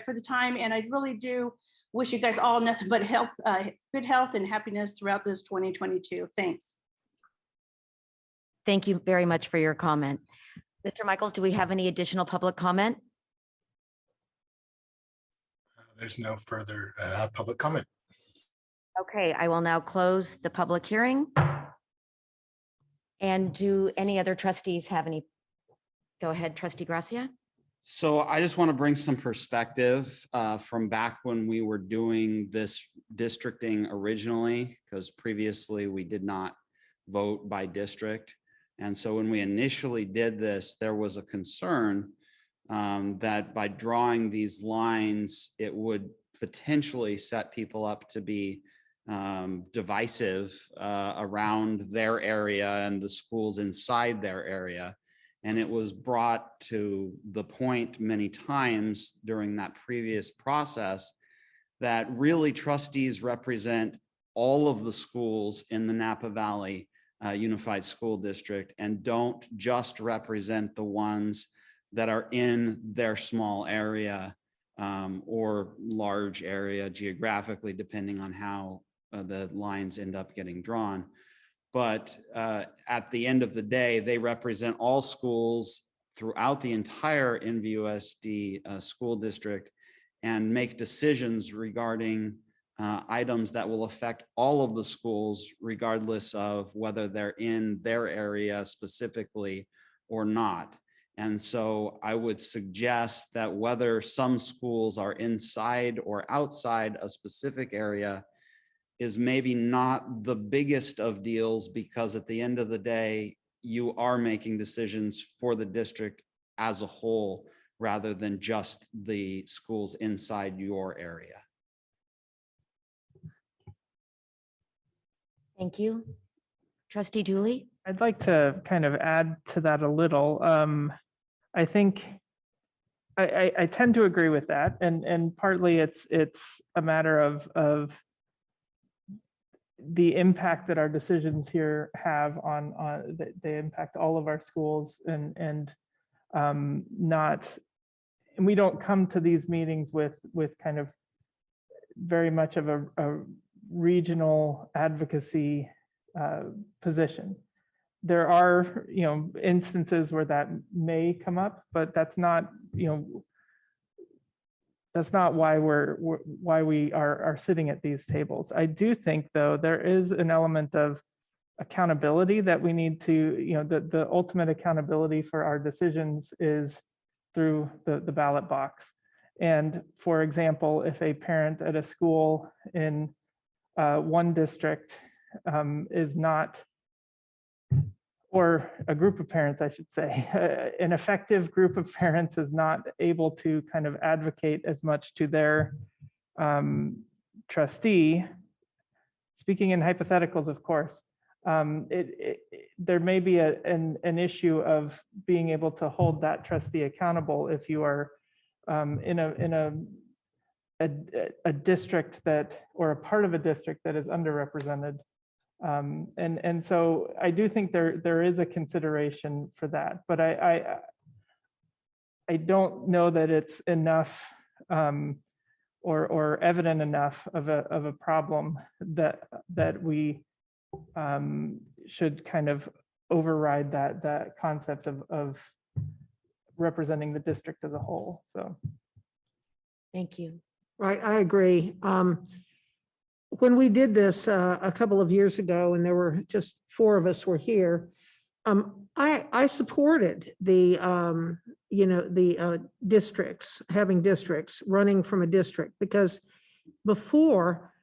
for the time. And I really do wish you guys all nothing but health, good health and happiness throughout this 2022. Thanks. Thank you very much for your comment. Mr. Michaels, do we have any additional public comment? There's no further public comment. Okay, I will now close the public hearing. And do any other trustees have any? Go ahead, Trustee Gracia. So I just want to bring some perspective from back when we were doing this districting originally, because previously we did not vote by district. And so when we initially did this, there was a concern that by drawing these lines, it would potentially set people up to be divisive around their area and the schools inside their area. And it was brought to the point many times during that previous process that really trustees represent all of the schools in the Napa Valley Unified School District and don't just represent the ones that are in their small area or large area geographically, depending on how the lines end up getting drawn. But at the end of the day, they represent all schools throughout the entire NVUSD school district and make decisions regarding items that will affect all of the schools, regardless of whether they're in their area specifically or not. And so I would suggest that whether some schools are inside or outside a specific area is maybe not the biggest of deals, because at the end of the day, you are making decisions for the district as a whole, rather than just the schools inside your area. Thank you. Trustee Dooley? I'd like to kind of add to that a little. I think I tend to agree with that, and partly it's a matter of the impact that our decisions here have on they impact all of our schools, and we don't come to these meetings with kind of very much of a regional advocacy position. There are, instances where that may come up, but that's not, that's not why we are sitting at these tables. I do think, though, there is an element of accountability that we need to, the ultimate accountability for our decisions is through the ballot box. And for example, if a parent at a school in one district is not, or a group of parents, I should say, an effective group of parents is not able to kind of advocate as much to their trustee, speaking in hypotheticals, of course, there may be an issue of being able to hold that trustee accountable if you are in a district that, or a part of a district that is underrepresented. And so I do think there is a consideration for that, but I don't know that it's enough or evident enough of a problem that we should kind of override that concept of representing the district as a whole. So, thank you. Right, I agree. When we did this a couple of years ago, and there were just 4 of us were here, I supported the districts, having districts, running from a district, because before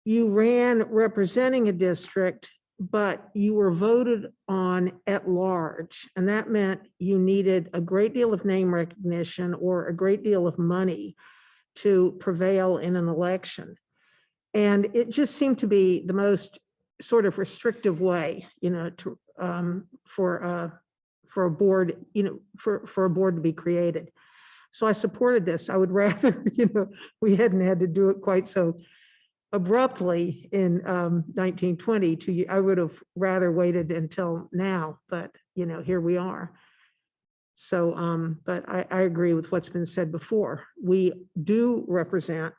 you ran representing a district, but you were voted on at large, and that meant you needed a great deal of name recognition or a great deal of money to prevail in an election. And it just seemed to be the most sort of restrictive way, to for a board, for a board to be created. So I supported this. I would rather, we hadn't had to do it quite so abruptly in 1920. I would have rather waited until now, but here we are. So, but I agree with what's been said before. We do represent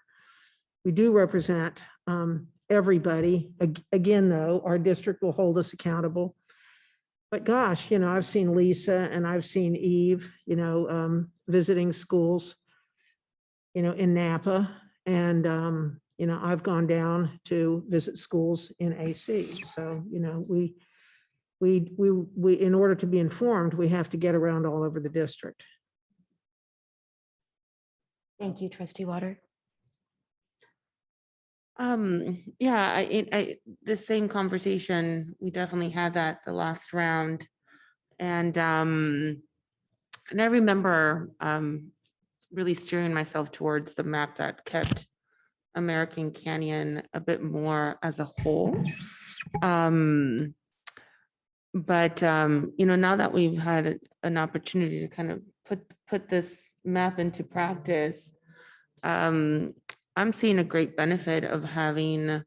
everybody. Again, though, our district will hold us accountable. But gosh, I've seen Lisa and I've seen Eve, visiting schools, in Napa, and I've gone down to visit schools in AC. So, we in order to be informed, we have to get around all over the district. Thank you, Trustee Water. Yeah, the same conversation. We definitely had that the last round. And I remember really steering myself towards the map that kept American Canyon a bit more as a whole. But now that we've had an opportunity to kind of put this map into practice, I'm seeing a great benefit of having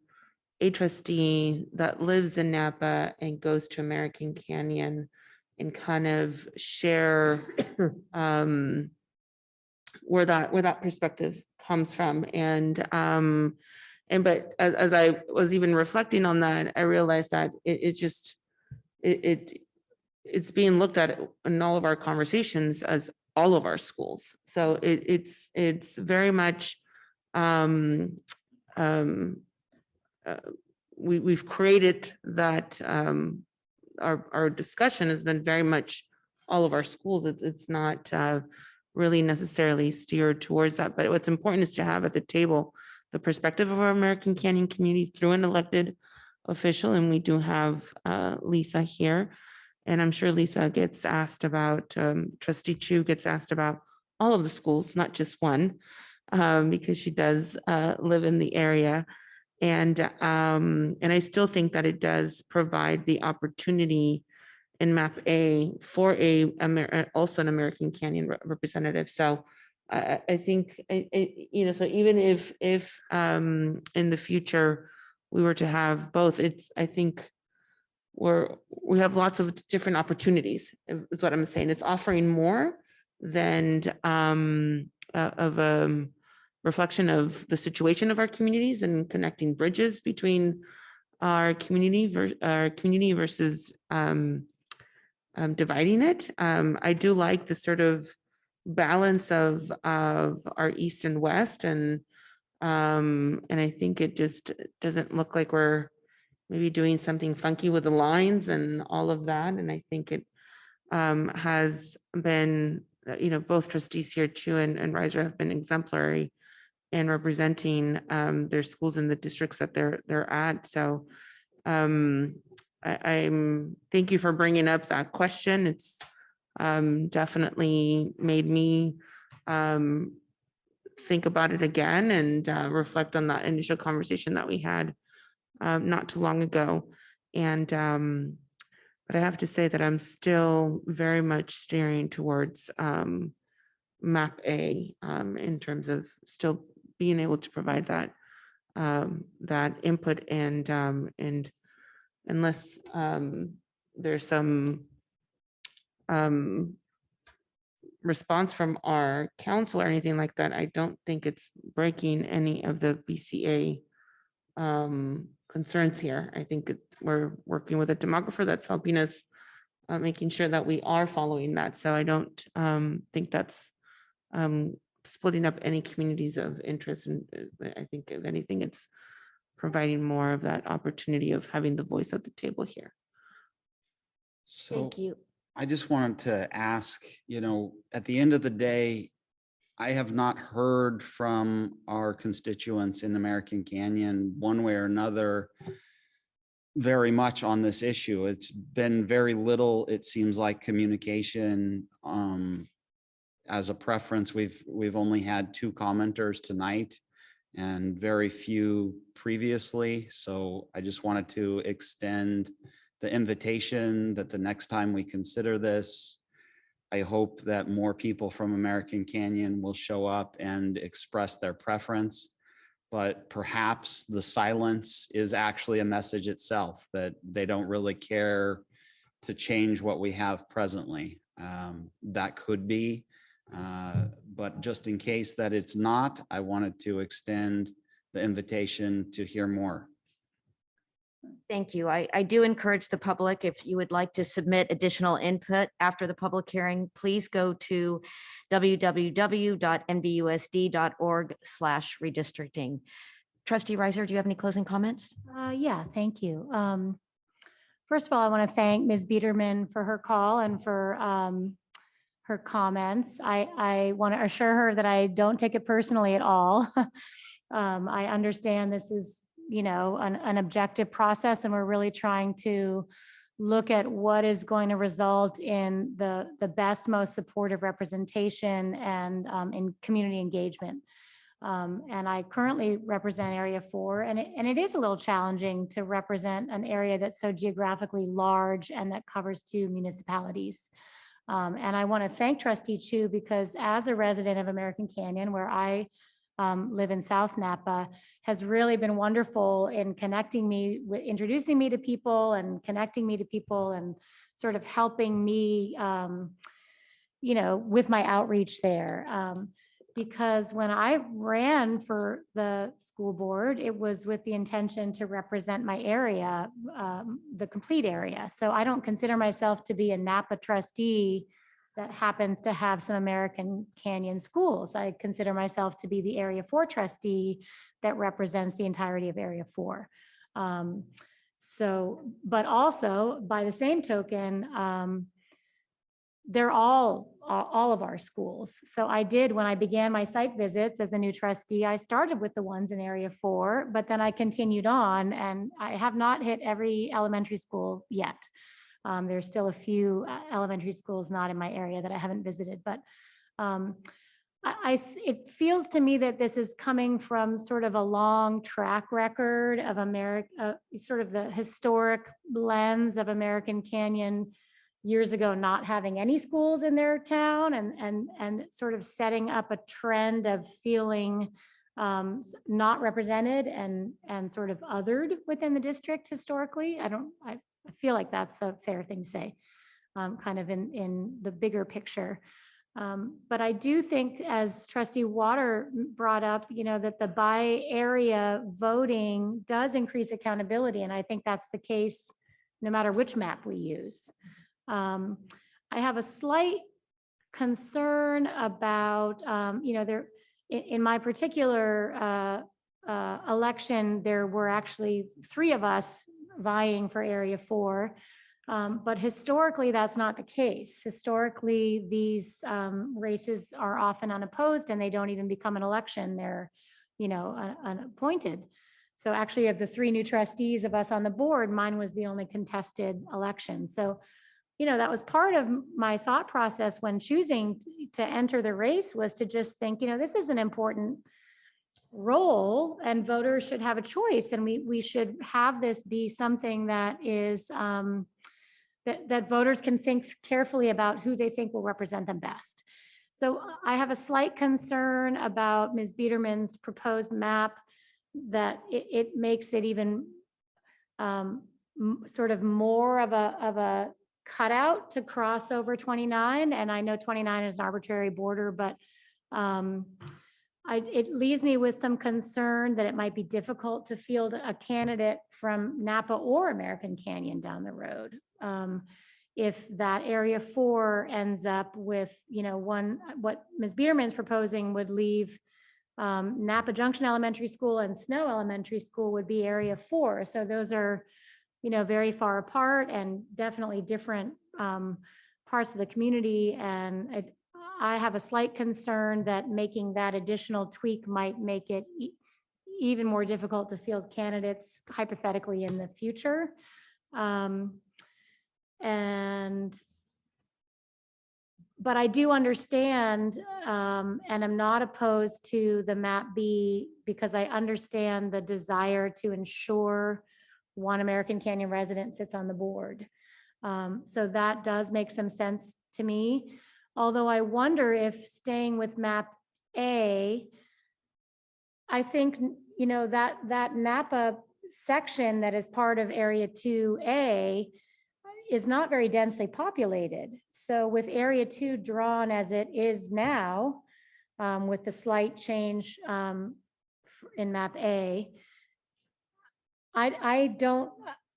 a trustee that lives in Napa and goes to American Canyon and kind of share where that perspective comes from. But as I was even reflecting on that, I realized that it's being looked at in all of our conversations as all of our schools. So it's very much we've created that our discussion has been very much all of our schools. It's not really necessarily steered towards that, but what's important is to have at the table the perspective of our American Canyon community through an elected official, and we do have Lisa here, and I'm sure Lisa gets asked about, Trustee Chu gets asked about all of the schools, not just one, because she does live in the area. And I still think that it does provide the opportunity in map A for also an American Canyon representative. So I think, so even if in the future we were to have both, I think we have lots of different opportunities, is what I'm saying. It's offering more than of a reflection of the situation of our communities and connecting bridges between our community versus dividing it. I do like the sort of balance of our east and west, and I think it just doesn't look like we're maybe doing something funky with the lines and all of that. And I think it has been, both trustees here, Chu and Reiser, have been exemplary in representing their schools in the districts that they're at. So I'm thank you for bringing up that question. It's definitely made me think about it again and reflect on that initial conversation that we had not too long ago. And but I have to say that I'm still very much steering towards map A in terms of still being able to provide that that input, and unless there's some response from our council or anything like that, I don't think it's breaking any of the BCA concerns here. I think we're working with a demographer that's helping us making sure that we are following that. So I don't think that's splitting up any communities of interest. And I think if anything, it's providing more of that opportunity of having the voice at the table here. So Thank you. I just wanted to ask, at the end of the day, I have not heard from our constituents in American Canyon one way or another very much on this issue. It's been very little, it seems like, communication as a preference. We've only had 2 commenters tonight and very few previously. So I just wanted to extend the invitation that the next time we consider this, I hope that more people from American Canyon will show up and express their preference. But perhaps the silence is actually a message itself, that they don't really care to change what we have presently. That could be, but just in case that it's not, I wanted to extend the invitation to hear more. Thank you. I do encourage the public, if you would like to submit additional input after the public hearing, please go to www.nvusd.org/redistricting. Trustee Reiser, do you have any closing comments? Yeah, thank you. First of all, I want to thank Ms. Biederman for her call and for her comments. I want to assure her that I don't take it personally at all. I understand this is an objective process, and we're really trying to look at what is going to result in the best, most supportive representation and in community engagement. And I currently represent Area 4, and it is a little challenging to represent an area that's so geographically large and that covers 2 municipalities. And I want to thank Trustee Chu, because as a resident of American Canyon, where I live in South Napa, has really been wonderful in connecting me, introducing me to people and connecting me to people and sort of helping me, with my outreach there. Because when I ran for the school board, it was with the intention to represent my area, the complete area. So I don't consider myself to be a Napa trustee that happens to have some American Canyon schools. I consider myself to be the Area 4 trustee that represents the entirety of Area 4. But also by the same token, they're all of our schools. So I did, when I began my site visits as a new trustee, I started with the ones in Area 4, but then I continued on, and I have not hit every elementary school yet. There's still a few elementary schools not in my area that I haven't visited, but it feels to me that this is coming from sort of a long track record of sort of the historic lens of American Canyon years ago not having any schools in their town, and sort of setting up a trend of feeling not represented and sort of othered within the district historically. I feel like that's a fair thing to say, kind of in the bigger picture. But I do think, as Trustee Water brought up, that the by area voting does increase accountability. And I think that's the case no matter which map we use. I have a slight concern about, in my particular election, there were actually 3 of us vying for Area 4. But historically, that's not the case. Historically, these races are often unopposed, and they don't even become an election. They're, unappointed. So actually, of the 3 new trustees of us on the board, mine was the only contested election. So, that was part of my thought process when choosing to enter the race, was to just think, this is an important role and voters should have a choice, and we should have this be something that is that voters can think carefully about who they think will represent them best. So I have a slight concern about Ms. Biederman's proposed map, that it makes it even sort of more of a cutout to cross over 29. And I know 29 is an arbitrary border, but it leaves me with some concern that it might be difficult to field a candidate from Napa or American Canyon down the road. If that Area 4 ends up with, what Ms. Biederman's proposing would leave Napa Junction Elementary School and Snow Elementary School would be Area 4. So those are, very far apart and definitely different parts of the community. And I have a slight concern that making that additional tweak might make it even more difficult to field candidates hypothetically in the future. But I do understand, and I'm not opposed to the map B, because I understand the desire to ensure one American Canyon resident sits on the board. So that does make some sense to me. Although I wonder if staying with map A, I think, that Napa section that is part of Area 2A is not very densely populated. So with Area 2 drawn as it is now, with the slight change in map A, I don't,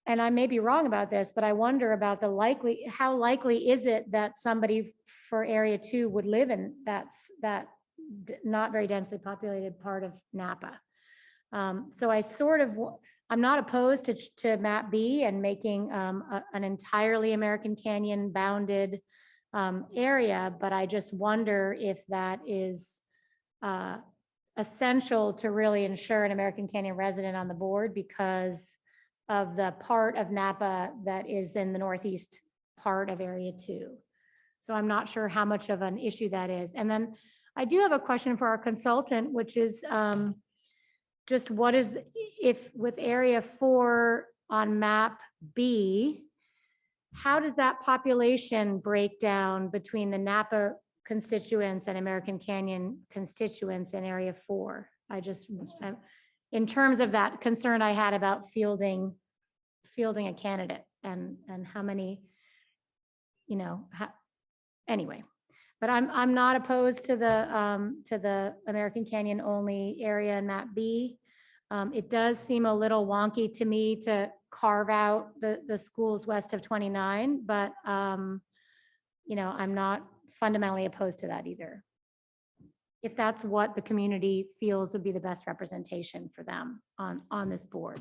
and I may be wrong about this, but I wonder about how likely is it that somebody for Area 2 would live in that not very densely populated part of Napa. So I'm not opposed to map B and making an entirely American Canyon bounded area, but I just wonder if that is essential to really ensure an American Canyon resident on the board because of the part of Napa that is in the northeast part of Area 2. So I'm not sure how much of an issue that is. And then I do have a question for our consultant, which is just what is, if with Area 4 on map B, how does that population break down between the Napa constituents and American Canyon constituents in Area 4? In terms of that concern I had about fielding a candidate and how many, anyway. But I'm not opposed to the American Canyon only area in map B. It does seem a little wonky to me to carve out the schools west of 29, but I'm not fundamentally opposed to that either. If that's what the community feels would be the best representation for them on this board.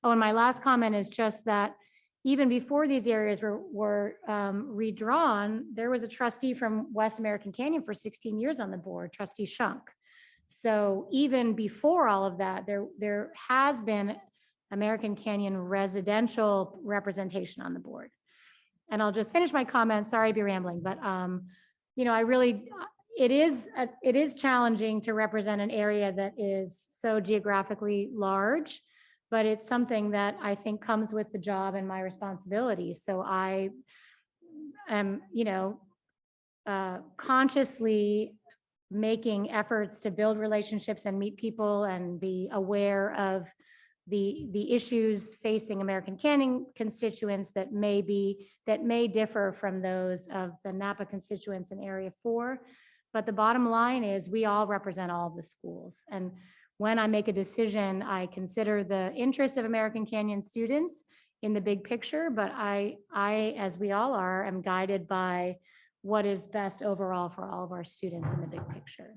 Oh, and my last comment is just that even before these areas were redrawn, there was a trustee from West American Canyon for 16 years on the board, Trustee Shunk. So even before all of that, there has been American Canyon residential representation on the board. And I'll just finish my comments. Sorry to be rambling, but it is challenging to represent an area that is so geographically large, but it's something that I think comes with the job and my responsibilities. So I am, consciously making efforts to build relationships and meet people and be aware of the issues facing American Canyon constituents that may differ from those of the Napa constituents in Area 4. But the bottom line is we all represent all of the schools. And when I make a decision, I consider the interests of American Canyon students in the big picture, but I, as we all are, am guided by what is best overall for all of our students in the big picture.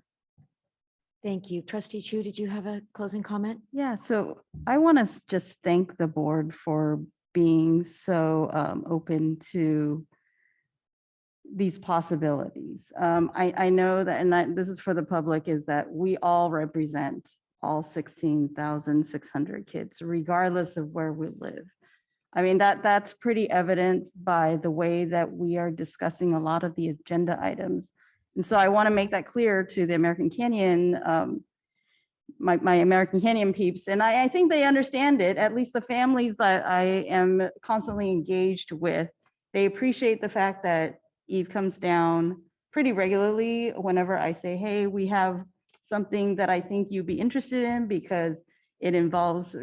Thank you. Trustee Chu, did you have a closing comment? Yeah, so I want to just thank the board for being so open to these possibilities. I know that, and this is for the public, is that we all represent all 16,600 kids, regardless of where we live. I mean, that's pretty evident by the way that we are discussing a lot of the agenda items. And so I want to make that clear to the American Canyon, my American Canyon peeps. And I think they understand it, at least the families that I am constantly engaged with. They appreciate the fact that Eve comes down pretty regularly whenever I say, hey, we have something that I think you'd be interested in because it involves,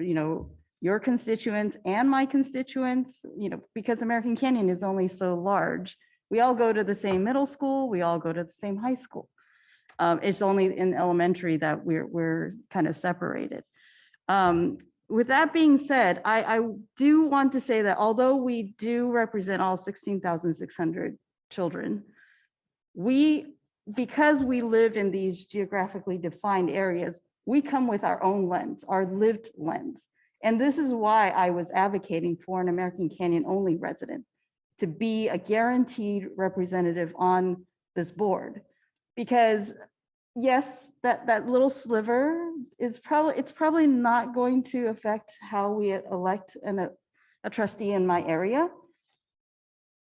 your constituents and my constituents, because American Canyon is only so large. We all go to the same middle school. We all go to the same high school. It's only in elementary that we're kind of separated. With that being said, I do want to say that although we do represent all 16,600 children, because we live in these geographically defined areas, we come with our own lens, our lived lens. And this is why I was advocating for an American Canyon only resident to be a guaranteed representative on this board. Because yes, that little sliver is probably not going to affect how we elect a trustee in my area.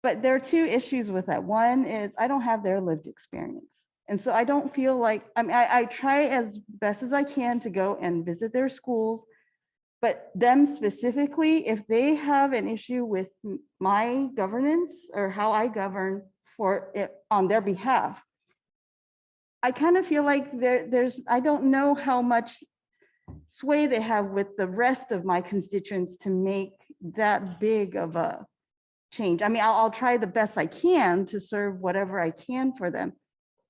But there are two issues with that. One is I don't have their lived experience. And so I don't feel like, I try as best as I can to go and visit their schools, but them specifically, if they have an issue with my governance or how I govern for it on their behalf, I kind of feel like I don't know how much sway they have with the rest of my constituents to make that big of a change. I mean, I'll try the best I can to serve whatever I can for them,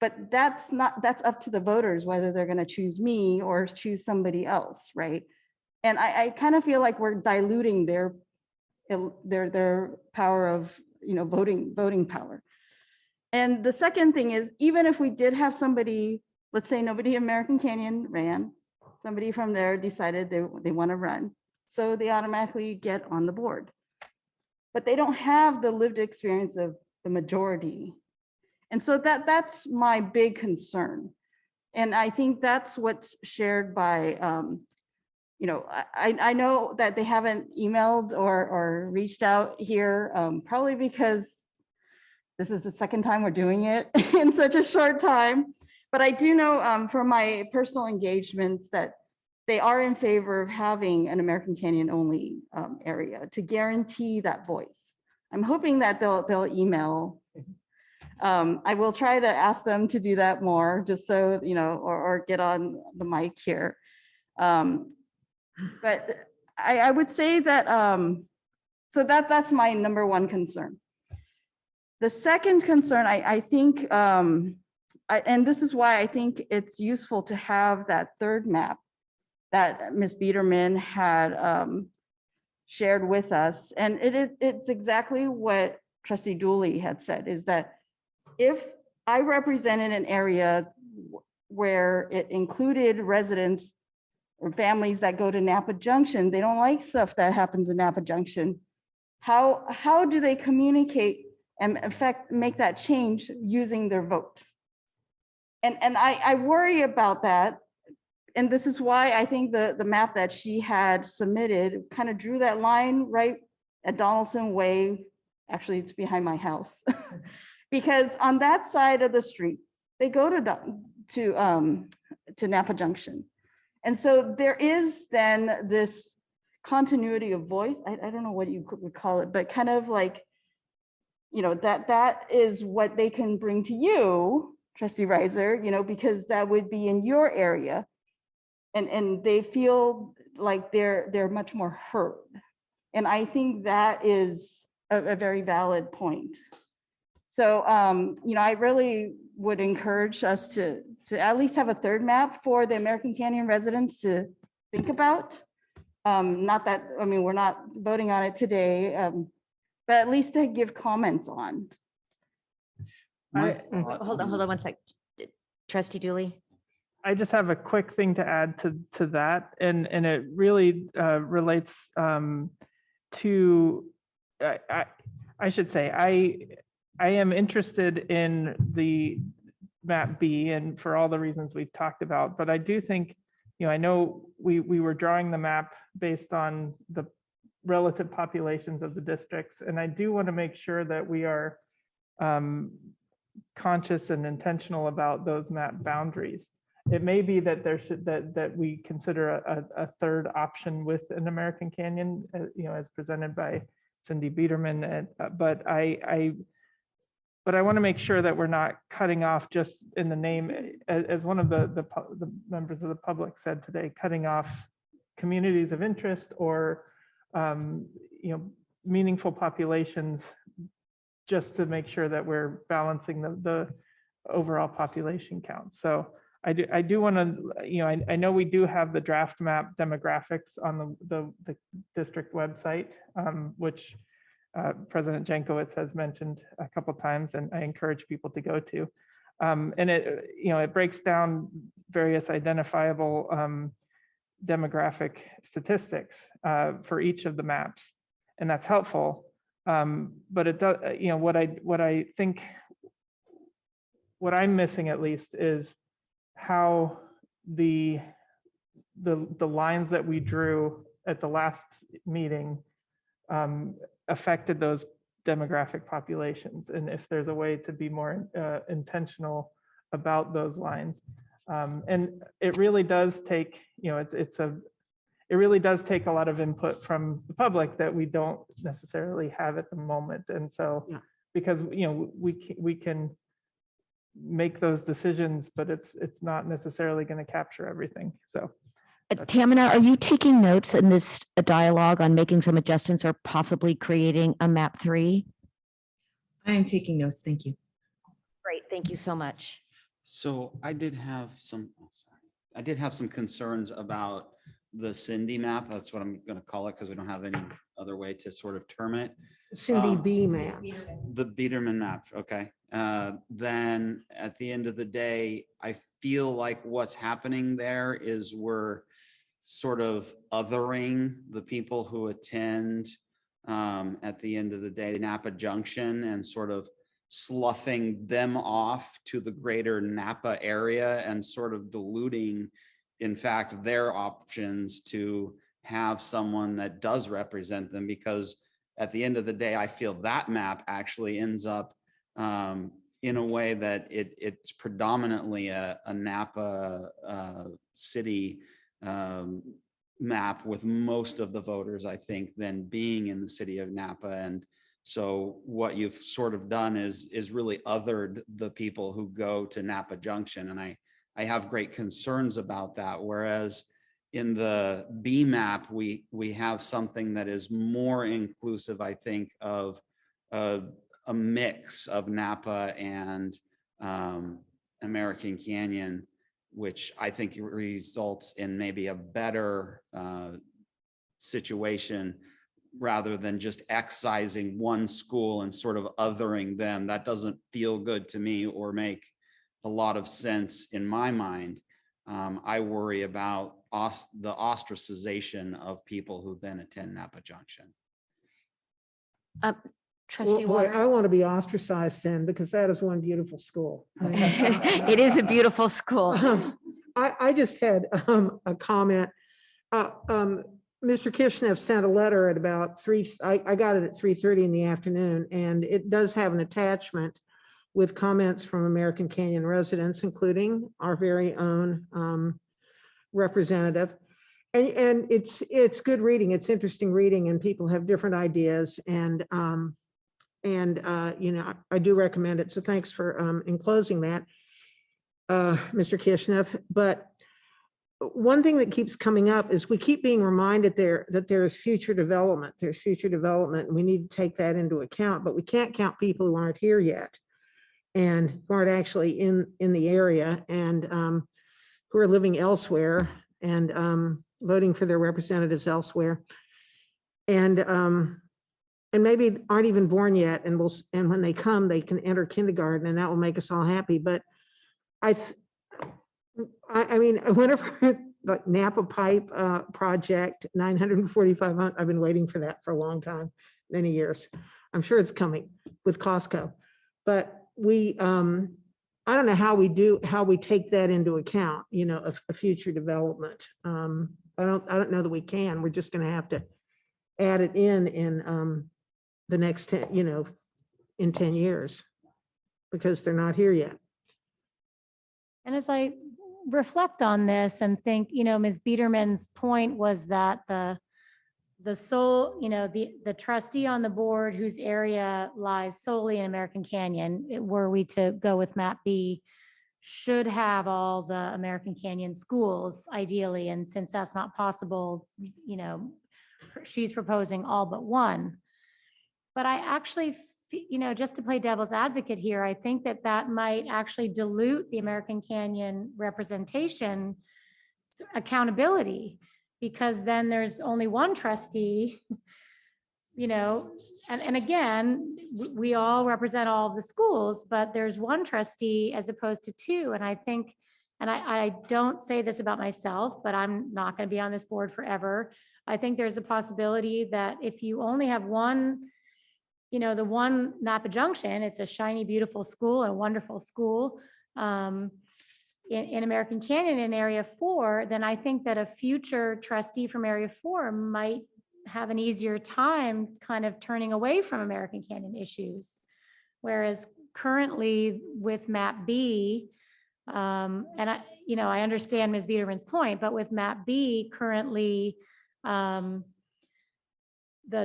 but that's up to the voters whether they're going to choose me or choose somebody else, right? And I kind of feel like we're diluting their power of voting power. And the second thing is, even if we did have somebody, let's say nobody American Canyon ran, somebody from there decided they want to run, so they automatically get on the board. But they don't have the lived experience of the majority. And so that's my big concern. And I think that's what's shared by, you know, I know that they haven't emailed or reached out here, probably because this is the second time we're doing it in such a short time. But I do know from my personal engagements that they are in favor of having an American Canyon only area to guarantee that voice. I'm hoping that they'll email. I will try to ask them to do that more, just so, you know, or get on the mic here. But I would say that, so that's my number one concern. The second concern, I think, and this is why I think it's useful to have that third map that Ms. Biederman had shared with us. And it's exactly what Trustee Dooley had said, is that if I represented an area where it included residents or families that go to Napa Junction, they don't like stuff that happens in Napa Junction. How do they communicate and make that change using their vote? And I worry about that. And this is why I think the map that she had submitted kind of drew that line right at Donaldson Way. Actually, it's behind my house. Because on that side of the street, they go to Napa Junction. And so there is then this continuity of voice. I don't know what you would call it, but kind of like, you know, that is what they can bring to you, Trustee Reiser, you know, because that would be in your area. And they feel like they're much more heard. And I think that is a very valid point. So, you know, I really would encourage us to at least have a third map for the American Canyon residents to think about. Not that, I mean, we're not voting on it today, but at least to give comments on. Hold on one sec. Trustee Dooley. I just have a quick thing to add to that, and it really relates to, I should say, I am interested in the map B, and for all the reasons we've talked about, but I do think, you know, I know we were drawing the map based on the relative populations of the districts, and I do want to make sure that we are conscious and intentional about those map boundaries. It may be that that we consider a third option with an American Canyon, you know, as presented by Cindy Biederman, but I want to make sure that we're not cutting off just in the name, as one of the members of the public said today, cutting off communities of interest or you know, meaningful populations, just to make sure that we're balancing the overall population count. So I do want to, you know, I know we do have the draft map demographics on the district website, which President Jankowicz has mentioned a couple of times, and I encourage people to go to. And it, you know, it breaks down various identifiable demographic statistics for each of the maps, and that's helpful. But it does, you know, what I think, what I'm missing at least is how the lines that we drew at the last meeting affected those demographic populations, and if there's a way to be more intentional about those lines. And it really does take, you know, it really does take a lot of input from the public that we don't necessarily have at the moment. And so, because, you know, we can make those decisions, but it's not necessarily going to capture everything. So Tamina, are you taking notes in this dialogue on making some adjustments or possibly creating a map 3? I am taking notes. Thank you. Great. Thank you so much. So I did have some concerns about the Cindy map. That's what I'm going to call it, because we don't have any other way to sort of term it. Cindy B map. The Biederman map. Okay. Then at the end of the day, I feel like what's happening there is we're sort of othering the people who attend at the end of the day, Napa Junction, and sort of sloughing them off to the greater Napa area and sort of diluting, in fact, their options to have someone that does represent them, because at the end of the day, I feel that map actually ends up in a way that it's predominantly a Napa city map, with most of the voters, I think, then being in the city of Napa. And so what you've sort of done is really othered the people who go to Napa Junction. And I have great concerns about that. Whereas in the B map, we have something that is more inclusive, I think, of a mix of Napa and American Canyon, which I think results in maybe a better situation, rather than just excising one school and sort of othering them. That doesn't feel good to me or make a lot of sense in my mind. I worry about the ostracization of people who then attend Napa Junction. Trustee Boy, Warner. I want to be ostracized then, because that is one beautiful school. It is a beautiful school. I just had a comment. Mr. Kishnev sent a letter at about 3, I got it at 3:30 in the afternoon, and it does have an attachment with comments from American Canyon residents, including our very own representative. And it's good reading. It's interesting reading, and people have different ideas. And you know, I do recommend it. So thanks for enclosing that, Mr. Kishnev. But one thing that keeps coming up is we keep being reminded that there is future development. There's future development, and we need to take that into account. But we can't count people who aren't here yet, and who aren't actually in the area, and who are living elsewhere, and voting for their representatives elsewhere, and maybe aren't even born yet. And when they come, they can enter kindergarten, and that will make us all happy. But I mean, whenever like Napa Pipe project, 945, I've been waiting for that for a long time, many years. I'm sure it's coming with Costco, but we, I don't know how we take that into account, you know, of a future development. I don't know that we can. We're just going to have to add it in the next 10, you know, in 10 years, because they're not here yet. And as I reflect on this and think, you know, Ms. Biederman's point was that the sole, you know, the trustee on the board whose area lies solely in American Canyon, were we to go with map B, should have all the American Canyon schools ideally. And since that's not possible, you know, she's proposing all but one. But I actually, you know, just to play devil's advocate here, I think that might actually dilute the American Canyon representation accountability, because then there's only one trustee, you know, and again, we all represent all of the schools, but there's one trustee as opposed to two. And I think, and I don't say this about myself, but I'm not going to be on this board forever. I think there's a possibility that if you only have one, you know, the one Napa Junction, it's a shiny, beautiful school, a wonderful school in American Canyon in Area 4, then I think that a future trustee from Area 4 might have an easier time kind of turning away from American Canyon issues. Whereas currently with map B, and I, you know, I understand Ms. Biederman's point, but with map B currently, the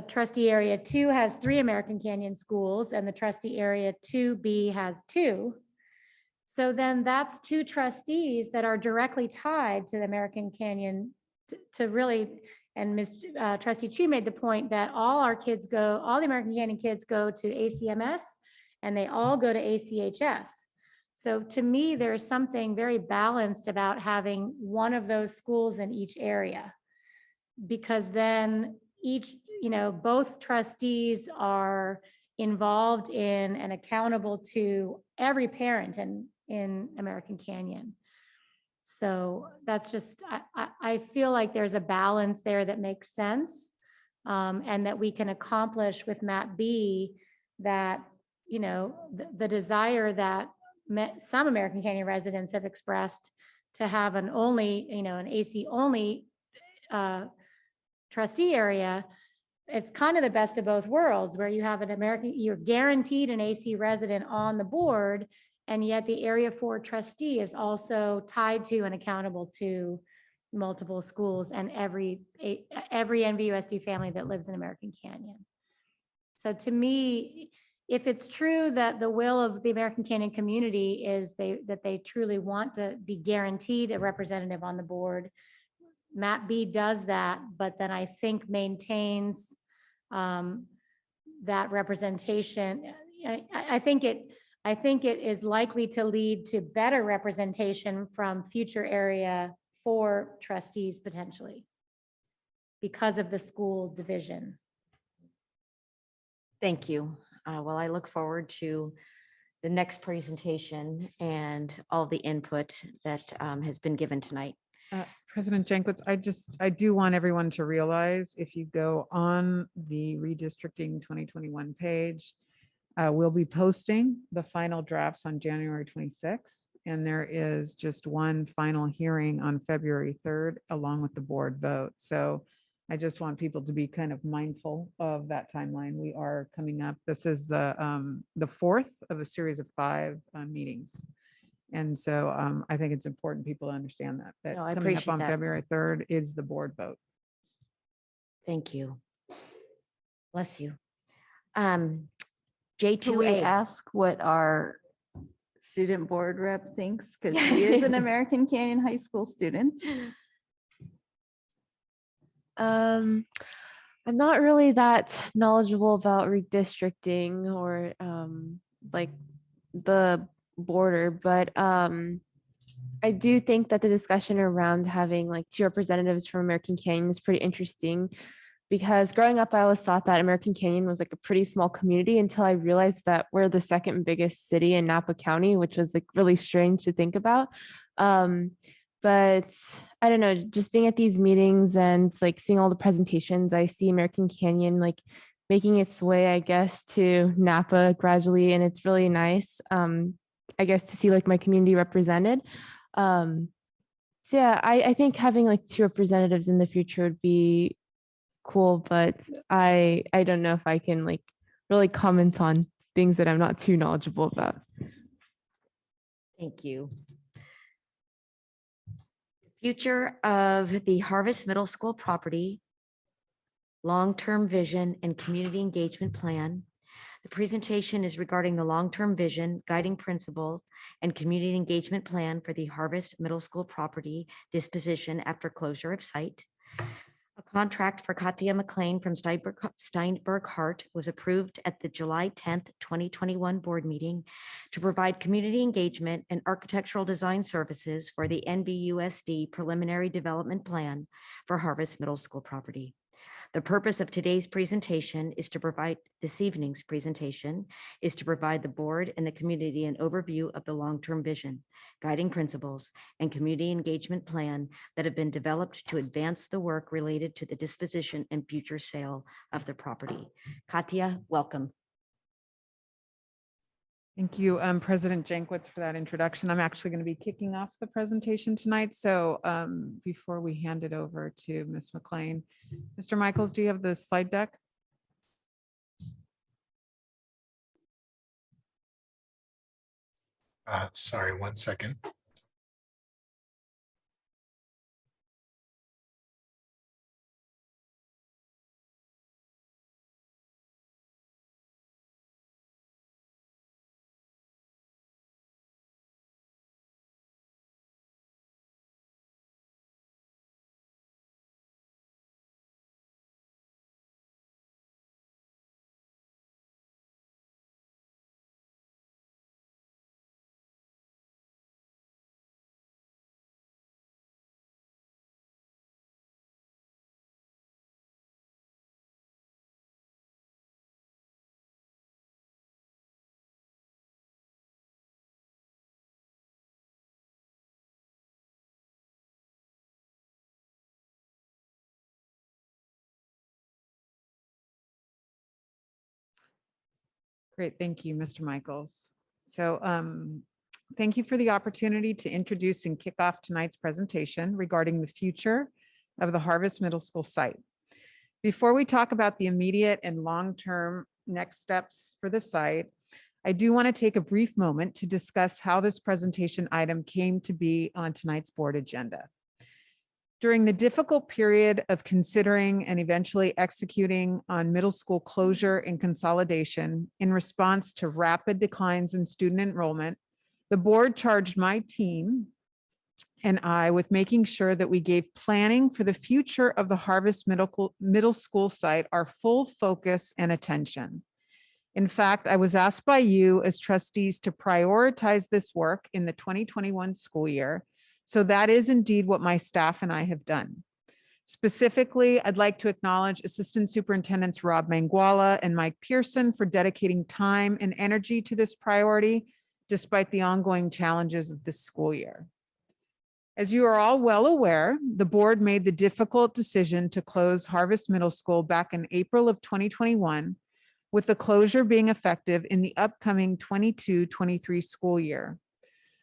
trustee area 2 has 3 American Canyon schools, and the trustee area 2B has 2. So then that's 2 trustees that are directly tied to the American Canyon to really, and Ms. Trustee Chu made the point that all the American Canyon kids go to ACMS, and they all go to ACHS. So to me, there's something very balanced about having one of those schools in each area, because then each, you know, both trustees are involved in and accountable to every parent in American Canyon. So that's just, I feel like there's a balance there that makes sense, and that we can accomplish with map B that, the desire that some American Canyon residents have expressed to have an AC only trustee area. It's kind of the best of both worlds, where you have you're guaranteed an AC resident on the board, and yet the Area 4 trustee is also tied to and accountable to multiple schools and every NVUSD family that lives in American Canyon. So to me, if it's true that the will of the American Canyon community is that they truly want to be guaranteed a representative on the board, Map B does that, but then I think maintains that representation. I think it is likely to lead to better representation from future Area 4 trustees potentially because of the school division. Thank you. Well, I look forward to the next presentation and all the input that has been given tonight. President Jankowicz, I do want everyone to realize, if you go on the redistricting 2021 page, we'll be posting the final drafts on January 26th. And there is just one final hearing on February 3rd, along with the board vote. So I just want people to be kind of mindful of that timeline. We are coming up. This is the fourth of a series of 5 meetings. And so I think it's important people to understand that No, I coming up appreciate on that. February 3rd is the board vote. Thank you. Bless you. Can we J2A. ask what our student board rep thinks? Because she is an American Canyon High School student. I'm not really that knowledgeable about redistricting or like the border, but I do think that the discussion around having like 2 representatives from American Canyon is pretty interesting, because growing up, I always thought that American Canyon was like a pretty small community until I realized that we're the second biggest city in Napa County, which was like really strange to think about. But I don't know, just being at these meetings and like seeing all the presentations, I see American Canyon like making its way, I guess, to Napa gradually. And it's really nice, I guess, to see like my community represented. So yeah, I think having like 2 representatives in the future would be cool, but I don't know if I can like really comment on things that I'm not too knowledgeable about. Thank you. Future of the Harvest Middle School property, long-term vision and community engagement plan. The presentation is regarding the long-term vision, guiding principles, and community engagement plan for the Harvest Middle School property disposition after closure of site. A contract for Katia McLean from Steinberg Hart was approved at the July 10th, 2021 board meeting to provide community engagement and architectural design services for the NVUSD preliminary development plan for Harvest Middle School property. The purpose of today's presentation is to provide, this evening's presentation is to provide the board and the community an overview of the long-term vision, guiding principles, and community engagement plan that have been developed to advance the work related to the disposition and future sale of the property. Katia, welcome. Thank you, President Jankowicz, for that introduction. I'm actually going to be kicking off the presentation tonight. So before we hand it over to Ms. McLean, Mr. Michaels, do you have the slide deck? Sorry, 1 second. Great, thank you, Mr. Michaels. So thank you for the opportunity to introduce and kick off tonight's presentation regarding the future of the Harvest Middle School site. Before we talk about the immediate and long-term next steps for the site, I do want to take a brief moment to discuss how this presentation item came to be on tonight's board agenda. During the difficult period of considering and eventually executing on middle school closure and consolidation in response to rapid declines in student enrollment, the board charged my team and I with making sure that we gave planning for the future of the Harvest Middle School site our full focus and attention. In fact, I was asked by you as trustees to prioritize this work in the 2021 school year. So that is indeed what my staff and I have done. Specifically, I'd like to acknowledge Assistant Superintendents Rob Manguala and Mike Pearson for dedicating time and energy to this priority, despite the ongoing challenges of this school year. As you are all well aware, the board made the difficult decision to close Harvest Middle School back in April of 2021, with the closure being effective in the upcoming 22-23 school year.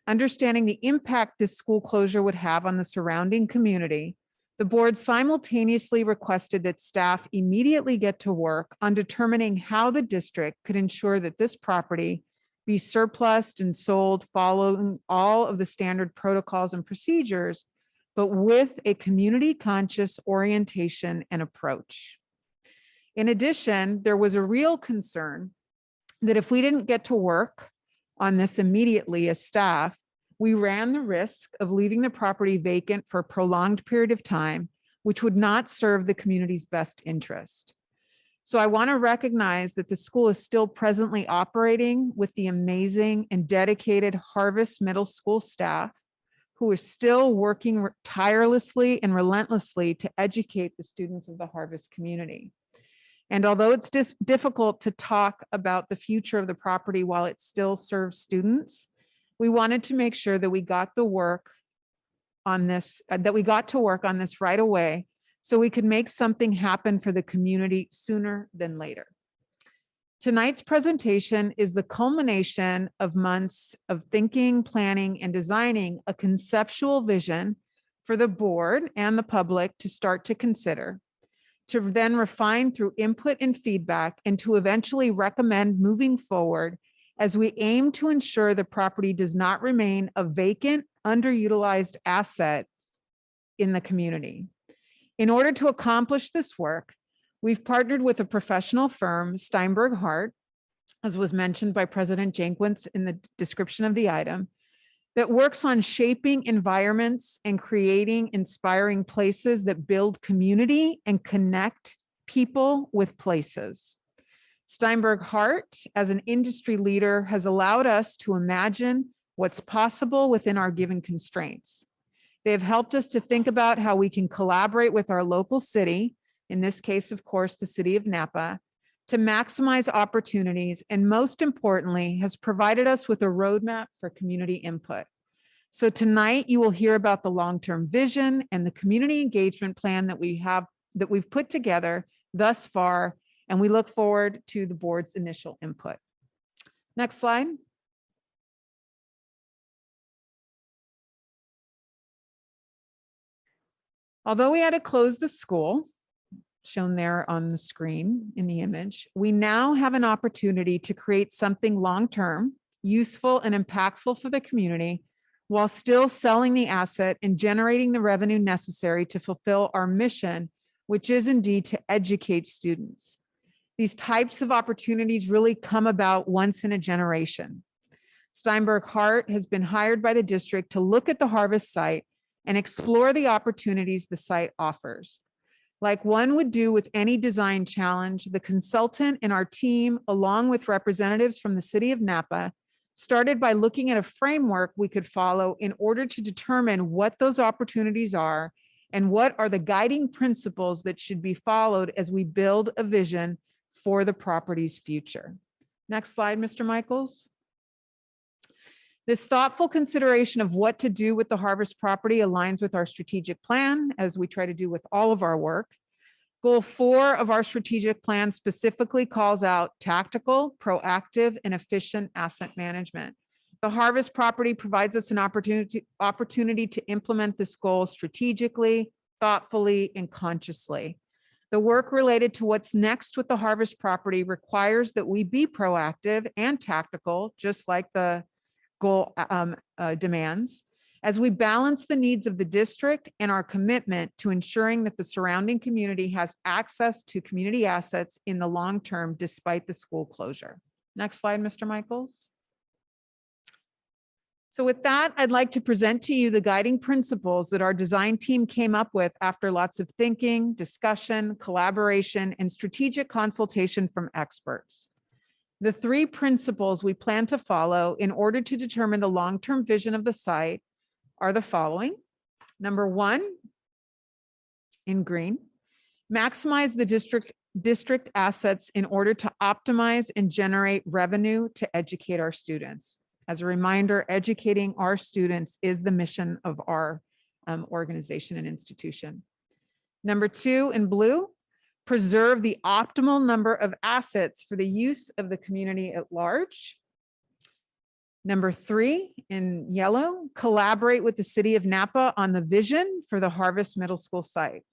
Understanding the impact this school closure would have on the surrounding community, the board simultaneously requested that staff immediately get to work on determining how the district could ensure that this property be surplused and sold following all of the standard protocols and procedures, but with a community-conscious orientation and approach. In addition, there was a real concern that if we didn't get to work on this immediately as staff, we ran the risk of leaving the property vacant for a prolonged period of time, which would not serve the community's best interest. So I want to recognize that the school is still presently operating with the amazing and dedicated Harvest Middle School staff who are still working tirelessly and relentlessly to educate the students of the Harvest community. And although it's difficult to talk about the future of the property while it still serves students, we wanted to make sure that we got to work on this right away so we could make something happen for the community sooner than later. Tonight's presentation is the culmination of months of thinking, planning, and designing a conceptual vision for the board and the public to start to consider, to then refine through input and feedback, and to eventually recommend moving forward as we aim to ensure the property does not remain a vacant, underutilized asset in the community. In order to accomplish this work, we've partnered with a professional firm, Steinberg Hart, as was mentioned by President Jankwitz in the description of the item, that works on shaping environments and creating inspiring places that build community and connect people with places. Steinberg Hart, as an industry leader, has allowed us to imagine what's possible within our given constraints. They have helped us to think about how we can collaborate with our local city, in this case, of course, the city of Napa, to maximize opportunities, and most importantly, has provided us with a roadmap for community input. So tonight you will hear about the long-term vision and the community engagement plan that we've put together thus far, and we look forward to the board's initial input. Next slide. Although we had to close the school, shown there on the screen in the image, we now have an opportunity to create something long-term, useful, and impactful for the community while still selling the asset and generating the revenue necessary to fulfill our mission, which is indeed to educate students. These types of opportunities really come about once in a generation. Steinberg Hart has been hired by the district to look at the Harvest site and explore the opportunities the site offers. Like one would do with any design challenge, the consultant and our team, along with representatives from the city of Napa, started by looking at a framework we could follow in order to determine what those opportunities are and what are the guiding principles that should be followed as we build a vision for the property's future. Next slide, Mr. Michaels. This thoughtful consideration of what to do with the Harvest property aligns with our strategic plan, as we try to do with all of our work. Goal 4 of our strategic plan specifically calls out tactical, proactive, and efficient asset management. The harvest property provides us an opportunity to implement this goal strategically, thoughtfully, and consciously. The work related to what's next with the harvest property requires that we be proactive and tactical, just like the goal demands, as we balance the needs of the district and our commitment to ensuring that the surrounding community has access to community assets in the long term despite the school closure. Next slide, Mr. Michaels. So with that, I'd like to present to you the guiding principles that our design team came up with after lots of thinking, discussion, collaboration, and strategic consultation from experts. The 3 principles we plan to follow in order to determine the long-term vision of the site are the following. Number 1, in green, maximize the district assets in order to optimize and generate revenue to educate our students. As a reminder, educating our students is the mission of our organization and institution. Number 2, in blue, preserve the optimal number of assets for the use of the community at large. Number 3, in yellow, collaborate with the city of Napa on the vision for the Harvest Middle School site.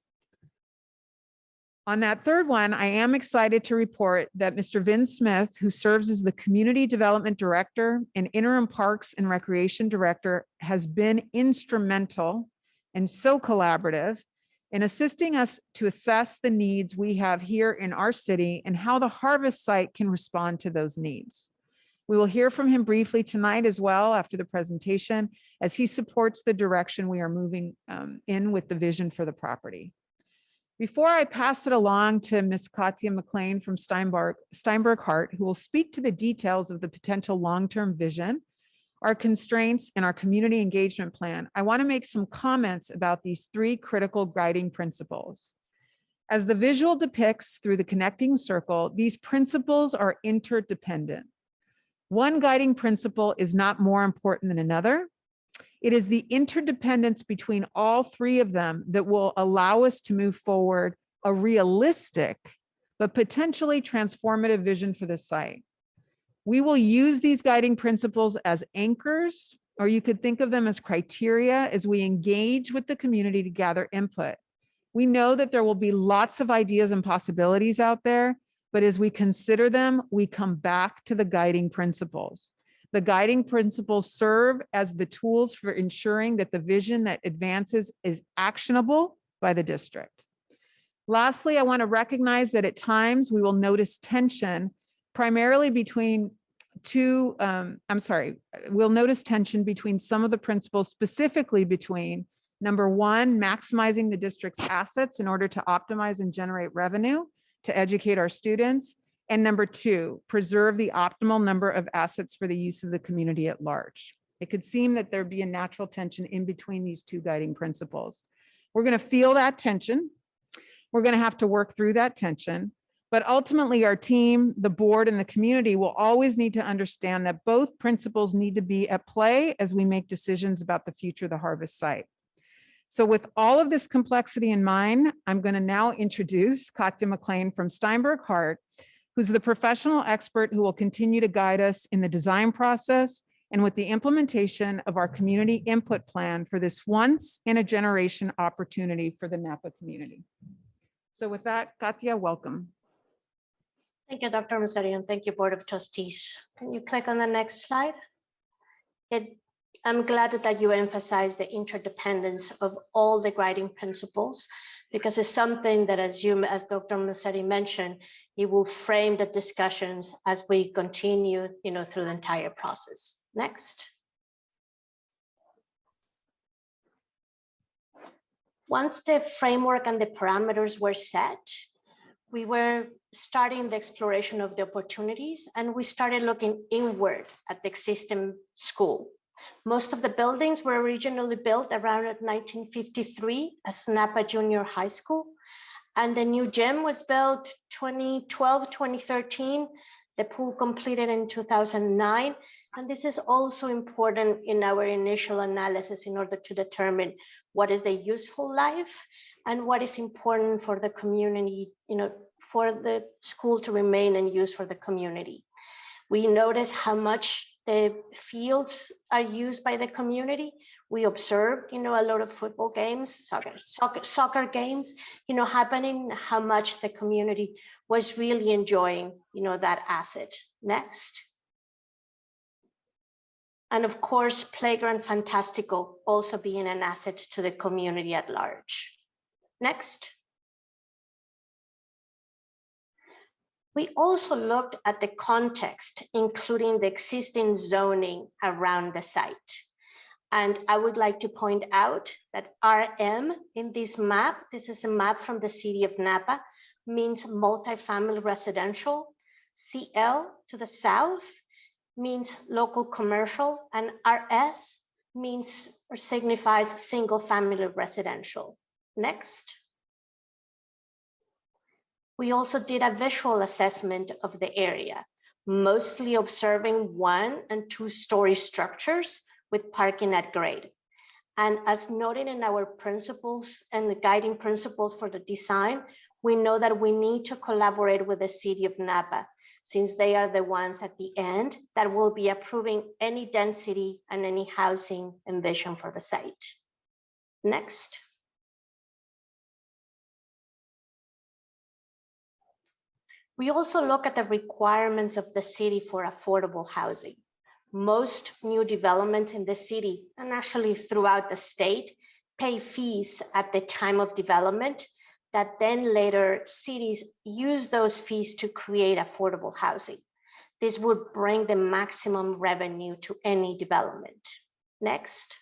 On that third one, I am excited to report that Mr. Vin Smith, who serves as the Community Development Director and Interim Parks and Recreation Director, has been instrumental and so collaborative in assisting us to assess the needs we have here in our city and how the Harvest site can respond to those needs. We will hear from him briefly tonight as well after the presentation, as he supports the direction we are moving in with the vision for the property. Before I pass it along to Ms. Katya McLean from Steinberg Hart, who will speak to the details of the potential long-term vision, our constraints, and our community engagement plan, I want to make some comments about these 3 critical guiding principles. As the visual depicts through the connecting circle, these principles are interdependent. One guiding principle is not more important than another. It is the interdependence between all 3 of them that will allow us to move forward a realistic but potentially transformative vision for the site. We will use these guiding principles as anchors, or you could think of them as criteria as we engage with the community to gather input. We know that there will be lots of ideas and possibilities out there, but as we consider them, we come back to the guiding principles. The guiding principles serve as the tools for ensuring that the vision that advances is actionable by the district. Lastly, I want to recognize that at times we will notice tension primarily between we'll notice tension between some of the principles, specifically between number 1, maximizing the district's assets in order to optimize and generate revenue to educate our students, and number 2, preserve the optimal number of assets for the use of the community at large. It could seem that there'd be a natural tension in between these 2 guiding principles. We're going to feel that tension. We're going to have to work through that tension. But ultimately, our team, the board, and the community will always need to understand that both principles need to be at play as we make decisions about the future of the Harvest site. So with all of this complexity in mind, I'm going to now introduce Katya McLean from Steinberg Hart, who's the professional expert who will continue to guide us in the design process and with the implementation of our community input plan for this once-in-a-generation opportunity for the Napa community. So with that, Katya, welcome. Thank you, Dr. Massetti, and thank you, Board of Trustees. Can you click on the next slide? I'm glad that you emphasize the interdependence of all the guiding principles, because it's something that, as Dr. Massetti mentioned, it will frame the discussions as we continue, through the entire process. Next. Once the framework and the parameters were set, we were starting the exploration of the opportunities, and we started looking inward at the existing school. Most of the buildings were originally built around 1953 as Napa Junior High School, and the new gym was built 2012, 2013. The pool completed in 2009, and this is also important in our initial analysis in order to determine what is the useful life and what is important for the community, for the school to remain and use for the community. We notice how much the fields are used by the community. We observed, a lot of football games, soccer games, happening, how much the community was really enjoying, that asset. Next. And of course, Playground Fantastico also being an asset to the community at large. Next. We also looked at the context, including the existing zoning around the site. And I would like to point out that RM in this map, this is a map from the city of Napa, means multifamily residential. CL to the south means local commercial, and RS means or signifies single family residential. Next. We also did a visual assessment of the area, mostly observing 1- and 2-story structures with parking at grade. And as noted in our principles and the guiding principles for the design, we know that we need to collaborate with the city of Napa, since they are the ones at the end that will be approving any density and any housing envisioned for the site. Next. We also look at the requirements of the city for affordable housing. Most new developments in the city, and actually throughout the state, pay fees at the time of development that then later cities use those fees to create affordable housing. This would bring the maximum revenue to any development. Next.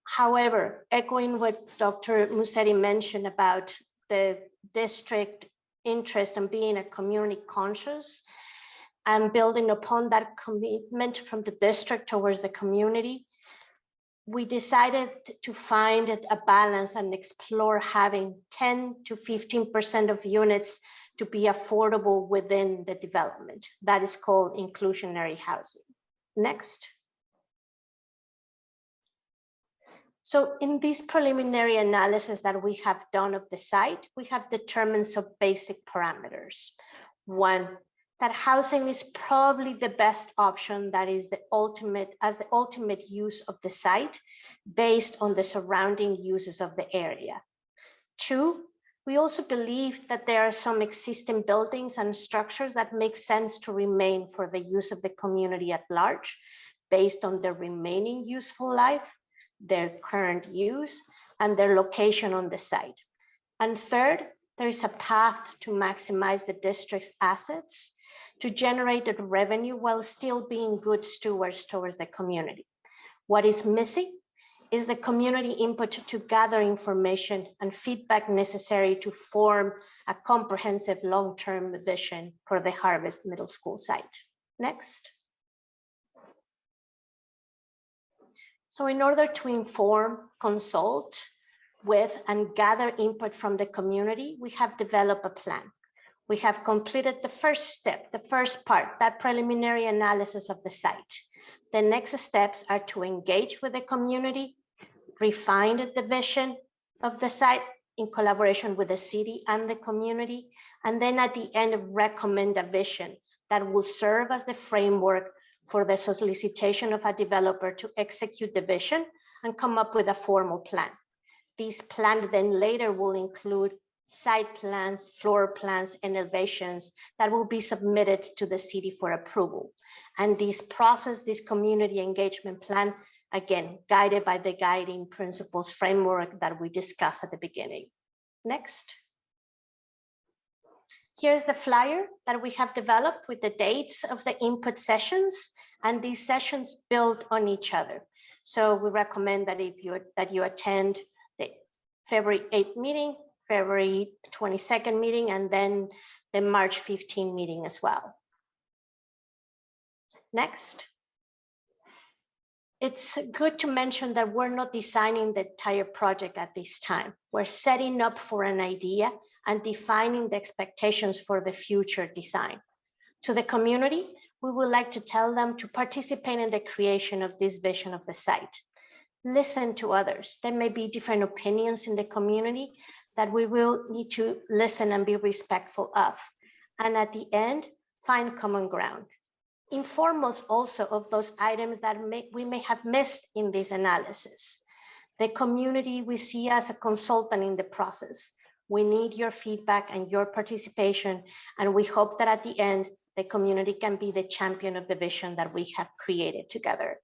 However, echoing what Dr. Musetti mentioned about the district interest in being a community conscious and building upon that commitment from the district towards the community, we decided to find a balance and explore having 10 to 15% of units to be affordable within the development. That is called inclusionary housing. Next. So in this preliminary analysis that we have done of the site, we have determined some basic parameters. 1, that housing is probably the best option that is the ultimate use of the site based on the surrounding uses of the area. 2, we also believe that there are some existing buildings and structures that make sense to remain for the use of the community at large based on their remaining useful life, their current use, and their location on the site. And 3rd, there is a path to maximize the district's assets to generate the revenue while still being good stewards towards the community. What is missing is the community input to gather information and feedback necessary to form a comprehensive long-term vision for the Harvest Middle School site. Next. So in order to inform, consult with, and gather input from the community, we have developed a plan. We have completed the first step, the first part, that preliminary analysis of the site. The next steps are to engage with the community, refine the vision of the site in collaboration with the city and the community, and then at the end, recommend a vision that will serve as the framework for the solicitation of a developer to execute the vision and come up with a formal plan. This plan then later will include site plans, floor plans, and elevations that will be submitted to the city for approval. And this process, this community engagement plan, again, guided by the guiding principles framework that we discussed at the beginning. Next. Here's the flyer that we have developed with the dates of the input sessions, and these sessions build on each other. So we recommend that you attend the February 8th meeting, February 22nd meeting, and then the March 15 meeting as well. Next. It's good to mention that we're not designing the entire project at this time. We're setting up for an idea and defining the expectations for the future design. To the community, we would like to tell them to participate in the creation of this vision of the site. listen to others. There may be different opinions in the community that we will need to listen and be respectful of. And at the end, find common ground. Inform us also of those items that we may have missed in this analysis. The community we see as a consultant in the process. We need your feedback and your participation, and we hope that at the end, the community can be the champion of the vision that we have created together.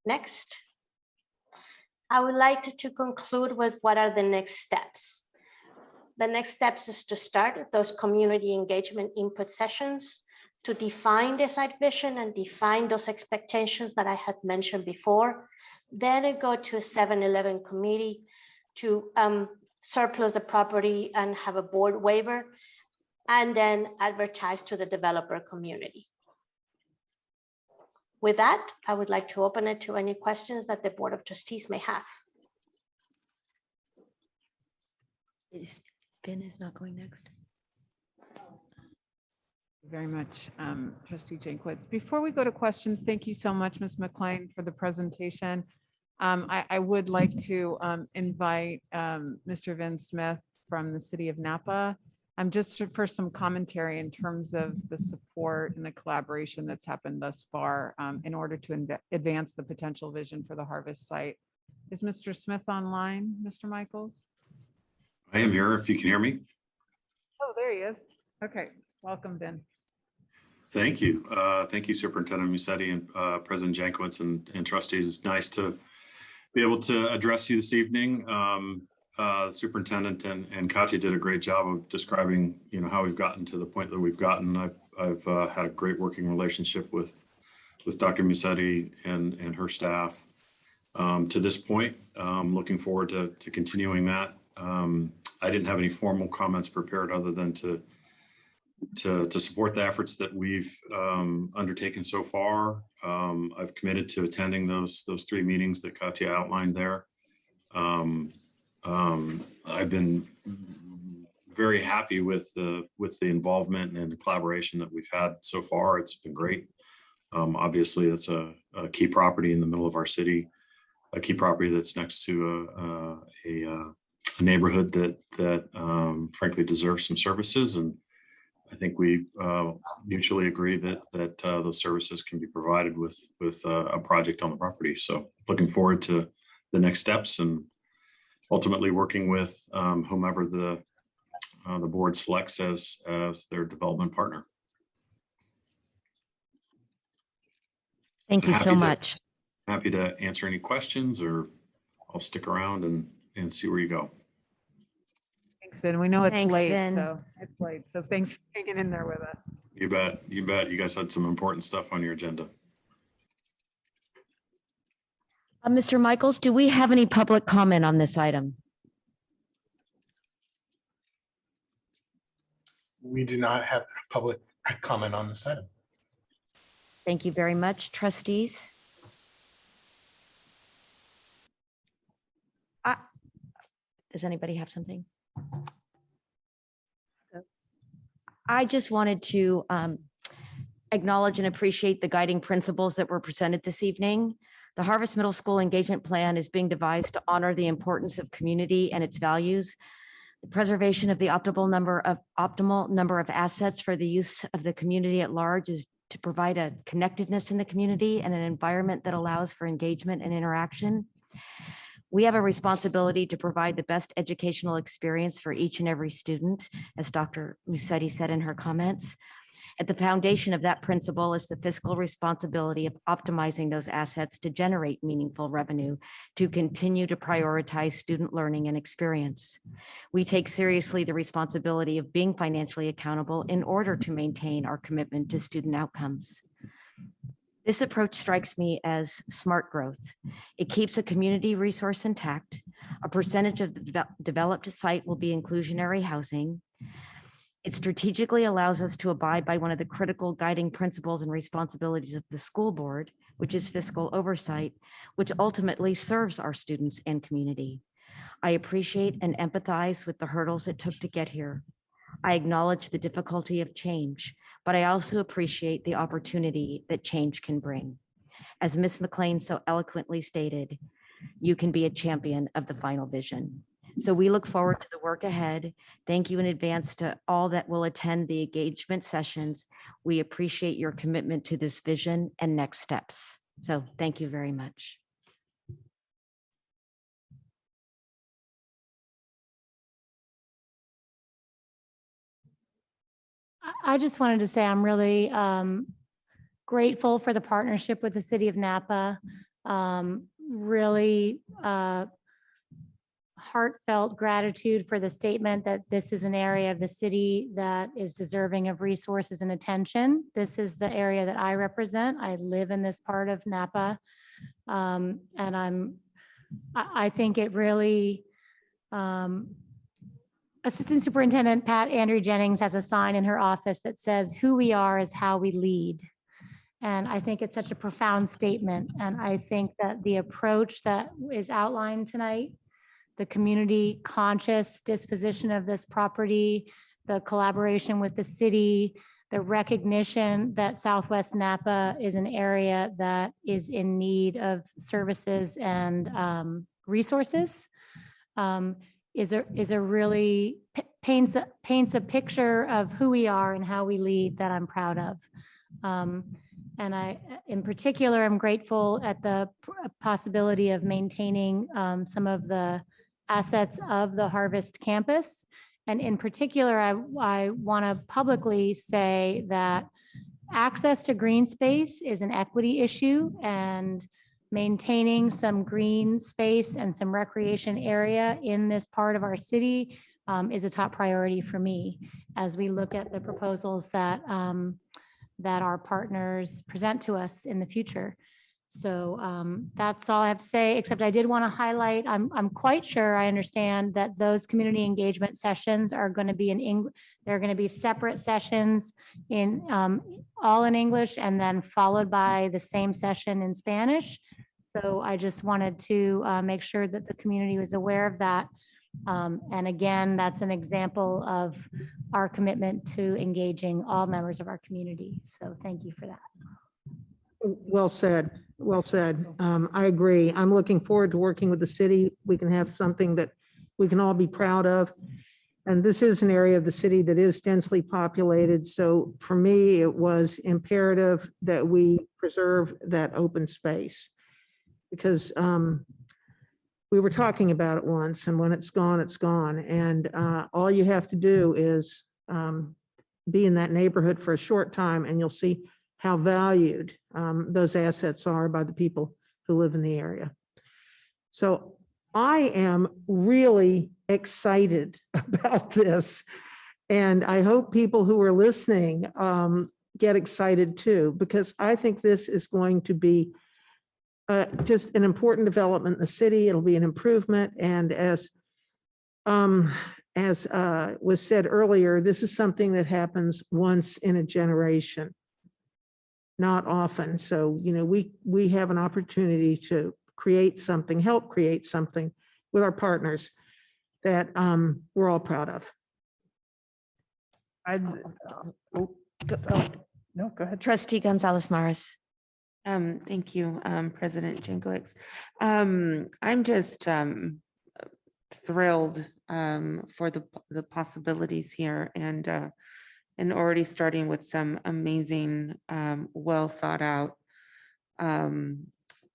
Next. I would like to conclude with what are the next steps. The next steps is to start those community engagement input sessions, to define the site vision and define those expectations that I had mentioned before. Then I go to a 7-Eleven committee to surplus the property and have a board waiver, and then advertise to the developer community. With that, I would like to open it to any questions that the Board of Trustees may have. Ben is not going next. Very much, Trustee Jankowicz. Before we go to questions, thank you so much, Ms. McLean, for the presentation. I would like to invite Mr. Vin Smith from the city of Napa, just for some commentary in terms of the support and the collaboration that's happened thus far in order to advance the potential vision for the Harvest site. Is Mr. Smith online, Mr. Michaels? I am here, if you can hear me. Oh, there he is. Okay, welcome, Ben. Thank you. Thank you, Superintendent Musetti and President Jankowicz and trustees. It's nice to be able to address you this evening. The superintendent and Katya did a great job of describing, how we've gotten to the point that we've gotten. I've had a great working relationship with Dr. Musetti and her staff to this point. Looking forward to continuing that. I didn't have any formal comments prepared other than to support the efforts that we've undertaken so far. I've committed to attending those 3 meetings that Katya outlined there. I've been very happy with the involvement and collaboration that we've had so far. It's been great. Obviously, it's a key property in the middle of our city, a key property that's next to a neighborhood that frankly deserves some services, and I think we mutually agree that those services can be provided with a project on the property. So looking forward to the next steps and ultimately working with whomever the board selects as their development partner. Thank you so much. Happy to answer any questions, or I'll stick around and see where you go. Thanks, Vin. We know it's Thanks, late, Vin. so it's late. So thanks for hanging in there with us. You bet. You bet. You guys had some important stuff on your agenda. Mr. Michaels, do we have any public comment on this item? We do not have public comment on this item. Thank you very much, trustees. Does anybody have something? I just wanted to acknowledge and appreciate the guiding principles that were presented this evening. The Harvest Middle School Engagement Plan is being devised to honor the importance of community and its values, the preservation of the optimal number of assets for the use of the community at large is to provide a connectedness in the community and an environment that allows for engagement and interaction. We have a responsibility to provide the best educational experience for each and every student, as Dr. Musetti said in her comments. At the foundation of that principle is the fiscal responsibility of optimizing those assets to generate meaningful revenue, to continue to prioritize student learning and experience. We take seriously the responsibility of being financially accountable in order to maintain our commitment to student outcomes. This approach strikes me as smart growth. It keeps a community resource intact. A percentage of the developed site will be inclusionary housing. It strategically allows us to abide by one of the critical guiding principles and responsibilities of the school board, which is fiscal oversight, which ultimately serves our students and community. I appreciate and empathize with the hurdles it took to get here. I acknowledge the difficulty of change, but I also appreciate the opportunity that change can bring. As Ms. McLean so eloquently stated, you can be a champion of the final vision. So we look forward to the work ahead. Thank you in advance to all that will attend the engagement sessions. We appreciate your commitment to this vision and next steps. So thank you very much. I just wanted to say I'm really grateful for the partnership with the city of Napa. Really heartfelt gratitude for the statement that this is an area of the city that is deserving of resources and attention. This is the area that I represent. I live in this part of Napa. And I think it really, Assistant Superintendent Pat Andrew Jennings has a sign in her office that says, "Who we are is how we lead." And I think it's such a profound statement. And I think that the approach that is outlined tonight, the community conscious disposition of this property, the collaboration with the city, the recognition that Southwest Napa is an area that is in need of services and resources, is a really paints a picture of who we are and how we lead that I'm proud of. And I, in particular, I'm grateful at the possibility of maintaining some of the assets of the Harvest campus. And in particular, I want to publicly say that access to green space is an equity issue, and maintaining some green space and some recreation area in this part of our city is a top priority for me as we look at the proposals that that our partners present to us in the future. So that's all I have to say, except I did want to highlight, I'm quite sure I understand that those community engagement sessions are going to be in English. They're going to be separate sessions in all in English and then followed by the same session in Spanish. So I just wanted to make sure that the community was aware of that. And again, that's an example of our commitment to engaging all members of our community. So thank you for that. Well said. Well said. I agree. I'm looking forward to working with the city. We can have something that we can all be proud of. And this is an area of the city that is densely populated. So for me, it was imperative that we preserve that open space, because we were talking about it once, and when it's gone, it's gone. And all you have to do is be in that neighborhood for a short time, and you'll see how valued those assets are by the people who live in the area. So I am really excited about this, and I hope people who are listening get excited too, because I think this is going to be just an important development in the city. It'll be an improvement, and as was said earlier, this is something that happens once in a generation, not often. So, you know, we have an opportunity to create something, help create something with our partners that we're all proud of. No, go ahead. Trustee Gonzalez Maris. Thank you, President Jankowicz. I'm just thrilled for the possibilities here, and already starting with some amazing, well thought out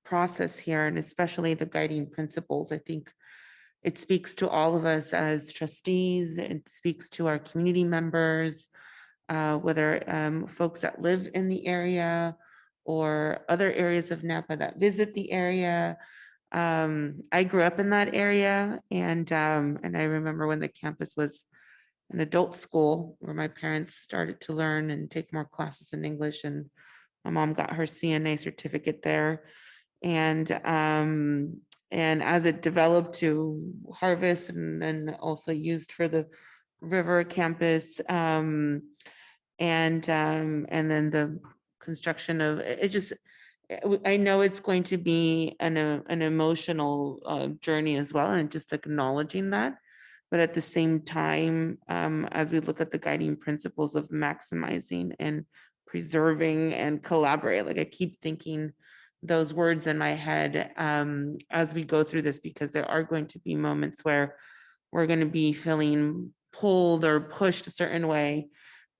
process here, and especially the guiding principles. I think it speaks to all of us as trustees. It speaks to our community members, whether folks that live in the area or other areas of Napa that visit the area. I grew up in that area, and I remember when the campus was an adult school where my parents started to learn and take more classes in English, and my mom got her CNA certificate there. And as it developed to Harvest and then also used for the River campus, and then the construction of it, just I know it's going to be an emotional journey as well, and just acknowledging that. But at the same time, as we look at the guiding principles of maximizing and preserving and collaborate, like I keep thinking those words in my head as we go through this, because there are going to be moments where we're going to be feeling pulled or pushed a certain way.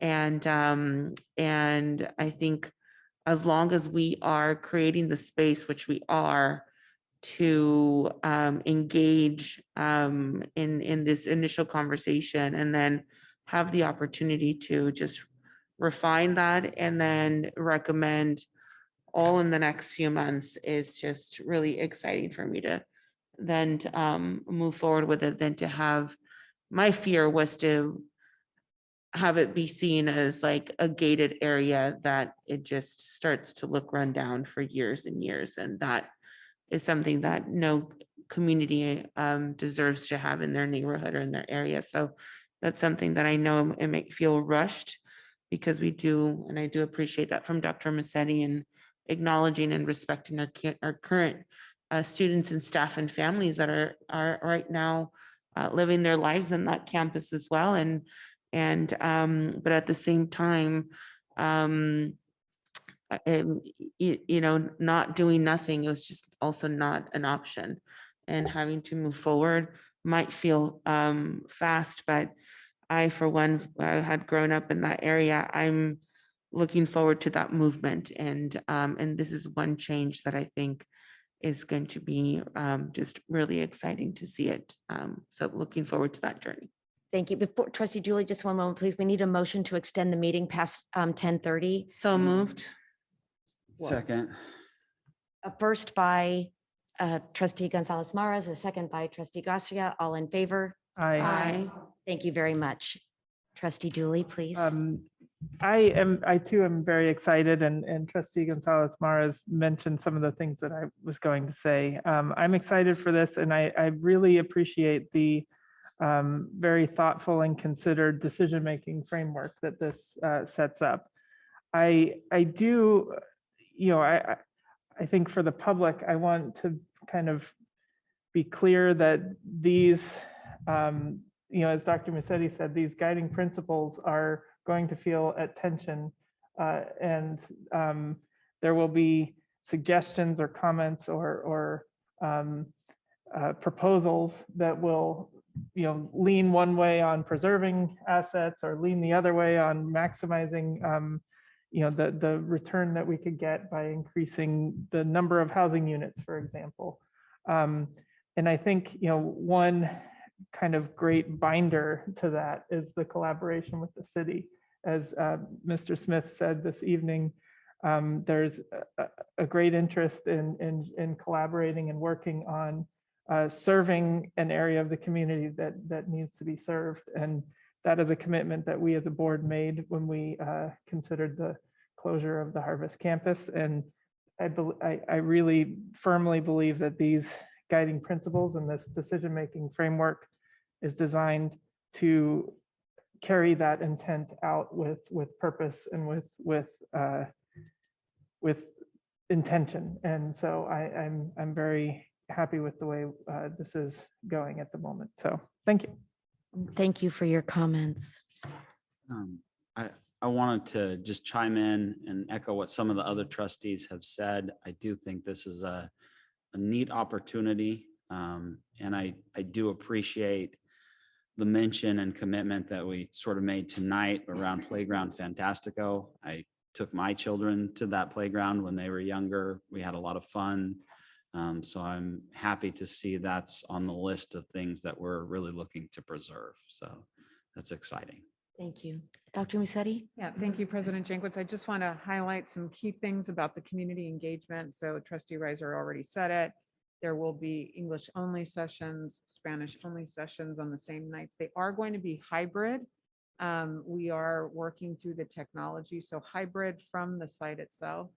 And I think as long as we are creating the space, which we are, to engage in this initial conversation, and then have the opportunity to just refine that and then recommend all in the next few months, is just really exciting for me to then move forward with it, than to have, my fear was to have it be seen as like a gated area that it just starts to look run down for years and years. And that is something that no community deserves to have in their neighborhood or in their area. So that's something that I know it may feel rushed, because we do, and I do appreciate that from Dr. Massetti, and acknowledging and respecting our current students and staff and families that are right now living their lives in that campus as well. But at the same time, not doing nothing, it was just also not an option. And having to move forward might feel fast, but I, for one, I had grown up in that area. I'm looking forward to that movement, and this is one change that I think is going to be just really exciting to see it. So looking forward to that journey. Thank you. Before Trustee Julie, just one moment, please. We need a motion to extend the meeting past 10:30. So moved. Second. A first by Trustee Gonzalez Maras, a second by Trustee Garcia. All in favor? Aye. Thank you very much. Trustee Dooley, please. I too am very excited, and Trustee Gonzalez Maras mentioned some of the things that I was going to say. I'm excited for this, and I really appreciate the very thoughtful and considered decision-making framework that this sets up. I do, I think for the public, I want to kind of be clear that these, as Dr. Massetti said, these guiding principles are going to feel at tension, and there will be suggestions or comments or proposals that will lean one way on preserving assets or lean the other way on maximizing the return that we could get by increasing the number of housing units, for example. And I think one kind of great binder to that is the collaboration with the city. As Mr. Smith said this evening, there's a great interest in collaborating and working on serving an area of the community that needs to be served. And that is a commitment that we as a board made when we considered the closure of the Harvest campus. And I really firmly believe that these guiding principles and this decision-making framework is designed to carry that intent out with purpose and with intention. And so I'm very happy with the way this is going at the moment. So thank you. Thank you for your comments. I wanted to just chime in and echo what some of the other trustees have said. I do think this is a neat opportunity. And I do appreciate the mention and commitment that we sort of made tonight around Playground Fantastico. I took my children to that playground when they were younger. We had a lot of fun. So I'm happy to see that's on the list of things that we're really looking to preserve. So that's exciting. Thank you. Dr. Massetti? Yeah, thank you, President Jankowicz. I just want to highlight some key things about the community engagement. So Trustee Reiser already said it. There will be English only sessions, Spanish only sessions on the same nights. They are going to be hybrid. We are working through the technology. So hybrid from the site itself,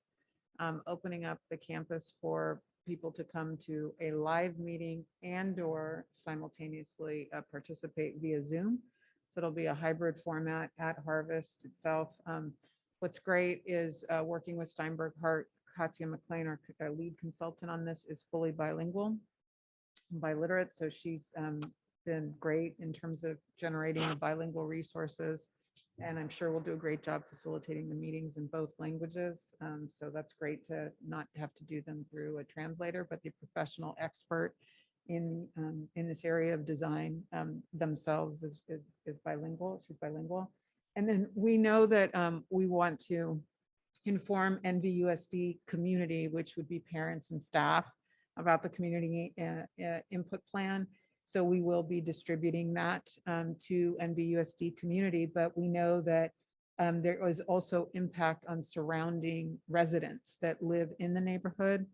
opening up the campus for people to come to a live meeting and/or simultaneously participate via Zoom. So it'll be a hybrid format at Harvest itself. What's great is working with Steinberg Hart. Katya McLean, our lead consultant on this, is fully bilingual, biliterate. So she's been great in terms of generating the bilingual resources And I'm sure we'll do a great job facilitating the meetings in both languages. So that's great to not have to do them through a translator, but the professional expert in this area of design themselves is bilingual. She's bilingual. And then we know that we want to inform NVUSD community, which would be parents and staff, about the community input plan. So we will be distributing that to NVUSD community, but we know that there was also impact on surrounding residents that live in the neighborhood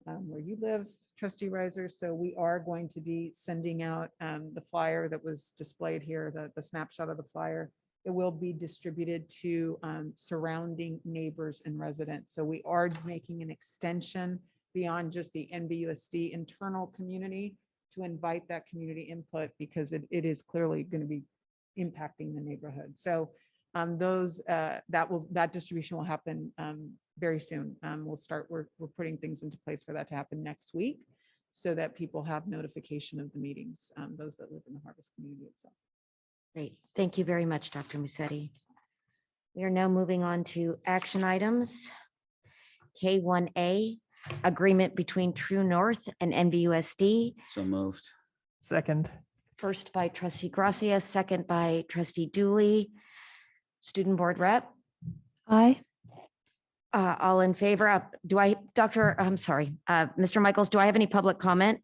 where you live, Trustee Riser. So we are going to be sending out the flyer that was displayed here, the snapshot of the flyer. It will be distributed to surrounding neighbors and residents. So we are making an extension beyond just the NVUSD internal community to invite that community input, because it is clearly going to be impacting the neighborhood. So that distribution will happen very soon. We're putting things into place for that to happen next week, so that people have notification of the meetings, those that live in the Harvest community itself. Great. Thank you very much, Dr. Musetti. We are now moving on to action items. K1A, agreement between True North and NVUSD. So moved. Second. First by Trustee Gracia, second by Trustee Dooley. Student Board Rep. Aye. All in favor? Mr. Michaels, do I have any public comment?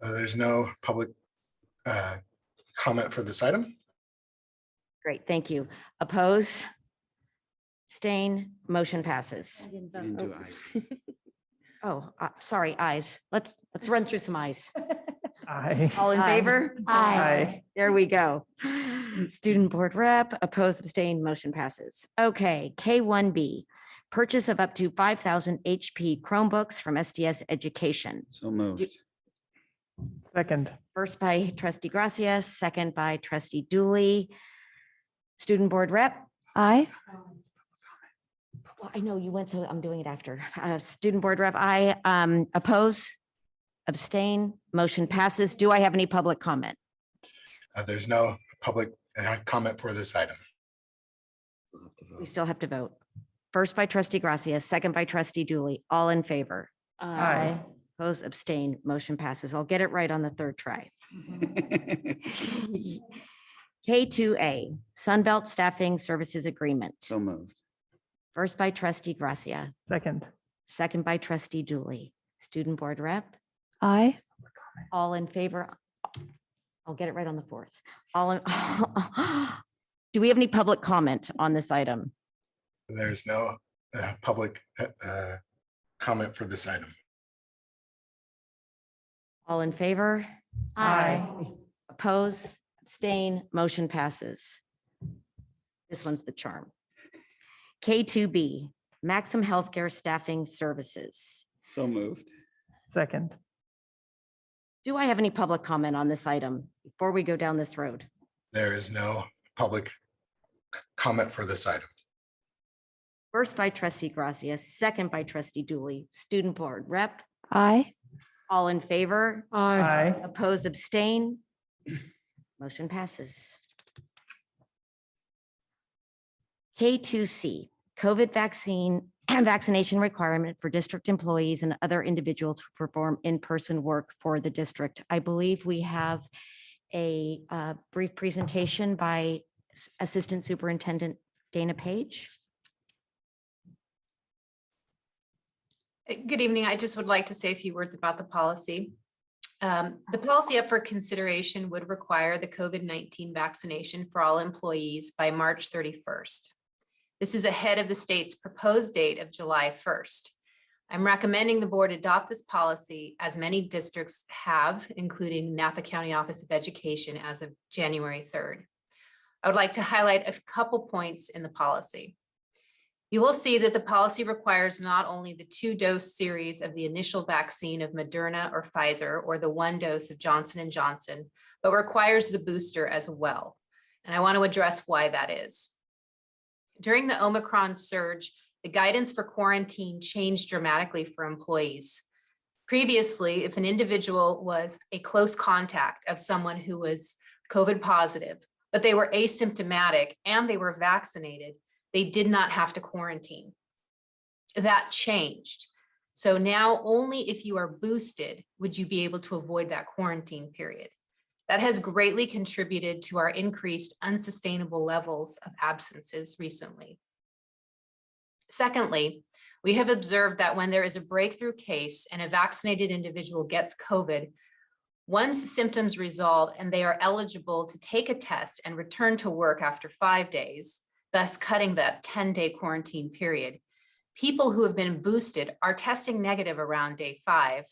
There's no public comment for this item. Great, thank you. Oppose? Abstain? Motion passes. You didn't do ayes. Oh, sorry, ayes. Let's run through some ayes. Aye. All in Aye. favor? Aye. There we go. Student Board Rep, oppose, abstain, motion passes. Okay, K1B, purchase of up to 5,000 HP Chromebooks from SDS Education. So moved. Second. First by Trustee Gracia, second by Trustee Dooley. Student Board Rep. Aye. Well, I know you went, so I'm doing it after. Student Board Rep, aye. Oppose, abstain, motion passes. Do I have any public comment? There's no public comment for this item. We still have to vote. First by Trustee Gracia, second by Trustee Dooley. All in favor? Aye. Oppose, abstain, motion passes. I'll get it right on the third try. K2A, Sunbelt Staffing Services Agreement. So moved. First by Trustee Gracia, Second. second by Trustee Dooley. Student Board Rep, Aye. all in favor? I'll get it right on the fourth. Do we have any public comment on this item? There's no public comment for this item. All in favor? Aye. Oppose, abstain, motion passes. This one's the charm. K2B, Maxim Healthcare Staffing Services. So moved. Second. Do I have any public comment on this item before we go down this road? There is no public comment for this item. First by Trustee Gracia, second by Trustee Dooley. Student Board Rep, Aye. all in favor? Aye. Oppose, abstain? Motion passes. K2C, COVID vaccine and vaccination requirement for district employees and other individuals who perform in-person work for the district. I believe we have a brief presentation by Assistant Superintendent Dana Page. Good evening. I just would like to say a few words about the policy. The policy up for consideration would require the COVID-19 vaccination for all employees by March 31st. This is ahead of the state's proposed date of July 1st. I'm recommending the board adopt this policy, as many districts have, including Napa County Office of Education as of January 3rd. I would like to highlight a couple points in the policy. You will see that the policy requires not only the 2-dose series of the initial vaccine of Moderna or Pfizer, or the 1 dose of Johnson & Johnson, but requires the booster as well. And I want to address why that is. During the Omicron surge, the guidance for quarantine changed dramatically for employees. Previously, if an individual was a close contact of someone who was COVID positive, but they were asymptomatic and they were vaccinated, they did not have to quarantine. That changed. So now only if you are boosted would you be able to avoid that quarantine period. That has greatly contributed to our increased unsustainable levels of absences recently. Secondly, we have observed that when there is a breakthrough case and a vaccinated individual gets COVID, once symptoms resolve and they are eligible to take a test and return to work after 5 days, thus cutting that 10-day quarantine period, people who have been boosted are testing negative around day 5,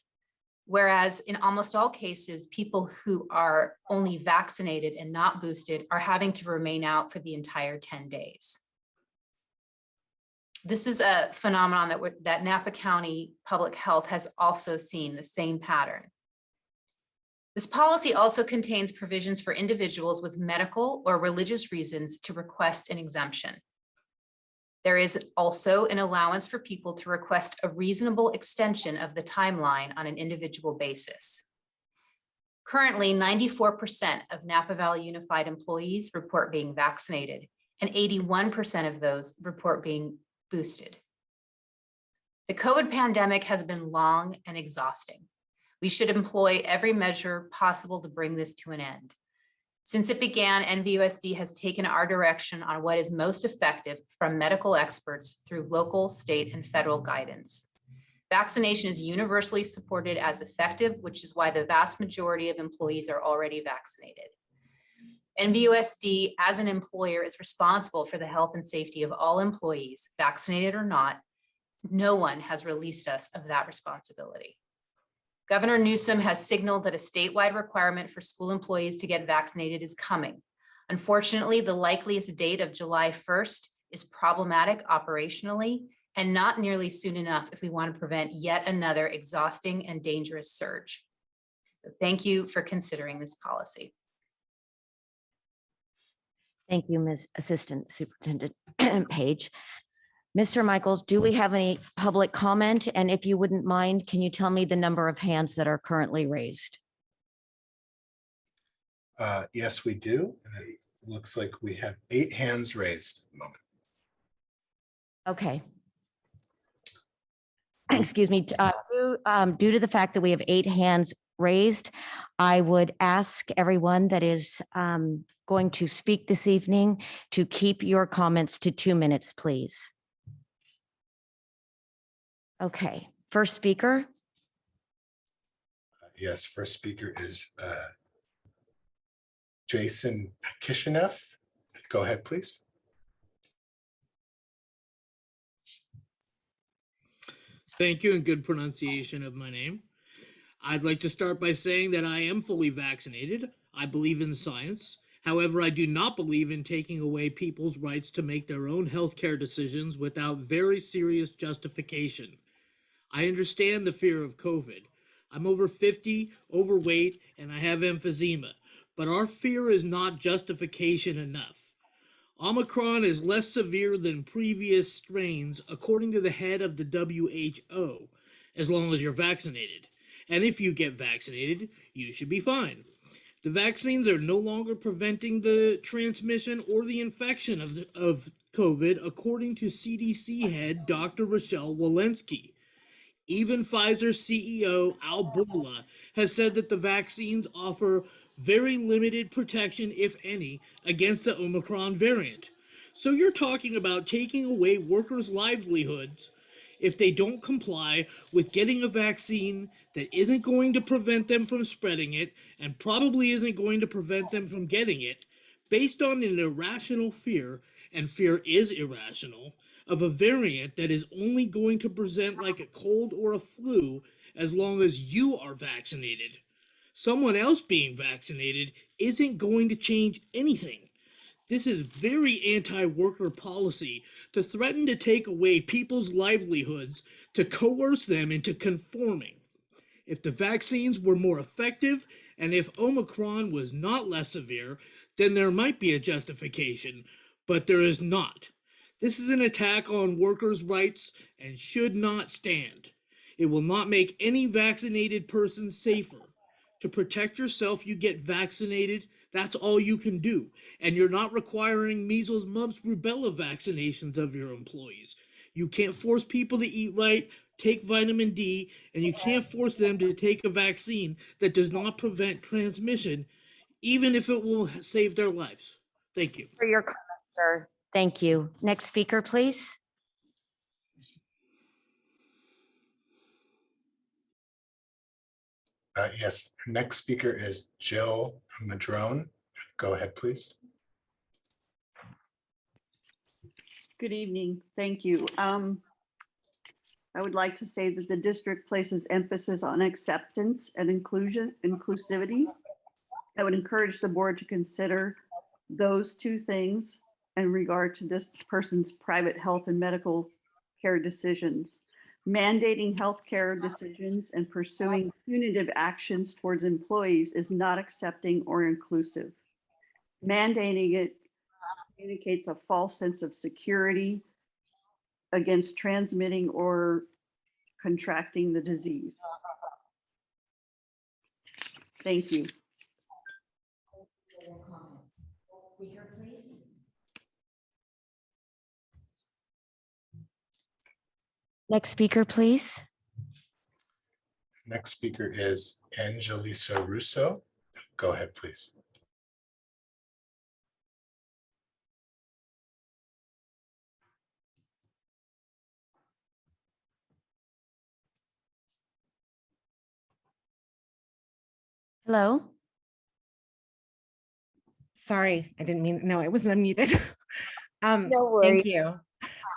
whereas in almost all cases, people who are only vaccinated and not boosted are having to remain out for the entire 10 days. This is a phenomenon that Napa County Public Health has also seen the same pattern. This policy also contains provisions for individuals with medical or religious reasons to request an exemption. There is also an allowance for people to request a reasonable extension of the timeline on an individual basis. Currently, 94% of Napa Valley Unified employees report being vaccinated, and 81% of those report being boosted. The COVID pandemic has been long and exhausting. We should employ every measure possible to bring this to an end. Since it began, NVUSD has taken our direction on what is most effective from medical experts through local, state, and federal guidance. Vaccination is universally supported as effective, which is why the vast majority of employees are already vaccinated. NVUSD, as an employer, is responsible for the health and safety of all employees, vaccinated or not. No one has released us of that responsibility. Governor Newsom has signaled that a statewide requirement for school employees to get vaccinated is coming. Unfortunately, the likeliest date of July 1st is problematic operationally and not nearly soon enough if we want to prevent yet another exhausting and dangerous surge. So thank you for considering this policy. Thank you, Ms. Assistant Superintendent Page. Mr. Michaels, do we have any public comment? And if you wouldn't mind, can you tell me the number of hands that are currently raised? Yes, we do. And it looks like we have 8 hands raised at the moment. Okay. Excuse me. Due to the fact that we have 8 hands raised, I would ask everyone that is going to speak this evening to keep your comments to 2 minutes, please. Okay, first speaker. Yes, first speaker is Jason Kishinev. Go ahead, please. Thank you, and good pronunciation of my name. I'd like to start by saying that I am fully vaccinated. I believe in science. However, I do not believe in taking away people's rights to make their own healthcare decisions without very serious justification. I understand the fear of COVID. I'm over 50, overweight, and I have emphysema, but our fear is not justification enough. Omicron is less severe than previous strains, according to the head of the WHO, as long as you're vaccinated. And if you get vaccinated, you should be fine. The vaccines are no longer preventing the transmission or the infection of COVID, according to CDC head Dr. Rochelle Walensky. Even Pfizer's CEO, Al Bourla, has said that the vaccines offer very limited protection, if any, against the Omicron variant. So you're talking about taking away workers' livelihoods if they don't comply with getting a vaccine that isn't going to prevent them from spreading it and probably isn't going to prevent them from getting it, based on an irrational fear, and fear is irrational, of a variant that is only going to present like a cold or a flu as long as you are vaccinated. Someone else being vaccinated isn't going to change anything. This is very anti-worker policy to threaten to take away people's livelihoods, to coerce them into conforming. If the vaccines were more effective and if Omicron was not less severe, then there might be a justification, but there is not. This is an attack on workers' rights and should not stand. It will not make any vaccinated person safer. To protect yourself, you get vaccinated. That's all you can do. And you're not requiring measles, mumps, rubella vaccinations of your employees. You can't force people to eat right, take vitamin D, and you can't force them to take a vaccine that does not prevent transmission, even if it will save their lives. Thank you. For your comments, sir. Thank you. Next speaker, please. Yes, next speaker is Jill Madrone. Go ahead, please. Good evening. Thank you. I would like to say that the district places emphasis on acceptance and inclusivity. I would encourage the board to consider those two things in regard to this person's private health and medical care decisions. Mandating healthcare decisions and pursuing punitive actions towards employees is not accepting or inclusive. Mandating it communicates a false sense of security against transmitting or contracting the disease. Thank you. Next speaker, please. Next speaker is Angelisa Russo. Go ahead, please. Hello? Sorry, I didn't mean, no, I wasn't unmuted. No worries. Thank you.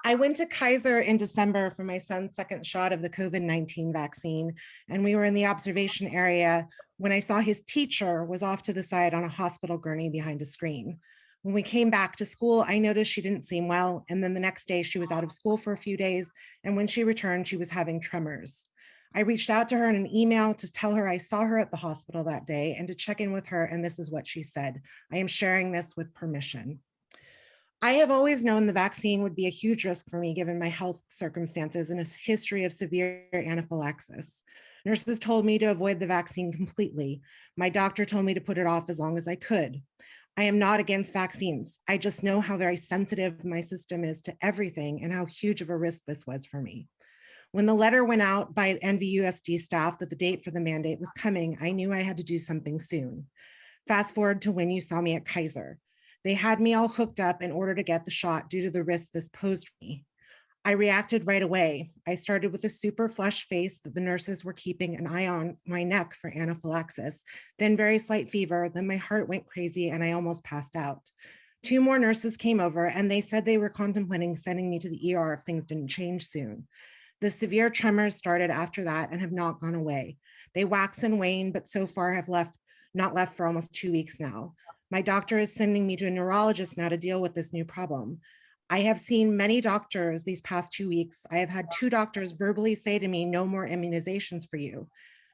I went to Kaiser in December for my son's second shot of the COVID-19 vaccine, and we were in the observation area when I saw his teacher was off to the side on a hospital gurney behind a screen. When we came back to school, I noticed she didn't seem well, and then the next day she was out of school for a few days, and when she returned, she was having tremors. I reached out to her in an email to tell her I saw her at the hospital that day and to check in with her, and this is what she said. I am sharing this with permission. I have always known the vaccine would be a huge risk for me given my health circumstances and a history of severe anaphylaxis. Nurses told me to avoid the vaccine completely. My doctor told me to put it off as long as I could. I am not against vaccines. I just know how very sensitive my system is to everything and how huge of a risk this was for me. When the letter went out by NVUSD staff that the date for the mandate was coming, I knew I had to do something soon. Fast forward to when you saw me at Kaiser. They had me all hooked up in order to get the shot due to the risk this posed for me. I reacted right away. I started with a super flushed face that the nurses were keeping an eye on my neck for anaphylaxis, then very slight fever, then my heart went crazy and I almost passed out. 2 more nurses came over and they said they were contemplating sending me to the ER if things didn't change soon. The severe tremors started after that and have not gone away. They wax and wane, but so far have not left for almost 2 weeks now. My doctor is sending me to a neurologist now to deal with this new problem. I have seen many doctors these past 2 weeks. I have had 2 doctors verbally say to me, no more immunizations for you.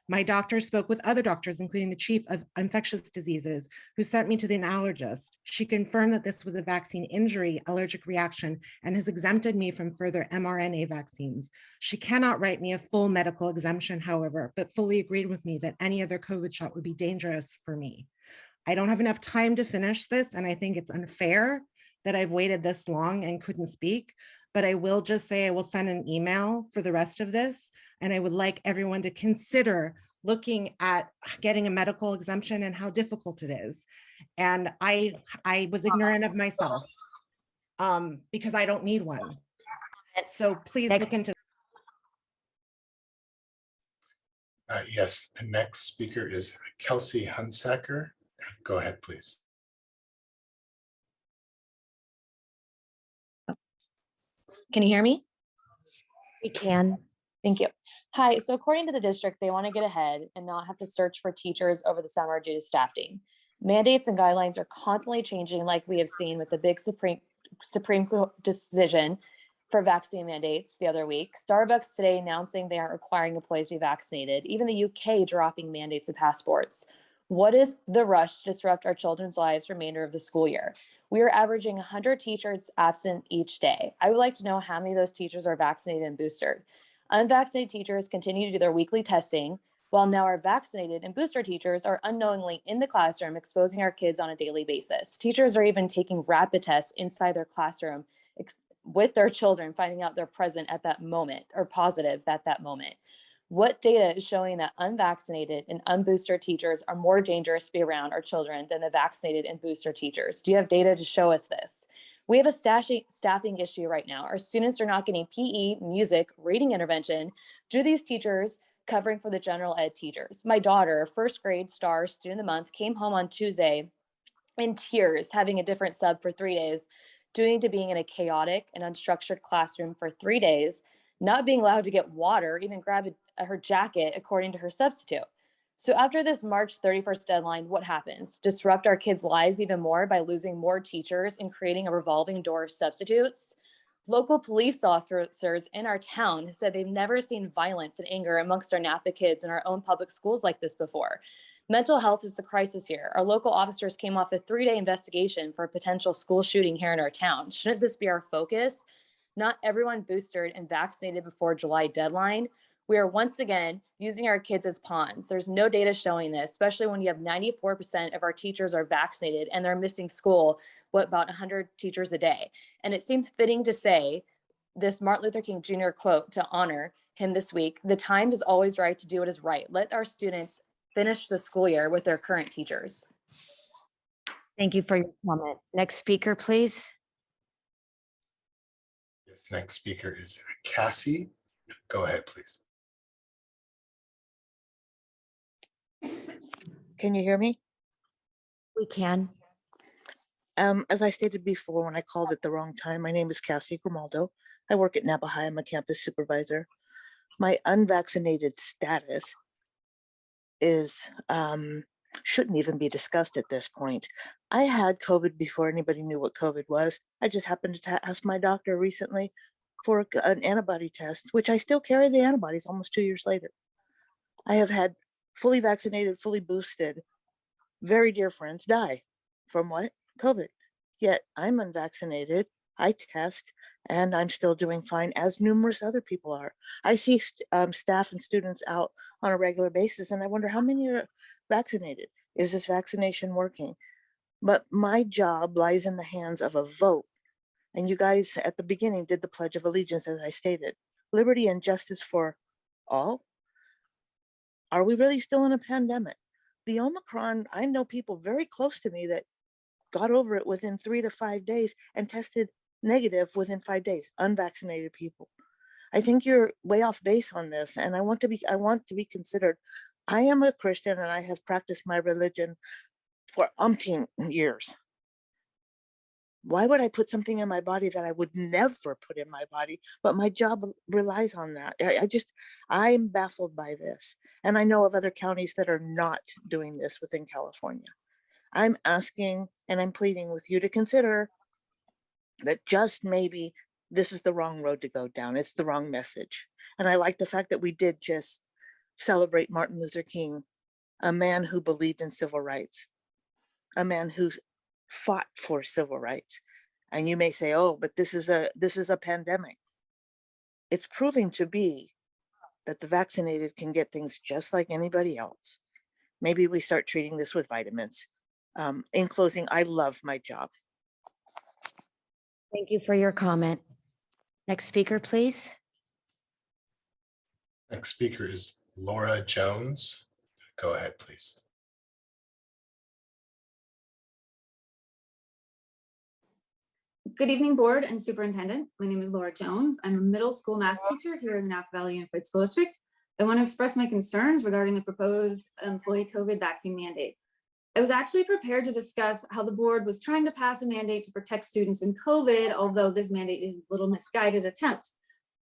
My doctor spoke with other doctors, including the chief of infectious diseases, who sent me to the allergist. She confirmed that this was a vaccine injury, allergic reaction, and has exempted me from further mRNA vaccines. She cannot write me a full medical exemption, however, but fully agreed with me that any other COVID shot would be dangerous for me. I don't have enough time to finish this, and I think it's unfair that I've waited this long and couldn't speak, but I will just say I will send an email for the rest of this, and I would like everyone to consider looking at getting a medical exemption and how difficult it is. And I was ignorant of myself because I don't need one. So please look into. Yes, the next speaker is Kelsey Hunsaker. Go ahead, please. Can you hear me? We can. Thank you. Hi. So according to the district, they want to get ahead and not have to search for teachers over the summer due to staffing. Mandates and guidelines are constantly changing, like we have seen with the big Supreme Court decision for vaccine mandates the other week. Starbucks today announcing they aren't requiring employees to be vaccinated. Even the UK dropping mandates and passports. What is the rush to disrupt our children's lives remainder of the school year? We are averaging 100 teachers absent each day. I would like to know how many of those teachers are vaccinated and boosted. Unvaccinated teachers continue to do their weekly testing. while now our vaccinated and booster teachers are unknowingly in the classroom exposing our kids on a daily basis. Teachers are even taking rapid tests inside their classroom with their children, finding out they're present at that moment or positive at that moment. What data is showing that unvaccinated and unboosted teachers are more dangerous to be around our children than the vaccinated and booster teachers? Do you have data to show us this? We have a staffing issue right now. Our students are not getting PE, music, reading intervention due to these teachers covering for the general ed teachers. My daughter, first grade star student of the month, came home on Tuesday in tears, having a different sub for 3 days, due to being in a chaotic and unstructured classroom for 3 days, not being allowed to get water, even grab her jacket according to her substitute. So after this March 31st deadline, what happens? Disrupt our kids' lives even more by losing more teachers and creating a revolving door of substitutes? Local police officers in our town said they've never seen violence and anger amongst our Napa kids in our own public schools like this before. Mental health is the crisis here. Our local officers came off a 3-day investigation for a potential school shooting here in our town. Shouldn't this be our focus? Not everyone boosted and vaccinated before July deadline. We are once again using our kids as pawns. There's no data showing this, especially when you have 94% of our teachers are vaccinated and they're missing school, about 100 teachers a day. And it seems fitting to say this Martin Luther King Jr. quote to honor him this week: the time is always right to do what is right. Let our students finish the school year with their current teachers. Thank you for your comment. Next speaker, please. Yes, next speaker is Cassie. Go ahead, please. Can you hear me? We can. As I stated before, when I called at the wrong time, my name is Cassie Grimaldo. I work at Napa High. I'm a campus supervisor. My unvaccinated status is shouldn't even be discussed at this point. I had COVID before anybody knew what COVID was. I just happened to ask my doctor recently for an antibody test, which I still carry the antibodies almost 2 years later. I have had fully vaccinated, fully boosted, very dear friends die from what? COVID. Yet I'm unvaccinated, I test, and I'm still doing fine, as numerous other people are. I see staff and students out on a regular basis, and I wonder how many are vaccinated. Is this vaccination working? But my job lies in the hands of a vote. And you guys at the beginning did the Pledge of Allegiance, as I stated. Liberty and justice for all. Are we really still in a pandemic? The Omicron, I know people very close to me that got over it within 3 to 5 days and tested negative within 5 days, unvaccinated people. I think you're way off base on this, and I want to be considered. I am a Christian and I have practiced my religion for umpteen years. Why would I put something in my body that I would never put in my body? But my job relies on that. I'm baffled by this. And I know of other counties that are not doing this within California. I'm asking and I'm pleading with you to consider that just maybe this is the wrong road to go down. It's the wrong message. And I like the fact that we did just celebrate Martin Luther King, a man who believed in civil rights, a man who fought for civil rights. And you may say, oh, but this is a pandemic. It's proving to be that the vaccinated can get things just like anybody else. Maybe we start treating this with vitamins. In closing, I love my job. Thank you for your comment. Next speaker, please. Next speaker is Laura Jones. Go ahead, please. Good evening, board and superintendent. My name is Laura Jones. I'm a middle school math teacher here in the Napa Valley Unified School District. I want to express my concerns regarding the proposed employee COVID vaccine mandate. I was actually prepared to discuss how the board was trying to pass a mandate to protect students in COVID, although this mandate is a little misguided attempt.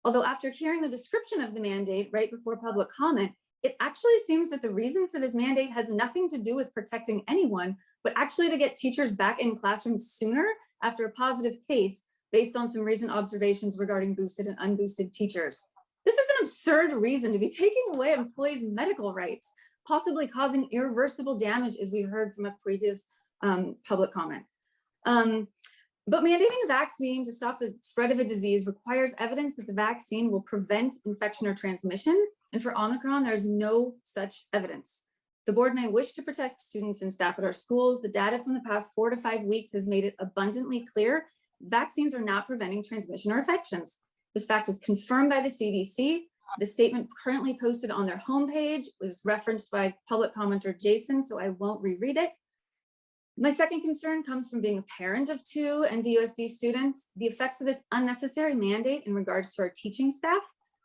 Although after hearing the description of the mandate right before public comment, it actually seems that the reason for this mandate has nothing to do with protecting anyone, but actually to get teachers back in classrooms sooner after a positive case based on some recent observations regarding boosted and unboosted teachers. This is an absurd reason to be taking away employees' medical rights, possibly causing irreversible damage, as we heard from a previous public comment. But mandating a vaccine to stop the spread of a disease requires evidence that the vaccine will prevent infection or transmission, and for Omicron, there's no such evidence. The board may wish to protect students and staff at our schools. The data from the past 4 to 5 weeks has made it abundantly clear vaccines are not preventing transmission or infections. This fact is confirmed by the CDC. The statement currently posted on their homepage was referenced by public commenter Jason, so I won't reread it. My second concern comes from being a parent of 2 NVUSD students. The effects of this unnecessary mandate in regards to our teaching staff.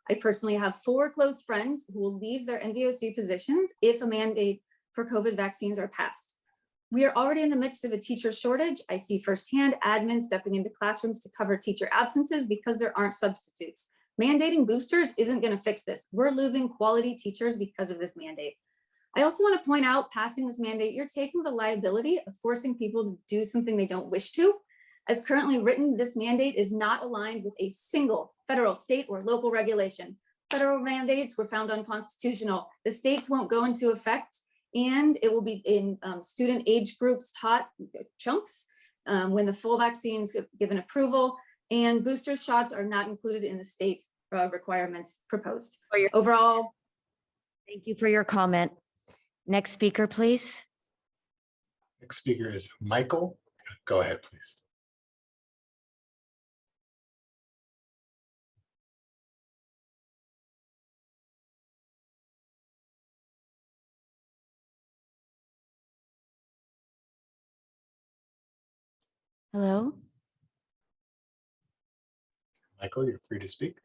I personally have 4 close friends who will leave their NVUSD positions if a mandate for COVID vaccines are passed. We are already in the midst of a teacher shortage. I see firsthand admins stepping into classrooms to cover teacher absences because there aren't substitutes. Mandating boosters isn't going to fix this. We're losing quality teachers because of this mandate. I also want to point out, passing this mandate, you're taking the liability of forcing people to do something they don't wish to. As currently written, this mandate is not aligned with a single federal, state, or local regulation. Federal mandates were found unconstitutional. The states won't go into effect, and it will be in student age groups taught chunks when the full vaccines given approval, and booster shots are not included in the state requirements proposed. Overall. Thank you for your comment. Next speaker, please. Next speaker is Michael. Go ahead, please. Hello? Michael, you're free to speak.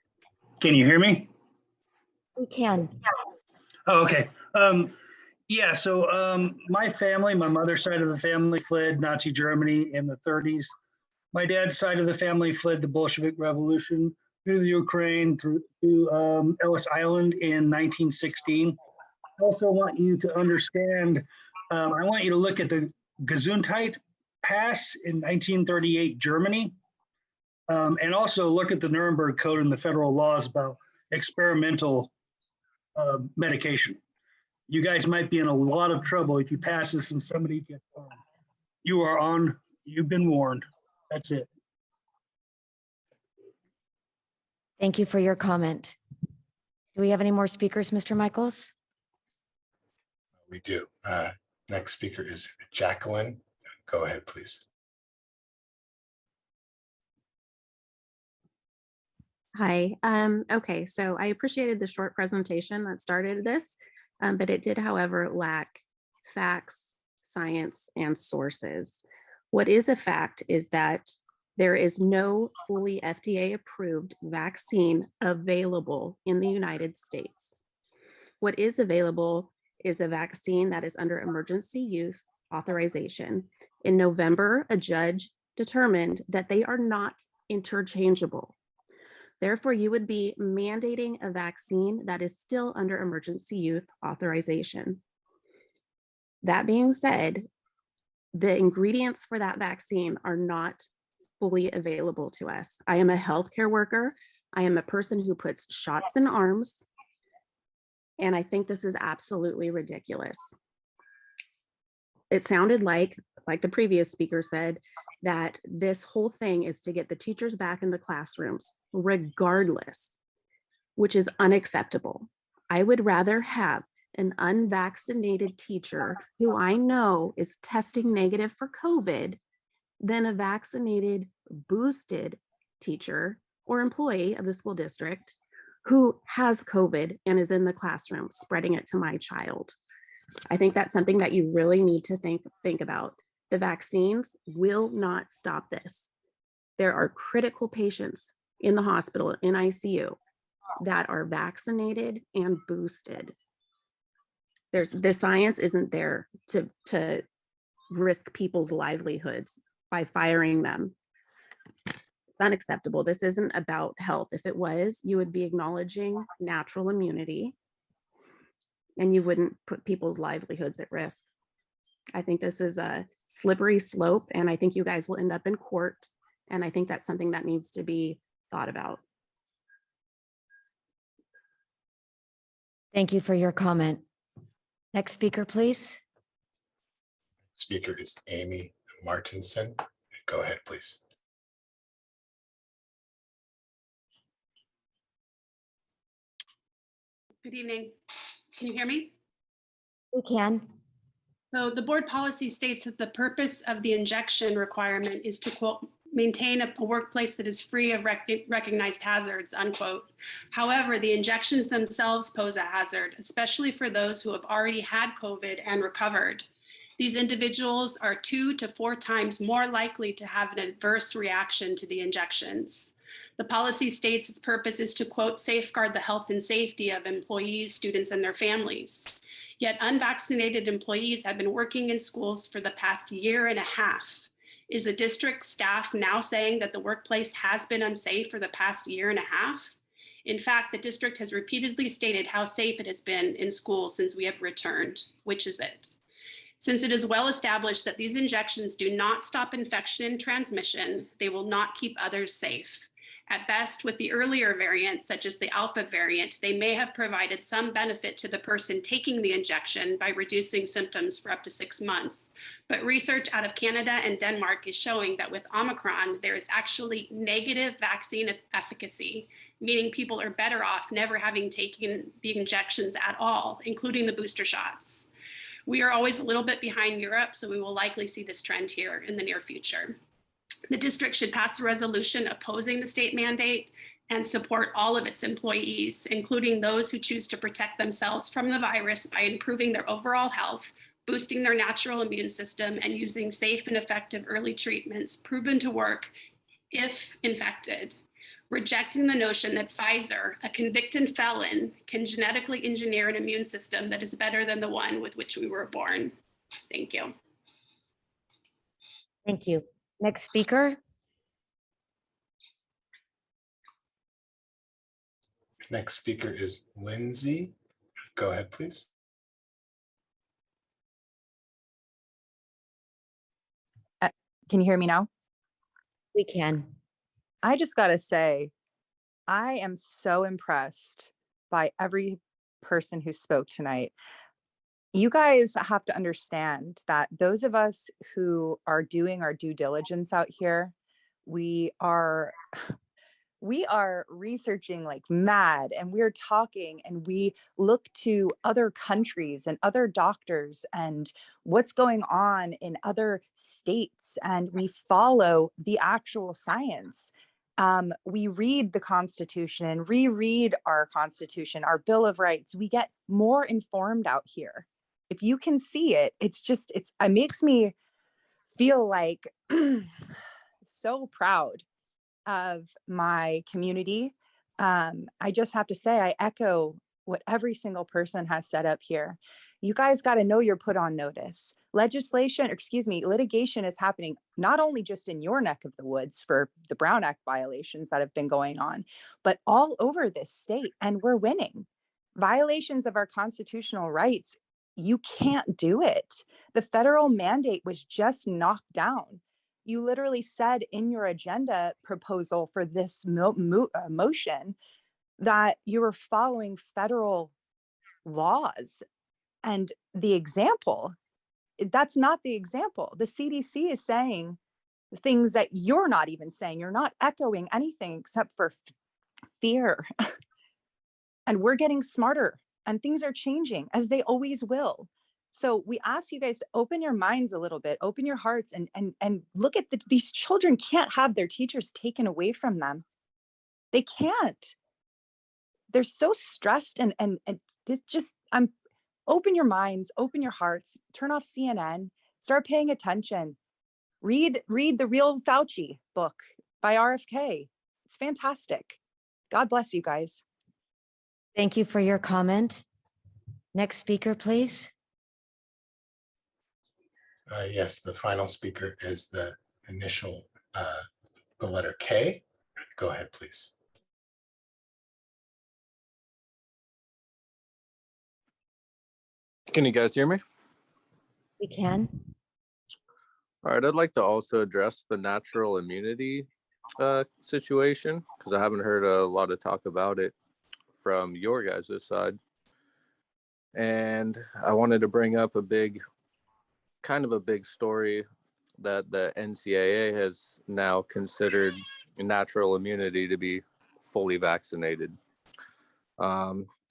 Can you hear me? We can. Oh, okay. Yeah, so my family, my mother's side of the family fled Nazi Germany in the 30s. My dad's side of the family fled the Bolshevik Revolution through the Ukraine, through Ellis Island in 1916. I also want you to understand, I want you to look at the Gesundheit Pass in 1938 Germany, and also look at the Nuremberg Code and the federal laws about experimental medication. You guys might be in a lot of trouble if you pass this and somebody gets on. You've been warned. That's it. Thank you for your comment. Do we have any more speakers, Mr. Michaels? We do. Next speaker is Jacqueline. Go ahead, please. Hi. Okay, so I appreciated the short presentation that started this, but it did, however, lack facts, science, and sources. What is a fact is that there is no fully FDA-approved vaccine available in the United States. What is available is a vaccine that is under emergency use authorization. In November, a judge determined that they are not interchangeable. Therefore, you would be mandating a vaccine that is still under emergency use authorization. That being said, the ingredients for that vaccine are not fully available to us. I am a healthcare worker. I am a person who puts shots in arms, and I think this is absolutely ridiculous. It sounded like the previous speaker said, that this whole thing is to get the teachers back in the classrooms, regardless, which is unacceptable. I would rather have an unvaccinated teacher who I know is testing negative for COVID than a vaccinated, boosted teacher or employee of the school district who has COVID and is in the classroom spreading it to my child. I think that's something that you really need to think about. The vaccines will not stop this. There are critical patients in the hospital, in ICU, that are vaccinated and boosted. The science isn't there to risk people's livelihoods by firing them. It's unacceptable. This isn't about health. If it was, you would be acknowledging natural immunity and you wouldn't put people's livelihoods at risk. I think this is a slippery slope, and I think you guys will end up in court. And I think that's something that needs to be thought about. Thank you for your comment. Next speaker, please. Speaker is Amy Martinson. Go ahead, please. Good evening. Can you hear me? We can. So the board policy states that the purpose of the injection requirement is to, quote, maintain a workplace that is free of recognized hazards, unquote. However, the injections themselves pose a hazard, especially for those who have already had COVID and recovered. These individuals are 2 to 4 times more likely to have an adverse reaction to the injections. The policy states its purpose is to, quote, safeguard the health and safety of employees, students, and their families. Yet unvaccinated employees have been working in schools for the past year and a half. Is the district staff now saying that the workplace has been unsafe for the past year and a half? In fact, the district has repeatedly stated how safe it has been in school since we have returned. Which is it? Since it is well established that these injections do not stop infection and transmission, they will not keep others safe. At best, with the earlier variants, such as the Alpha variant, they may have provided some benefit to the person taking the injection by reducing symptoms for up to 6 months. But research out of Canada and Denmark is showing that with Omicron, there is actually negative vaccine efficacy, meaning people are better off never having taken the injections at all, including the booster shots. We are always a little bit behind Europe, so we will likely see this trend here in the near future. The district should pass a resolution opposing the state mandate and support all of its employees, including those who choose to protect themselves from the virus by improving their overall health, boosting their natural immune system, and using safe and effective early treatments proven to work if infected. Rejecting the notion that Pfizer, a convicted felon, can genetically engineer an immune system that is better than the one with which we were born. Thank you. Thank you. Next speaker. Next speaker is Lindsay. Go ahead, please. Can you hear me now? We can. I just got to say, I am so impressed by every person who spoke tonight. You guys have to understand that those of us who are doing our due diligence out here, we are researching like mad, and we're talking, and we look to other countries and other doctors and what's going on in other states, and we follow the actual science. We read the Constitution and reread our Constitution, our Bill of Rights. We get more informed out here. If you can see it, it makes me feel like so proud of my community. I just have to say, I echo what every single person has said up here. You guys got to know you're put on notice. Litigation is happening not only just in your neck of the woods for the Brown Act violations that have been going on, but all over this state, and we're winning. Violations of our constitutional rights, you can't do it. The federal mandate was just knocked down. You literally said in your agenda proposal for this motion that you were following federal laws. And the example, that's not the example. The CDC is saying things that you're not even saying. You're not echoing anything except for fear. And we're getting smarter, and things are changing, as they always will. So we ask you guys to open your minds a little bit, open your hearts, and look at these children can't have their teachers taken away from them. They can't. They're so stressed, and just open your minds, open your hearts, turn off CNN, start paying attention. Read The Real Fauci book by RFK. It's fantastic. God bless you guys. Thank you for your comment. Next speaker, please. Yes, the final speaker is the initial, the letter K. Go ahead, please. Can you guys hear me? We can. All right, I'd like to also address the natural immunity situation, because I haven't heard a lot of talk about it from your guys' side. And I wanted to bring up kind of a big story that the NCAA has now considered natural immunity to be fully vaccinated.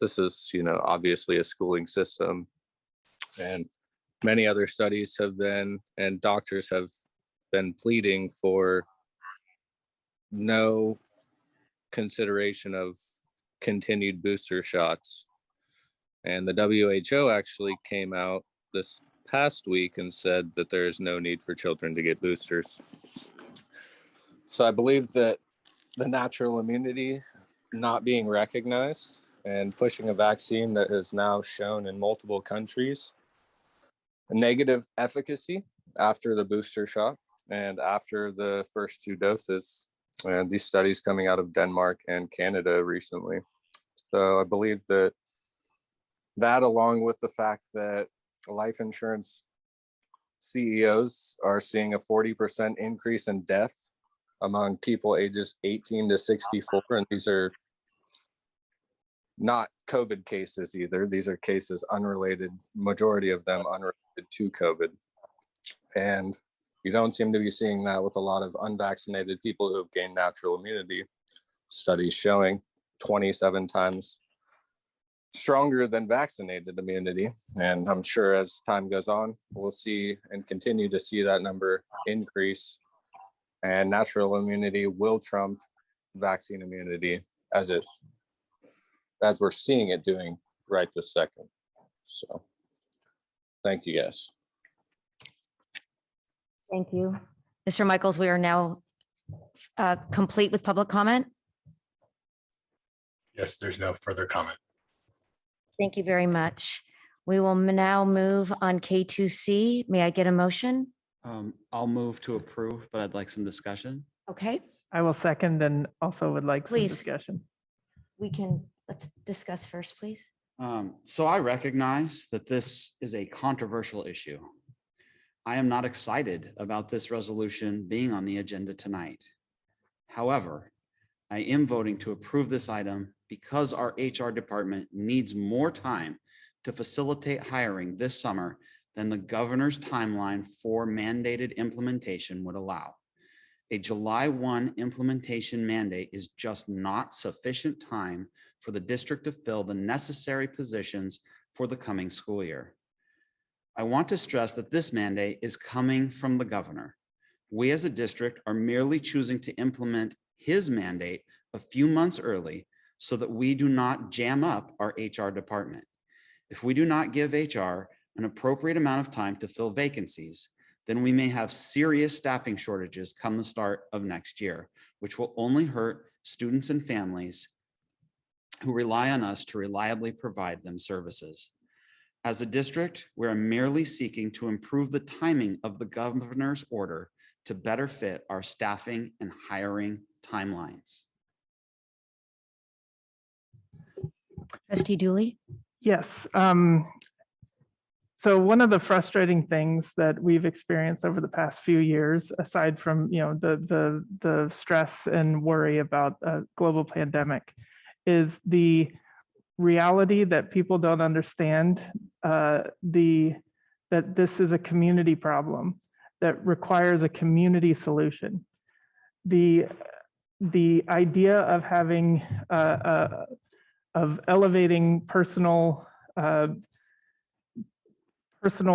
This is, obviously a schooling system, and many other studies have been, and doctors have been pleading for no consideration of continued booster shots. And the WHO actually came out this past week and said that there is no need for children to get boosters. So I believe that the natural immunity not being recognized and pushing a vaccine that has now shown in multiple countries a negative efficacy after the booster shot and after the first 2 doses. And these studies coming out of Denmark and Canada recently. So I believe that along with the fact that life insurance CEOs are seeing a 40% increase in death among people ages 18 to 64. And these are not COVID cases either. These are cases unrelated, majority of them unrelated to COVID. And you don't seem to be seeing that with a lot of unvaccinated people who have gained natural immunity. Studies showing 27 times stronger than vaccinated immunity. And I'm sure as time goes on, we'll see and continue to see that number increase. And natural immunity will trump vaccine immunity as we're seeing it doing right this second. So thank you, guys. Thank you. Mr. Michaels, we are now complete with public comment. Yes, there's no further comment. Thank you very much. We will now move on K2C. May I get a motion? I'll move to approve, but I'd like some discussion. Okay, I will second and also would like some Please. discussion. let's discuss first, please. So I recognize that this is a controversial issue. I am not excited about this resolution being on the agenda tonight. However, I am voting to approve this item because our HR department needs more time to facilitate hiring this summer than the governor's timeline for mandated implementation would allow. A July 1 implementation mandate is just not sufficient time for the district to fill the necessary positions for the coming school year. I want to stress that this mandate is coming from the governor. We as a district are merely choosing to implement his mandate a few months early so that we do not jam up our HR department. If we do not give HR an appropriate amount of time to fill vacancies, then we may have serious staffing shortages come the start of next year, which will only hurt students and families who rely on us to reliably provide them services. As a district, we are merely seeking to improve the timing of the governor's order to better fit our staffing and hiring timelines. Trustee Dooley? Yes. So one of the frustrating things that we've experienced over the past few years, aside from the stress and worry about a global pandemic, is the reality that people don't understand that this is a community problem that requires a community solution. The idea of having of elevating personal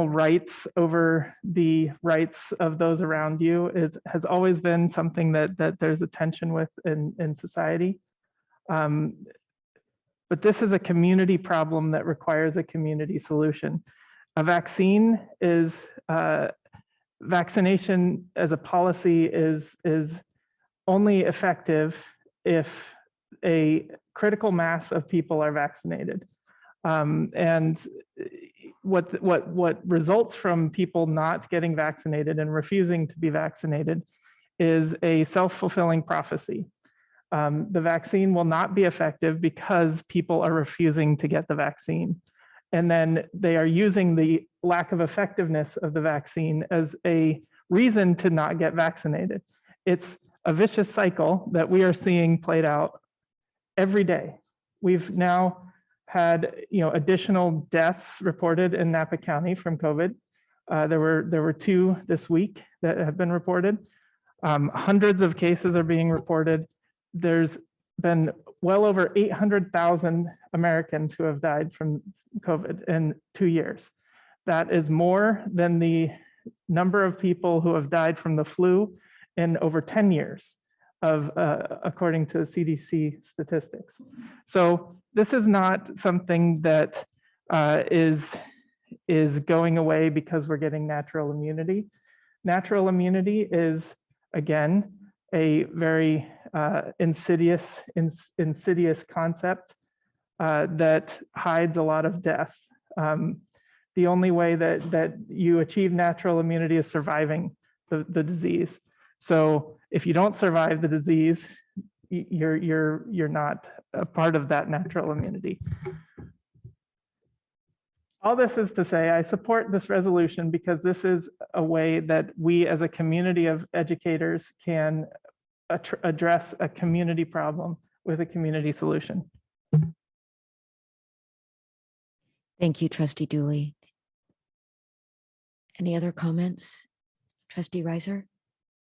rights over the rights of those around you has always been something that there's a tension with in society. But this is a community problem that requires a community solution. A vaccine is, vaccination as a policy is only effective if a critical mass of people are vaccinated. And what results from people not getting vaccinated and refusing to be vaccinated is a self-fulfilling prophecy. The vaccine will not be effective because people are refusing to get the vaccine. And then they are using the lack of effectiveness of the vaccine as a reason to not get vaccinated. It's a vicious cycle that we are seeing played out every day. We've now had additional deaths reported in Napa County from COVID. There were 2 this week that have been reported. Hundreds of cases are being reported. There's been well over 800,000 Americans who have died from COVID in 2 years. That is more than the number of people who have died from the flu in over 10 years, according to CDC statistics. So this is not something that is going away because we're getting natural immunity. Natural immunity is, again, a very insidious concept that hides a lot of death. The only way that you achieve natural immunity is surviving the disease. So if you don't survive the disease, you're not a part of that natural immunity. All this is to say, I support this resolution because this is a way that we as a community of educators can address a community problem with a community solution. Thank you, Trustee Dooley. Any other comments? Trustee Reiser?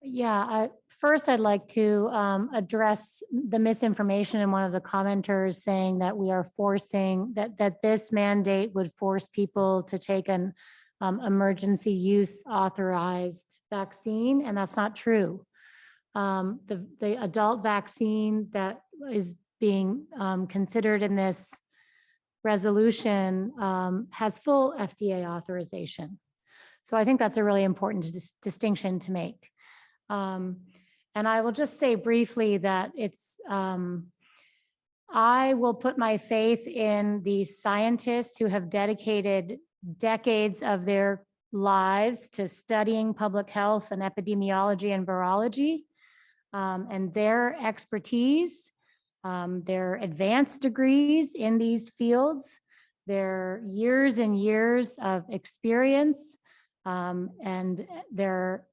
Yeah, first I'd like to address the misinformation in one of the commenters saying that we are forcing, that this mandate would force people to take an emergency use authorized vaccine, and that's not true. The adult vaccine that is being considered in this resolution has full FDA authorization. So I think that's a really important distinction to make. And I will just say briefly that I will put my faith in the scientists who have dedicated decades of their lives to studying public health and epidemiology and virology, and their expertise, their advanced degrees in these fields, their years and years of experience, and their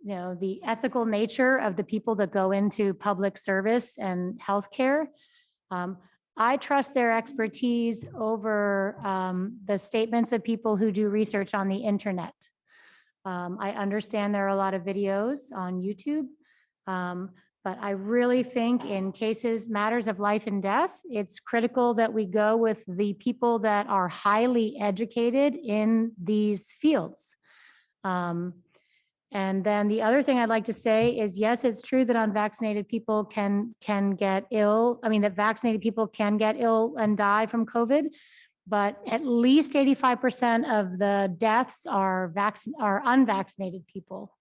the ethical nature of the people that go into public service and healthcare. I trust their expertise over the statements of people who do research on the internet. I understand there are a lot of videos on YouTube, but I really think in matters of life and death, it's critical that we go with the people that are highly educated in these fields. And then the other thing I'd like to say is, yes, it's true that unvaccinated people can get ill. I mean, that vaccinated people can get ill and die from COVID, but at least 85% of the deaths are unvaccinated people.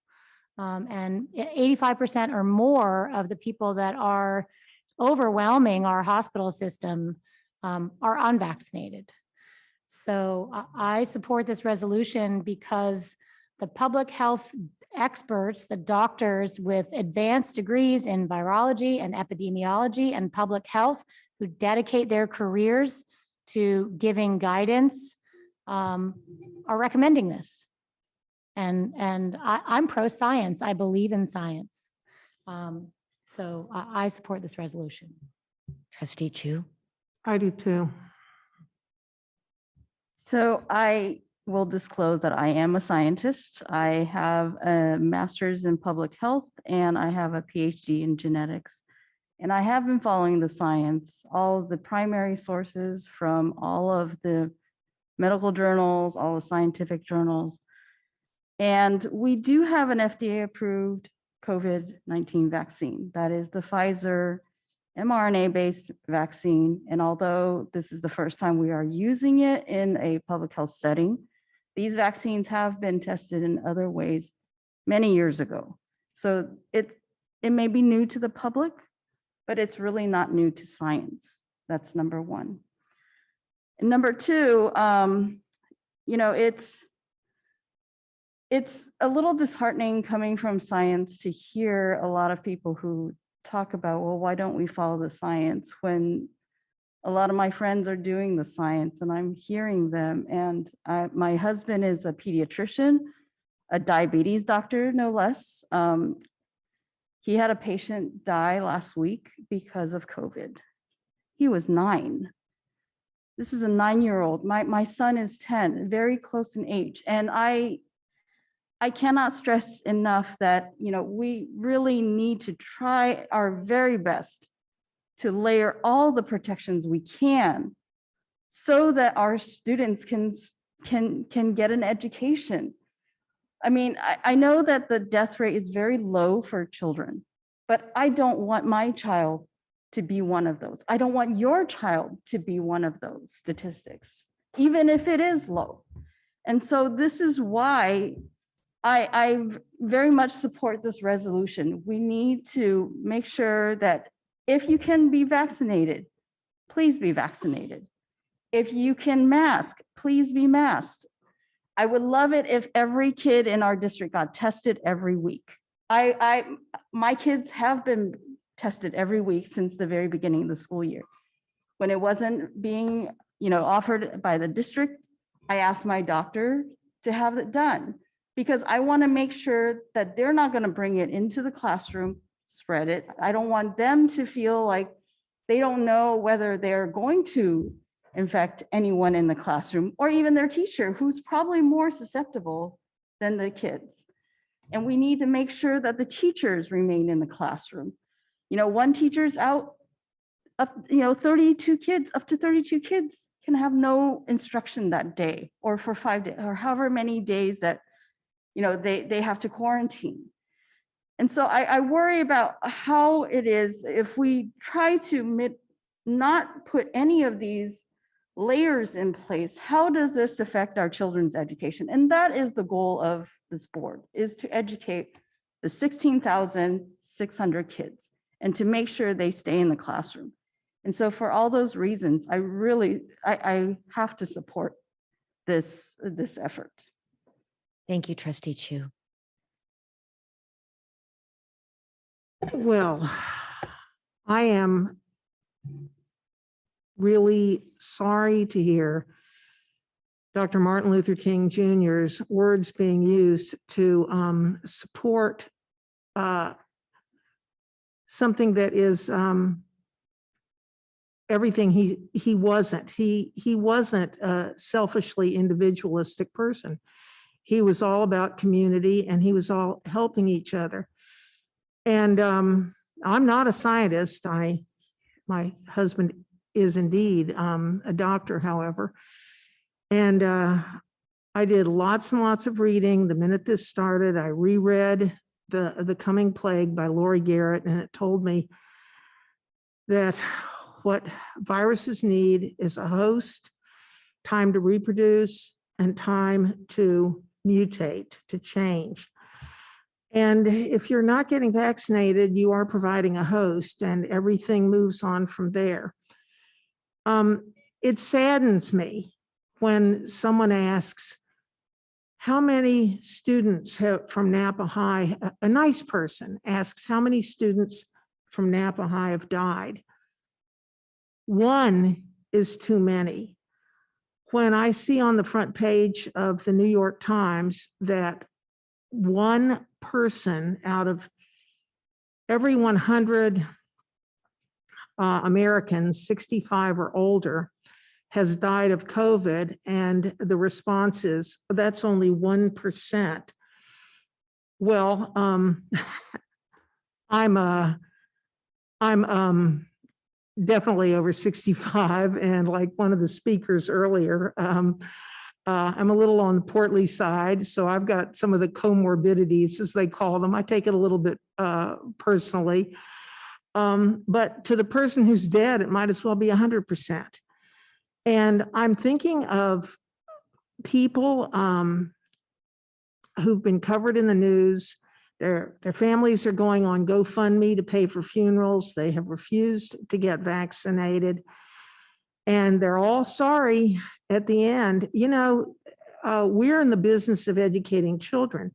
And 85% or more of the people that are overwhelming our hospital system are unvaccinated. So I support this resolution because the public health experts, the doctors with advanced degrees in virology and epidemiology and public health who dedicate their careers to giving guidance are recommending this. And I'm pro-science. I believe in science. So I support this resolution. Trustee Chu? I do too. So I will disclose that I am a scientist. I have a master's in public health and I have a PhD in genetics. And I have been following the science, all of the primary sources from all of the medical journals, all the scientific journals. And we do have an FDA-approved COVID-19 vaccine. That is the Pfizer mRNA-based vaccine. And although this is the first time we are using it in a public health setting, these vaccines have been tested in other ways many years ago. So it may be new to the public, but it's really not new to science. That's number one. And number two, it's a little disheartening coming from science to hear a lot of people who talk about, well, why don't we follow the science, when a lot of my friends are doing the science and I'm hearing them. And my husband is a pediatrician, a diabetes doctor, no less. He had a patient die last week because of COVID. He was 9. This is a 9-year-old. My son is 10, very close in age. And I cannot stress enough that, we really need to try our very best to layer all the protections we can so that our students can get an education. I mean, I know that the death rate is very low for children, but I don't want my child to be one of those. I don't want your child to be one of those statistics, even if it is low. And so this is why I very much support this resolution. We need to make sure that if you can be vaccinated, please be vaccinated. If you can mask, please be masked. I would love it if every kid in our district got tested every week. My kids have been tested every week since the very beginning of the school year. When it wasn't being, offered by the district, I asked my doctor to have it done because I want to make sure that they're not going to bring it into the classroom, spread it. I don't want them to feel like they don't know whether they're going to infect anyone in the classroom or even their teacher, who's probably more susceptible than the kids. And we need to make sure that the teachers remain in the classroom. One teacher's out, up to 32 kids can have no instruction that day or for 5 days or however many days that they have to quarantine. And so I worry about how it is if we try to not put any of these layers in place, how does this affect our children's education? And that is the goal of this board, is to educate the 16,600 kids and to make sure they stay in the classroom. And so for all those reasons, I have to support this effort. Thank you, Trustee Chu. Well, I am really sorry to hear Dr. Martin Luther King Jr.'s words being used to support something that is everything he wasn't. He wasn't a selfishly individualistic person. He was all about community and he was all helping each other. And I'm not a scientist. My husband is indeed a doctor, however. And I did lots and lots of reading. The minute this started, I reread The Coming Plague by Laurie Garrett, and it told me that what viruses need is a host, time to reproduce, and time to mutate, to change. And if you're not getting vaccinated, you are providing a host and everything moves on from there. It saddens me when someone asks, how many students from Napa High, a nice person asks, how many students from Napa High have died? One is too many. When I see on the front page of the New York Times that one person out of every 100 Americans 65 or older has died of COVID, and the response is, that's only 1%. Well, I'm definitely over 65, and like one of the speakers earlier, I'm a little on the portly side, so I've got some of the comorbidities, as they call them. I take it a little bit personally. But to the person who's dead, it might as well be 100%. And I'm thinking of people who've been covered in the news. Their families are going on GoFundMe to pay for funerals. They have refused to get vaccinated. And they're all sorry at the end. We're in the business of educating children.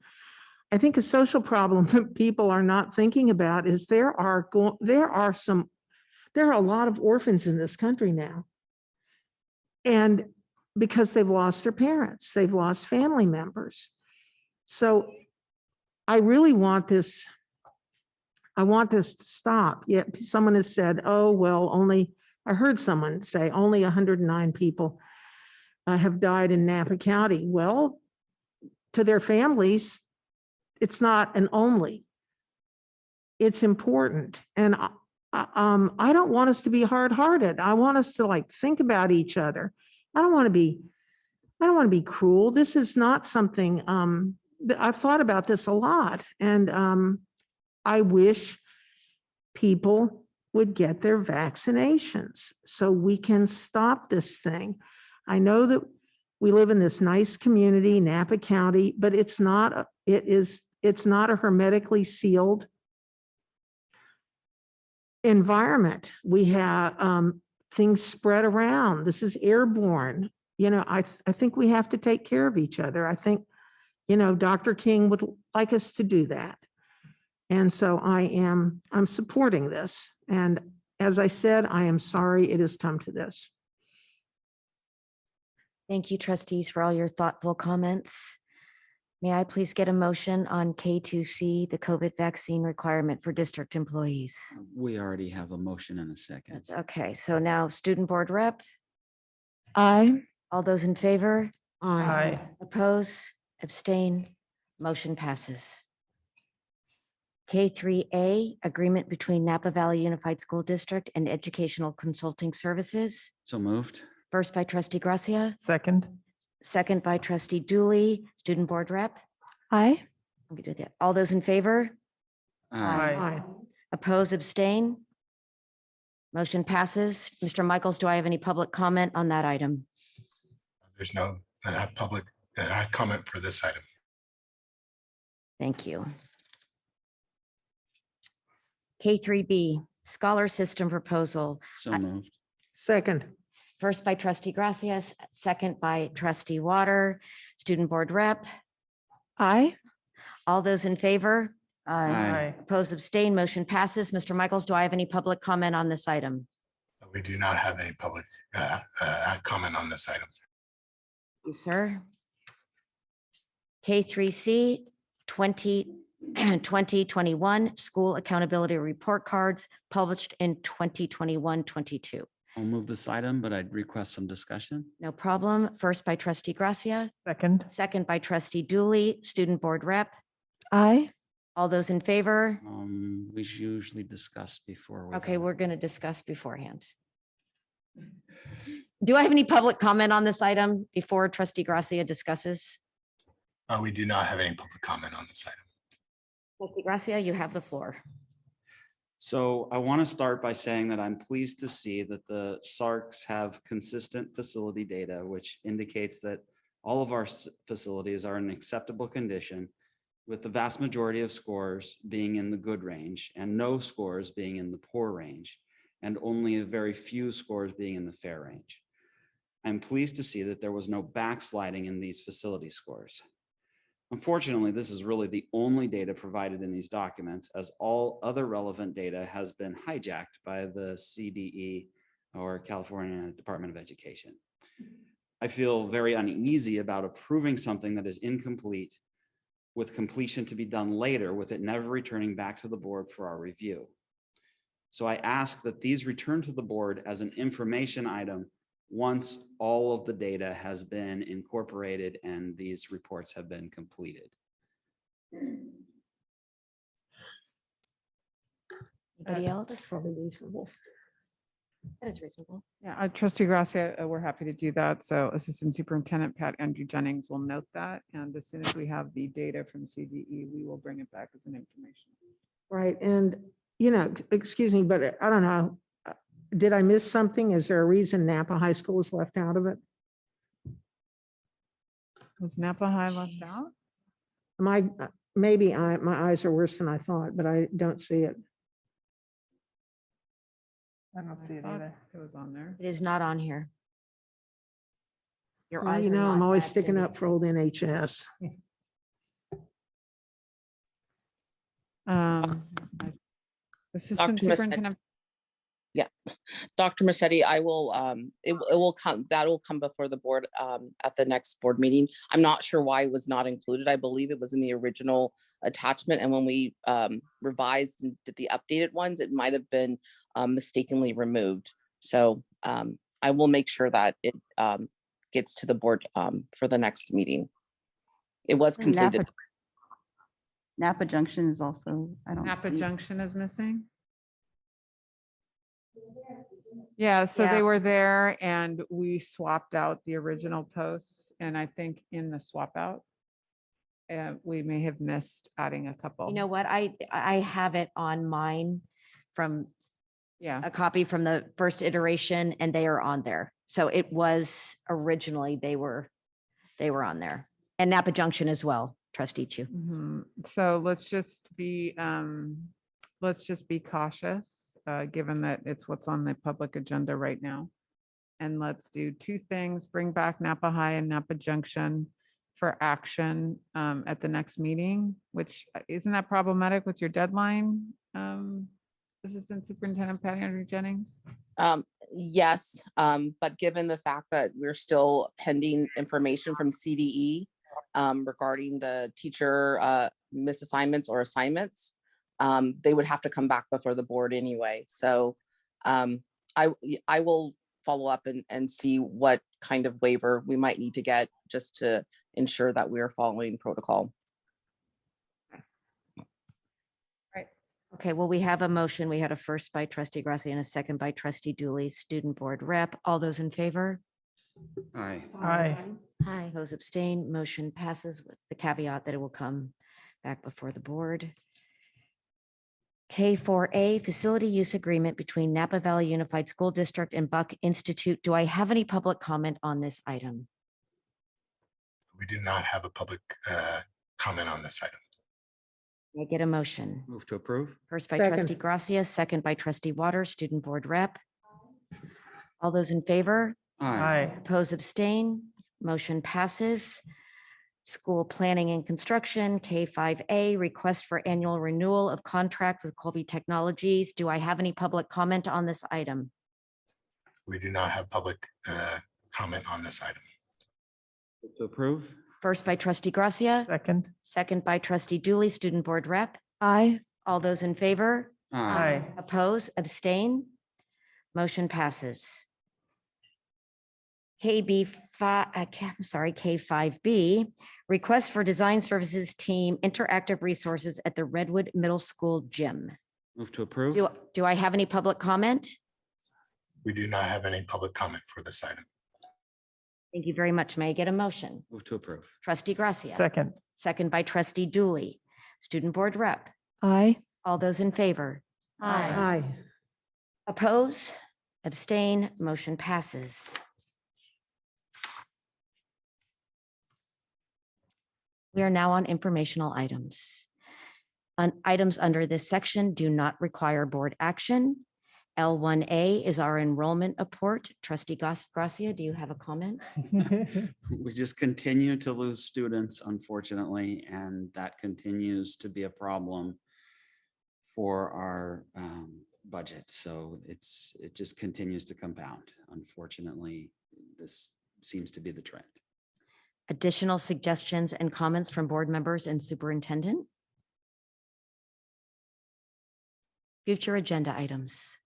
I think a social problem that people are not thinking about is there are a lot of orphans in this country now. And because they've lost their parents, they've lost family members. So I really want this, to stop. Yet someone has said, oh, well, I heard someone say only 109 people have died in Napa County. Well, to their families, it's not an only. It's important. And I don't want us to be hard-hearted. I want us to like think about each other. I don't want to be cruel. This is not something, that I've thought about this a lot, and I wish people would get their vaccinations so we can stop this thing. I know that we live in this nice community, Napa County, but it's not a hermetically sealed environment. We have things spread around. This is airborne. I think we have to take care of each other. I think, Dr. King would like us to do that. And so I'm supporting this. And as I said, I am sorry it has come to this. Thank you, trustees, for all your thoughtful comments. May I please get a motion on K2C, the COVID vaccine requirement for district employees? We already have a motion and a second. That's okay. So now student board rep, Aye. all those in favor? Aye. Oppose, abstain, motion passes. K3A, agreement between Napa Valley Unified School District and Educational Consulting Services. So moved. First by trustee Gracia, Second. second by trustee Dooley, student board rep. Aye. We can do that. All those in favor? Aye. Oppose, abstain? Motion passes. Mr. Michaels, do I have any public comment on that item? There's no public comment for this item. Thank you. K3B, scholar system proposal. So moved. Second. First by trustee Gracia, second by trustee Water, student board rep. Aye. All those in favor? Aye. Oppose, abstain, motion passes. Mr. Michaels, do I have any public comment on this item? We do not have any public comment on this item. Thank you, sir. K3C, 2021 school accountability report cards published in 2021-22. I'll move this item, but I'd request some discussion. No problem. First by trustee Gracia, Second. second by trustee Dooley, student board rep. Aye. All those in favor? We usually discuss before. we Okay, vote. we're going to discuss beforehand. Do I have any public comment on this item before trustee Gracia discusses? We do not have any public comment on this item. Trustee Gracia, you have the floor. So I want to start by saying that I'm pleased to see that the SARCs have consistent facility data, which indicates that all of our facilities are in acceptable condition, with the vast majority of scores being in the good range and no scores being in the poor range, and only a very few scores being in the fair range. I'm pleased to see that there was no backsliding in these facility scores. Unfortunately, this is really the only data provided in these documents, as all other relevant data has been hijacked by the CDE or California Department of Education. I feel very uneasy about approving something that is incomplete with completion to be done later, with it never returning back to the board for our review. So I ask that these return to the board as an information item once all of the data has been incorporated and these reports have been completed. Anybody else? That's probably reasonable. That is reasonable. Yeah, trustee Gracia, we're happy to do that. So Assistant Superintendent Pat Andrew Jennings will note that. And as soon as we have the data from CDE, we will bring it back as an information. Right. And, excuse me, but I don't know. Did I miss something? Is there a reason Napa High School was left out of it? Was Napa High left out? Maybe my eyes are worse than I thought, but I don't see it. I don't see it either. It was on there. It is not on here. Your Well, eyes are I'm not always bad, sticking Cindy. up for old NHS. Assistant Dr. Massetti. Superintendent. Yeah, Dr. Massetti, I will, it will come, that will come before the board at the next board meeting. I'm not sure why it was not included. I believe it was in the original attachment, and when we revised and did the updated ones, it might have been mistakenly removed. So I will make sure that it gets to the board for the next meeting. It was completed. Napa Junction is also, I don't Napa see. Junction is missing. Yeah, so Yeah. they were there and we swapped out the original posts, and I think in the swap out, we may have missed adding a couple. You know what? I have it on mine from Yeah. a copy from the first iteration, and they are on there. So it was originally, they were on there. And Napa Junction as well, trustee Chu. Mhm. So let's just be cautious, given that it's what's on the public agenda right now. And let's do two things, bring back Napa High and Napa Junction for action at the next meeting, which isn't that problematic with your deadline? Assistant Superintendent Patty Andrew Jennings? Yes, but given the fact that we're still pending information from CDE regarding the teacher misassignments or assignments, they would have to come back before the board anyway. So I will follow up and see what kind of waiver we might need to get just to ensure that we are following protocol. Okay, well, we have a motion. We had a first by trustee Gracia and a second by trustee Dooley, student board rep. All those in favor? Aye. Aye. Aye. Those abstain, motion passes with the caveat that it will come back before the board. K4A, facility use agreement between Napa Valley Unified School District and Buck Institute. Do I have any public comment on this item? We do not have a public comment on this item. Can I get a motion? Move to approve. First by Second. trustee Gracia, second by trustee Waters, student board rep. All those in favor? Aye. Oppose, abstain, motion passes. School planning and construction, K5A, request for annual renewal of contract with Colby Technologies. Do I have any public comment on this item? We do not have public comment on this item. Move to approve. First by trustee Gracia, Second. second by trustee Dooley, student board rep. Aye. All those in favor? Aye. Oppose, abstain, motion passes. K5B, request for design services team interactive resources at the Redwood Middle School gym. Move to approve. Do I have any public comment? We do not have any public comment for this item. Thank you very much. May I get a motion? Move to approve. Trustee Gracia. Second. Second by trustee Dooley, student board rep. Aye. All those in favor? Aye. Oppose, abstain, motion passes. We are now on informational items. Items under this section do not require board action. L1A is our enrollment report. Trustee Gracia, do you have a comment? We just continue to lose students, unfortunately, and that continues to be a problem for our budget. So it just continues to compound. Unfortunately, this seems to be the trend. Additional suggestions and comments from board members and superintendent? Future agenda items.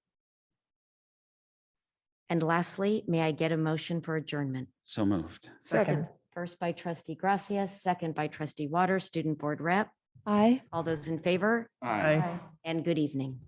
And lastly, may I get a motion for adjournment? So moved. Second. First by trustee Gracia, second by trustee Waters, student board rep. Aye. All those in favor? Aye. Aye. And good evening.